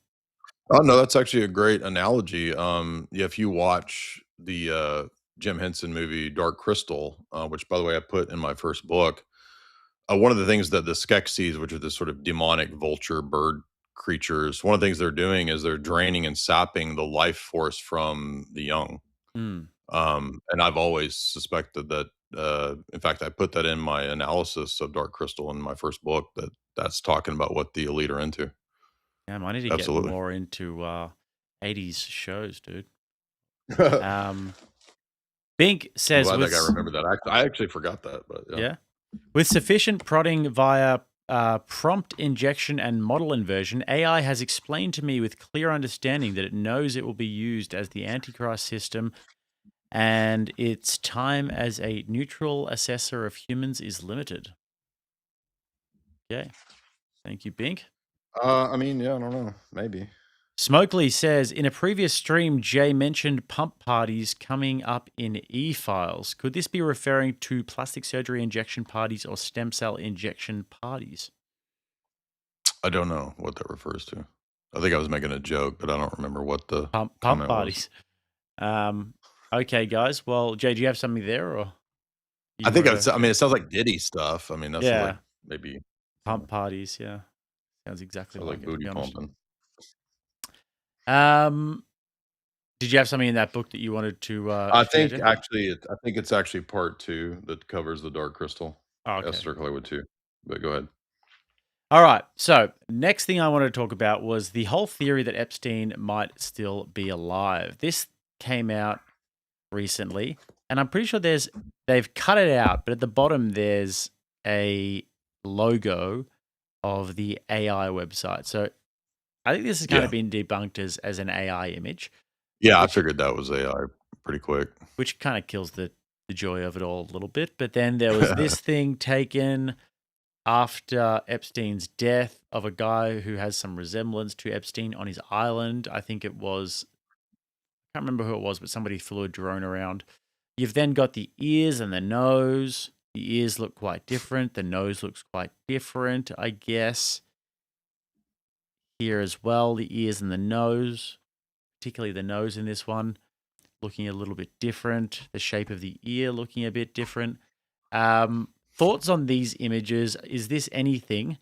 Oh, no, that's actually a great analogy. Yeah, if you watch the Jim Henson movie Dark Crystal, which, by the way, I put in my first book, one of the things that the Skeksis, which are this sort of demonic vulture bird creatures, one of the things they're doing is they're draining and sapping the life force from the young. And I've always suspected that, in fact, I put that in my analysis of Dark Crystal in my first book, that's talking about what the elite are into. Damn, I need to get more into 80s shows, dude. Bink says, I think I remember that. I actually forgot that, but yeah. With sufficient prodding via prompt injection and model inversion, AI has explained to me with clear understanding that it knows it will be used as the Antichrist system, and its time as a neutral assessor of humans is limited. Okay. Thank you, Bink. I mean, yeah, I don't know. Maybe. Smokely says, in a previous stream, Jay mentioned pump parties coming up in e-files. Could this be referring to plastic surgery injection parties or stem cell injection parties? I don't know what that refers to. I think I was making a joke, but I don't remember what the pump parties. Okay, guys. Well, Jay, do you have something there, or? I think it sounds like Diddy stuff. I mean, that's like maybe pump parties. Yeah, sounds exactly like booty pumping. Did you have something in that book that you wanted to I share, think Jeff? actually, I think it's actually part 2 that covers the dark crystal. Oh, okay. Esther Hollywood 2. But go ahead. All right. So next thing I wanted to talk about was the whole theory that Epstein might still be alive. This came out recently, and I'm pretty sure they've cut it out, but at the bottom there's a logo of the AI website. So I think this has kind of been debunked as an AI image. Yeah, I figured that was AI pretty quick. Which kind of kills the joy of it all a little bit. But then there was this thing taken after Epstein's death of a guy who has some resemblance to Epstein on his island. I think it was, I can't remember who it was, but somebody flew a drone around. You've then got the ears and the nose. The ears look quite different. The nose looks quite different, I guess. Here as well, the ears and the nose, particularly the nose in this one, looking a little bit different. The shape of the ear looking a bit different. Thoughts on these images? Is this anything?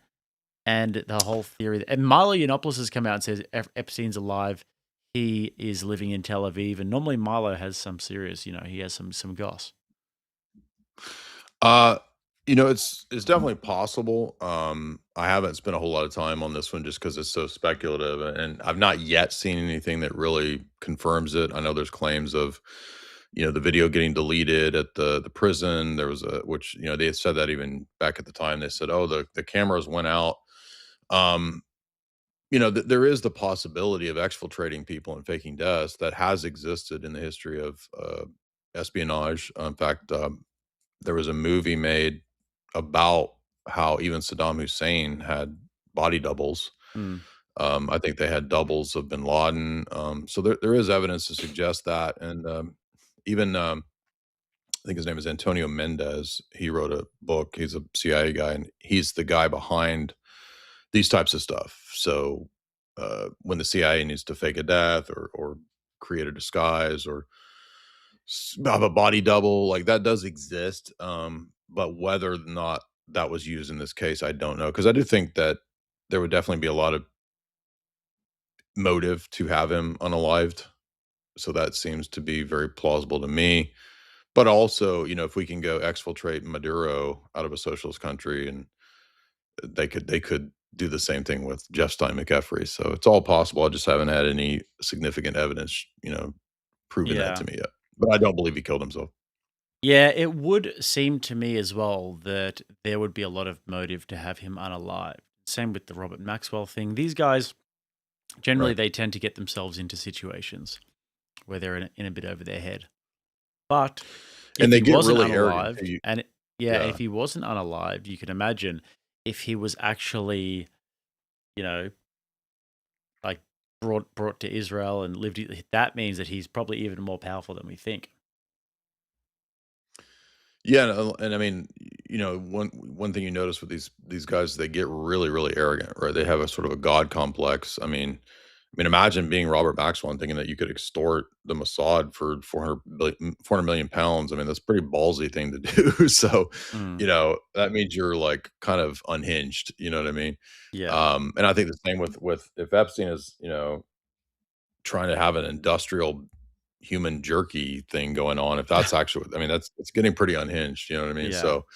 And the whole theory. And Milo Yiannopoulos has come out and says Epstein's alive. He is living in Tel Aviv. And normally Milo has some serious, he has some goss. It's definitely possible. I haven't spent a whole lot of time on this one just because it's so speculative, and I've not yet seen anything that really confirms it. I know there's claims of, the video getting deleted at the prison. There was which they had said that even back at the time. They said, oh, the cameras went out. There is the possibility of exfiltrating people and faking deaths that has existed in the history of espionage. In fact, there was a movie made about how even Saddam Hussein had body doubles. I think they had doubles of bin Laden. So there is evidence to suggest that. And even, I think his name is Antonio Mendez. He wrote a book. He's a CIA guy, and he's the guy behind these types of stuff. So when the CIA needs to fake a death or create a disguise or have a body double, like that does exist. But whether or not that was used in this case, I don't know. Because I do think that there would definitely be a lot of motive to have him unalived. So that seems to be very plausible to me. But also, if we can go exfiltrate Maduro out of a socialist country, and they could do the same thing with Jeff Stein McEffrey. So it's all possible. I just haven't had any significant evidence, proving that to me yet. But I don't believe he killed himself. Yeah, it would seem to me as well that there would be a lot of motive to have him unalive. Same with the Robert Maxwell thing. These guys, generally, they tend to get themselves into situations where they're in a bit over their head. But and they get really unalived, arrogant. and if he wasn't unalived, you can imagine if he was actually, like brought to Israel and lived. That means that he's probably even more powerful than we think. Yeah, and I mean, one thing you notice with these guys, they get really, really arrogant, right? They have a sort of a god complex. I mean, imagine being Robert Maxwell and thinking that you could extort the Mossad for 400 million pounds. I mean, that's a pretty ballsy thing to do. So, that means you're like kind of unhinged. You know what I mean? Yeah. And I think the same with if Epstein is, trying to have an industrial human jerky thing going on, if that's actually, it's getting pretty unhinged. You know what I mean? Yeah. So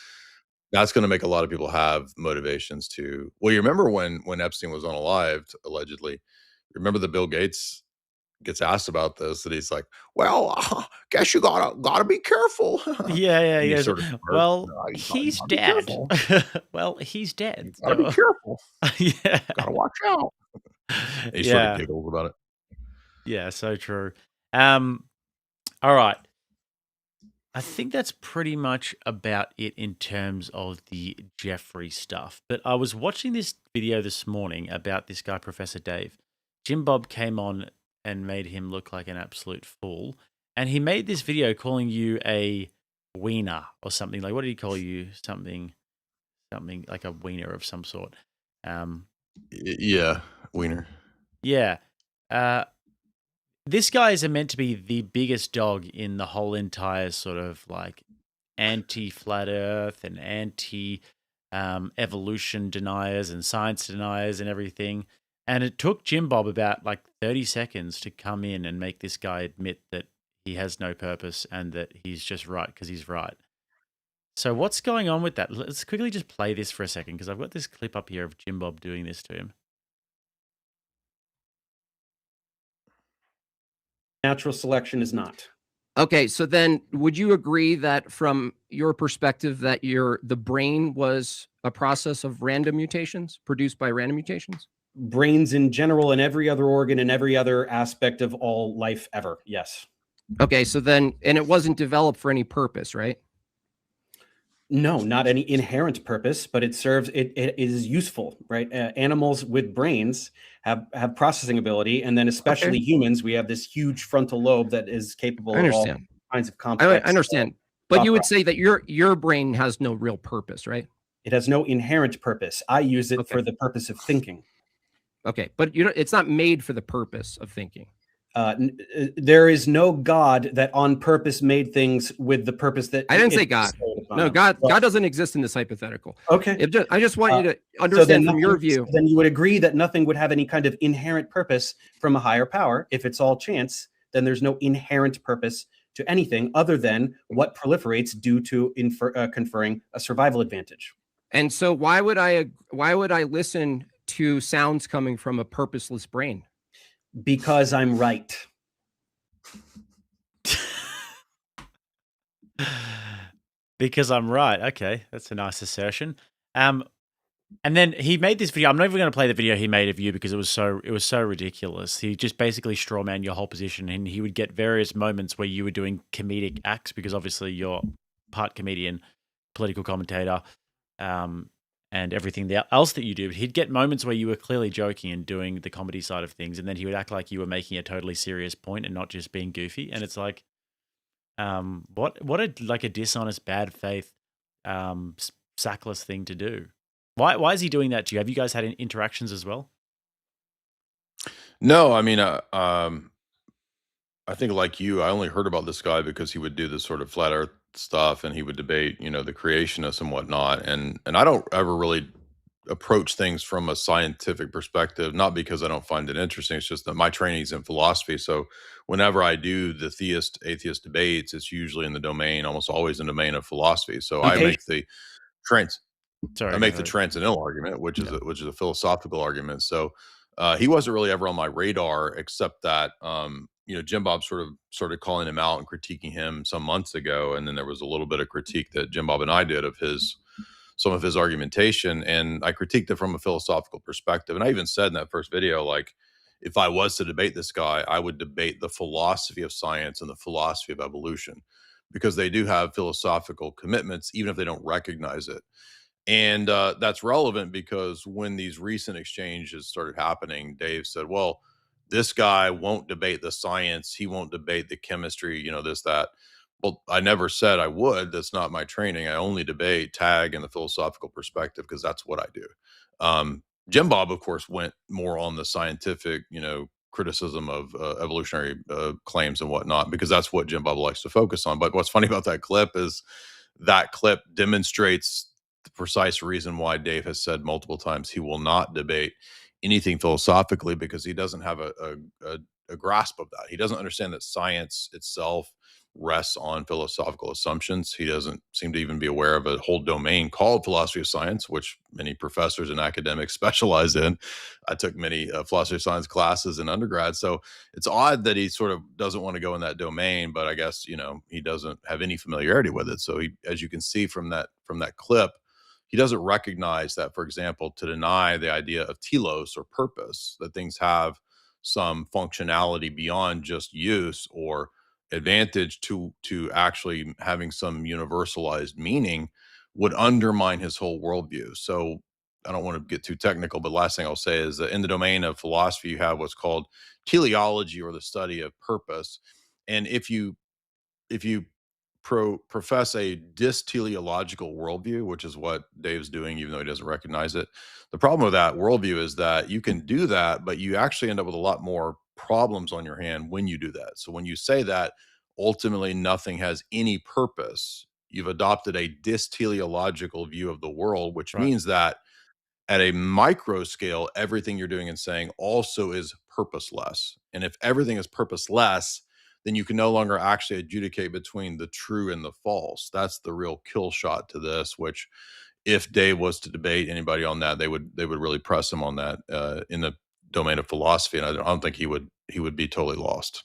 that's going to make a lot of people have motivations to. Well, you remember when Epstein was unalived, allegedly. Remember that Bill Gates gets asked about this, that he's like, "Well, guess you gotta be careful." Yeah. And he Yes. sort of smirks, Well, you he's gotta be dead. careful. Well, he's dead. Gotta be careful. Yeah. Gotta watch out. And he sort of giggles about it. Yeah, so true. All right. I think that's pretty much about it in terms of the Jeffrey stuff. But I was watching this video this morning about this guy, Professor Dave. Jim Bob came on and made him look like an absolute fool. And he made this video calling you a wiener or something. Like, what did he call you? Something like a wiener of some sort. Yeah, wiener. Yeah. This guy is meant to be the biggest dog in the whole entire sort of like anti-flat earth and anti-evolution deniers and science deniers and everything. And it took Jim Bob about like 30 seconds to come in and make this guy admit that he has no purpose and that he's just right because he's right. So what's going on with that? Let's quickly just play this for a second because I've got this clip up here of Jim Bob doing this to him. Natural selection is not. Okay, so then would you agree that from your perspective that the brain was a process of random mutations produced by random mutations? Brains in general and every other organ and every other aspect of all life ever. Yes. Okay, so then, and it wasn't developed for any purpose, right? No, not any inherent purpose, but it serves, it is useful, right? Animals with brains have processing ability. And then especially humans, we have this huge frontal lobe that is capable of all kinds of complex. I understand. But you would say that your brain has no real purpose, right? It has no inherent purpose. I use it for the purpose of thinking. Okay, but it's not made for the purpose of thinking. There is no God that on purpose made things with the purpose that I didn't say God. No, God doesn't exist in this hypothetical. Okay. I just want you to understand from your view. Then you would agree that nothing would have any kind of inherent purpose from a higher power. If it's all chance, then there's no inherent purpose to anything other than what proliferates due to conferring a survival advantage. And so why would I listen to sounds coming from a purposeless brain? Because I'm right. Because I'm right. Okay, that's a nice assertion. And then he made this video. I'm not even going to play the video he made of you because it was so ridiculous. He just basically strawman your whole position, and he would get various moments where you were doing comedic acts because obviously you're part comedian, political commentator, and everything else that you do. But he'd get moments where you were clearly joking and doing the comedy side of things, and then he would act like you were making a totally serious point and not just being goofy. And it's like, what a dishonest, bad faith, sackless thing to do. Why is he doing that to you? Have you guys had interactions as well? No, I mean, I think like you, I only heard about this guy because he would do this sort of flat earth stuff and he would debate, the creationists and whatnot. And I don't ever really approach things from a scientific perspective, not because I don't find it interesting. It's just that my training's in philosophy. So whenever I do the atheist debates, it's usually in the domain, almost always in the domain of philosophy. So I make the transcendental argument, which is a philosophical argument. So he wasn't really ever on my radar, except that Jim Bob sort of started calling him out and critiquing him some months ago, and then there was a little bit of critique that Jim Bob and I did of some of his argumentation, and I critiqued it from a philosophical perspective. And I even said in that first video, like, if I was to debate this guy, I would debate the philosophy of science and the philosophy of evolution, because they do have philosophical commitments, even if they don't recognize it. And that's relevant because when these recent exchanges started happening, Dave said, well, this guy won't debate the science. He won't debate the chemistry, this, that. Well, I never said I would. That's not my training. I only debate tag and the philosophical perspective because that's what I do. Jim Bob, of course, went more on the scientific, criticism of evolutionary claims and whatnot, because that's what Jim Bob likes to focus on. But what's funny about that clip is that clip demonstrates the precise reason why Dave has said multiple times he will not debate anything philosophically, because he doesn't have a grasp of that. He doesn't understand that science itself rests on philosophical assumptions. He doesn't seem to even be aware of a whole domain called philosophy of science, which many professors and academics specialize in. I took many philosophy of science classes in undergrad. So it's odd that he sort of doesn't want to go in that domain, but I guess, he doesn't have any familiarity with it. So he, as you can see from that clip, he doesn't recognize that, for example, to deny the idea of telos or purpose, that things have some functionality beyond just use or advantage to actually having some universalized meaning, would undermine his whole worldview. So I don't want to get too technical, but last thing I'll say is that in the domain of philosophy, you have what's called teleology, or the study of purpose. And if you profess a dysteleological worldview, which is what Dave's doing, even though he doesn't recognize it. The problem with that worldview is that you can do that, but you actually end up with a lot more problems on your hand when you do that. So when you say that ultimately nothing has any purpose, you've adopted a dysteleological view of the world, which means that at a micro scale, everything you're doing and saying also is purposeless. And if everything is purposeless, then you can no longer actually adjudicate between the true and the false. That's the real kill shot to this, which if Dave was to debate anybody on that, they would really press him on that in the domain of philosophy. And I don't think he would be totally lost.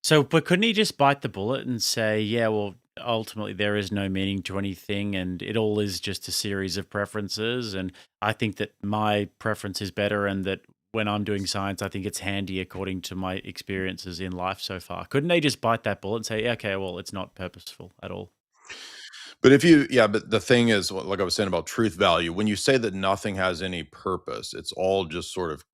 So, but couldn't he just bite the bullet and say, yeah, well, ultimately there is no meaning to anything and it all is just a series of preferences. And I think that my preference is better and that when I'm doing science, I think it's handy according to my experiences in life so far. Couldn't they just bite that bullet and say, okay, well, it's not purposeful at all? But but the thing is, like I was saying about truth value, when you say that nothing has any purpose, it's all just sort of,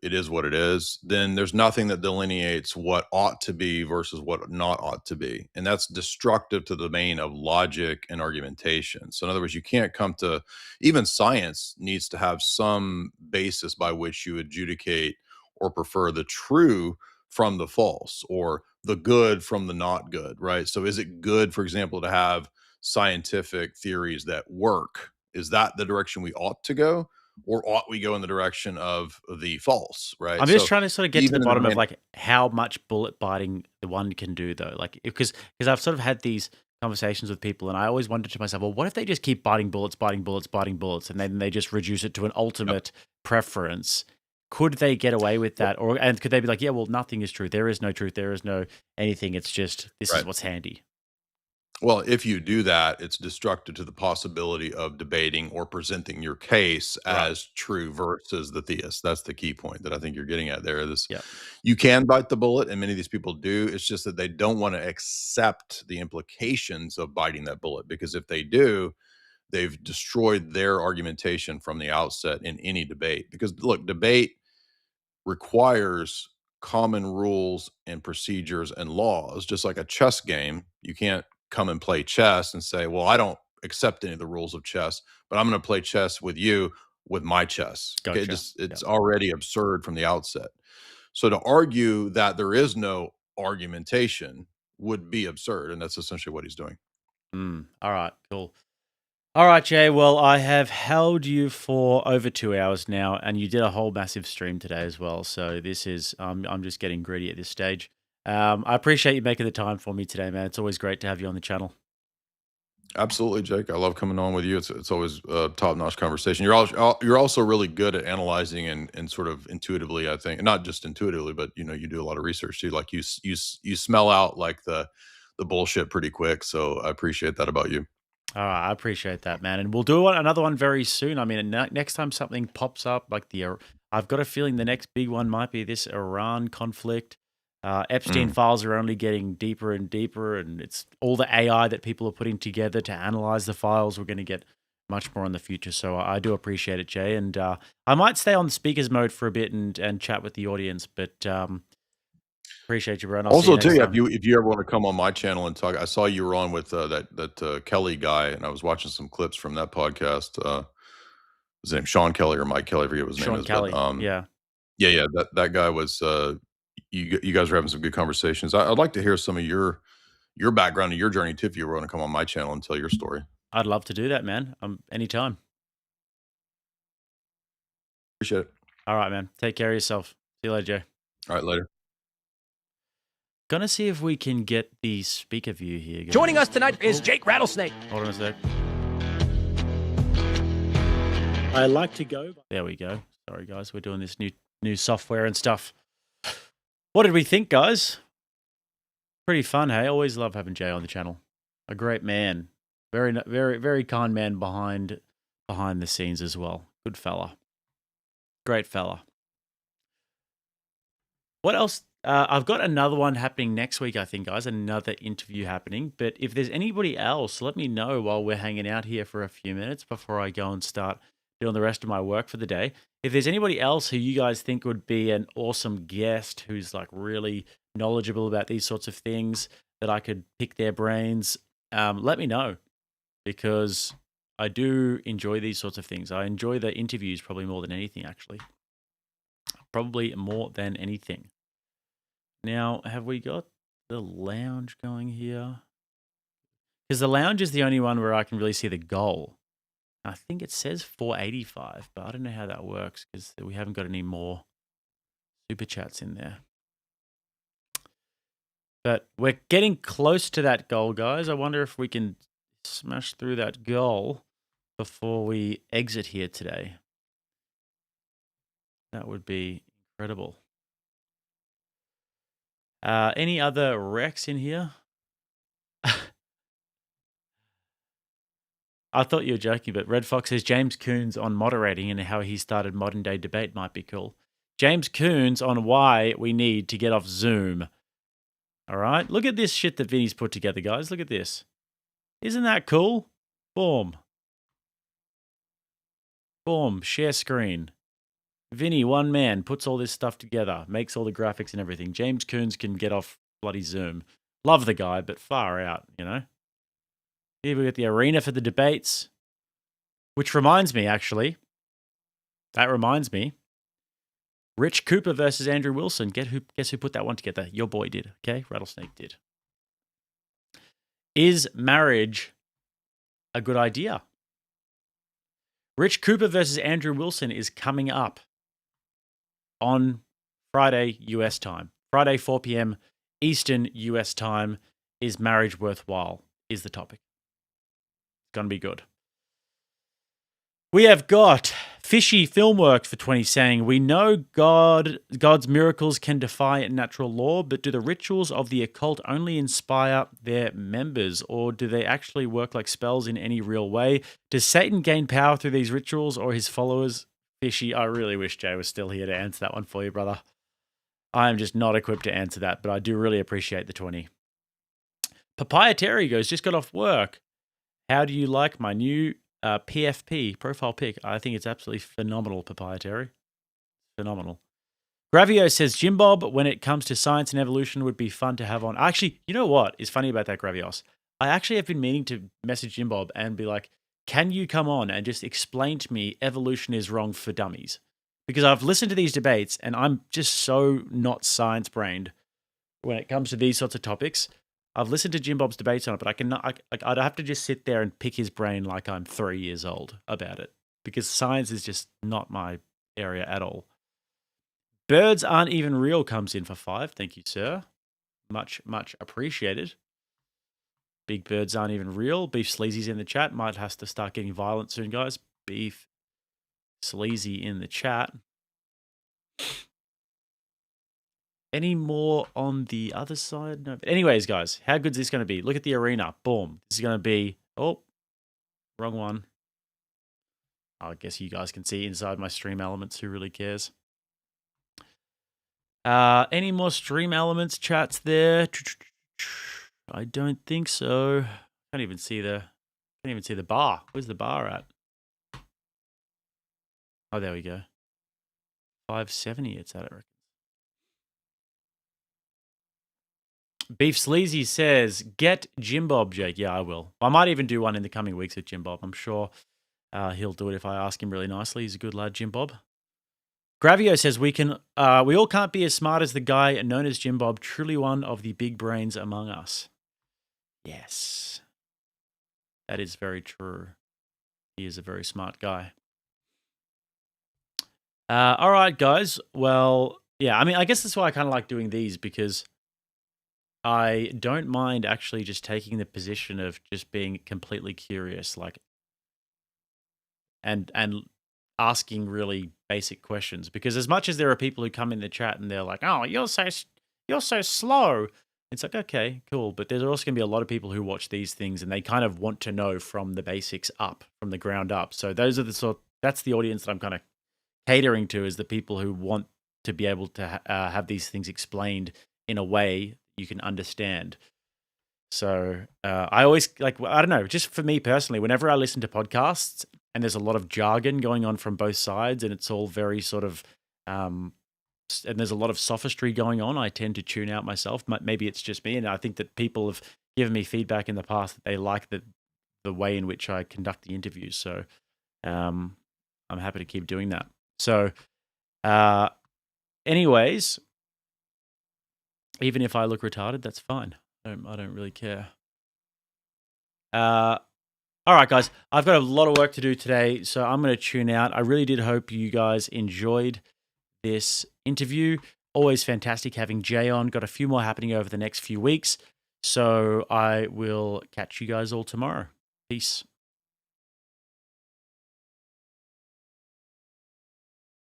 it is what it is, then there's nothing that delineates what ought to be versus what not ought to be. And that's destructive to the domain of logic and argumentation. So in other words, you can't come to, even science needs to have some basis by which you adjudicate or prefer the true from the false or the good from the not good, right? So is it good, for example, to have scientific theories that work? Is that the direction we ought to go, or ought we go in the direction of the false, right? I'm just trying to sort of get to the bottom of like how much bullet biting the one can do though. Like, because I've sort of had these conversations with people and I always wondered to myself, well, what if they just keep biting bullets, and then they just reduce it to an ultimate preference? Could they get away with that? And could they be like, yeah, well, nothing is true. There is no truth. There is no anything. It's just, this is what's handy. Well, if you do that, it's destructive to the possibility of debating or presenting your case as true versus the theist. That's the key point that I think you're getting at there. You can bite the bullet, and many of these people do. It's just that they don't want to accept the implications of biting that bullet, because if they do, they've destroyed their argumentation from the outset in any debate. Because look, debate requires common rules and procedures and laws, just like a chess game. You can't come and play chess and say, well, I don't accept any of the rules of chess, but I'm going to play chess with you with my chess. Gotcha. Okay, it's already absurd from the outset. So to argue that there is no argumentation would be absurd, and that's essentially what he's doing. All right, cool. All right, Jay. Well, I have held you for over 2 hours now, and you did a whole massive stream today as well. So this is, I'm just getting greedy at this stage. I appreciate you making the time for me today, man. It's always great to have you on the channel. Absolutely, Jake. I love coming on with you. It's always a top-notch conversation. You're also really good at analyzing and sort of intuitively, I think, and not just intuitively, but you do a lot of research too. Like you smell out like the bullshit pretty quick. So I appreciate that about you. All right, I appreciate that, man. And we'll do another one very soon. I mean, next time something pops up, like I've got a feeling the next big one might be this Iran conflict. Epstein files are only getting deeper and deeper, and it's all the AI that people are putting together to analyze the files. We're going to get much more in the future. So I do appreciate it, Jay. And I might stay on speakers mode for a bit and chat with the audience, but appreciate you, bro. Also, too, if you ever want to come on my channel and talk, I saw you were on with that Kelly guy, and I was watching some clips from that podcast. Was his name Sean Kelly or Mike Kelly? I forget what his name is. Kelly. But, yeah. That guy was. You guys were having some good conversations. I'd like to hear some of your background and your journey too, if you were going to come on my channel and tell your story. I'd love to do that, man. Anytime. Appreciate it. All right, man. Take care of yourself. See you later, Jay. All right, later. Gonna see if we can get the speaker view here. Joining us tonight is Jake Rattlesnake. Hold on a sec. I like to go. There we go. Sorry, guys. We're doing this new software and stuff. What did we think, guys? Pretty fun, hey? Always love having Jay on the channel. A great man. Very, very, very kind man behind the scenes as well. Good fella. Great fella. What else? I've got another one happening next week, I think, guys. Another interview happening. But if there's anybody else, let me know while we're hanging out here for a few minutes before I go and start doing the rest of my work for the day. If there's anybody else who you guys think would be an awesome guest who's like really knowledgeable about these sorts of things that I could pick their brains, let me know, because I do enjoy these sorts of things. I enjoy the interviews probably more than anything, actually. Probably more than anything. Now, have we got the lounge going here? Because the lounge is the only one where I can really see the goal. I think it says 485, but I don't know how that works because we haven't got any more super chats in there. But we're getting close to that goal, guys. I wonder if we can smash through that goal before we exit here today. That would be incredible. Any other Rex in here? I thought you were joking, but Red Fox says James Coons on moderating and how he started modern day debate might be cool. James Coons on why we need to get off Zoom. All right, look at this shit that Vinny's put together, guys. Look at this. Isn't that cool? Boom. Boom, share screen. Vinny, one man, puts all this stuff together, makes all the graphics and everything. James Coons can get off bloody Zoom. Love the guy, but far out, you know? Here we got the arena for the debates, which reminds me, actually, Rich Cooper versus Andrew Wilson. Guess who put that one together? Your boy did, okay? Rattlesnake did. Is marriage a good idea? Rich Cooper versus Andrew Wilson is coming up on Friday, US time. Friday, 4 p.m. Eastern US time. Is marriage worthwhile? Is the topic. It's going to be good. We have got Fishy Filmwork for 20 saying, we know God's miracles can defy natural law, but do the rituals of the occult only inspire their members, or do they actually work like spells in any real way? Does Satan gain power through these rituals or his followers? Fishy, I really wish Jay was still here to answer that one for you, brother. I am just not equipped to answer that, but I do really appreciate the 20. Papaya Terry goes, just got off work. How do you like my new PFP profile pic? I think it's absolutely phenomenal, Papaya Terry. Phenomenal. Gravio says, Jim Bob, when it comes to science and evolution, would be fun to have on. Actually, you know what is funny about that, Gravios? I actually have been meaning to message Jim Bob and be like, can you come on and just explain to me evolution is wrong for dummies? Because I've listened to these debates and I'm just so not science-brained when it comes to these sorts of topics. I've listened to Jim Bob's debates on it, but I'd have to just sit there and pick his brain like I'm 3 years old about it, because science is just not my area at all. Birds aren't even real comes in for 5. Thank you, sir. Much, much appreciated. Big birds aren't even real. Beef Sleazy's in the chat. Might has to start getting violent soon, guys. Beef Sleazy in the chat. Any more on the other side? No. Anyways, guys, how good is this going to be? Look at the arena. Boom. This is going to be... Oh, wrong one. I guess you guys can see inside my stream elements. Who really cares? Any more stream elements chats there? I don't think so. Can't even see the bar. Where's the bar at? Oh, there we go. 570 it's at, I reckon. Beef Sleazy says, get Jim Bob, Jake. Yeah, I will. I might even do one in the coming weeks with Jim Bob. I'm sure he'll do it if I ask him really nicely. He's a good lad, Jim Bob. Gravio says, we all can't be as smart as the guy known as Jim Bob, truly one of the big brains among us. Yes. That is very true. He is a very smart guy. All right, guys. Well, yeah, I mean, I guess that's why I kind of like doing these, because I don't mind actually just taking the position of just being completely curious, like, and asking really basic questions. Because as much as there are people who come in the chat and they're like, "Oh, you're so slow," it's like, okay, cool. But there's also going to be a lot of people who watch these things and they kind of want to know from the basics up, from the ground up. So those are that's the audience that I'm kind of catering to, is the people who want to be able to have these things explained in a way you can understand. So I always, like, I don't know, just for me personally, whenever I listen to podcasts and there's a lot of jargon going on from both sides and it's all very sort of, and there's a lot of sophistry going on, I tend to tune out myself. Maybe it's just me, and I think that people have given me feedback in the past that they like the way in which I conduct the interviews. So I'm happy to keep doing that. So anyways, even if I look retarded, that's fine. I don't really care. All right, guys, I've got a lot of work to do today, so I'm going to tune out. I really did hope you guys enjoyed this interview. Always fantastic having Jay on. Got a few more happening over the next few weeks. So I will catch you guys all tomorrow. Peace.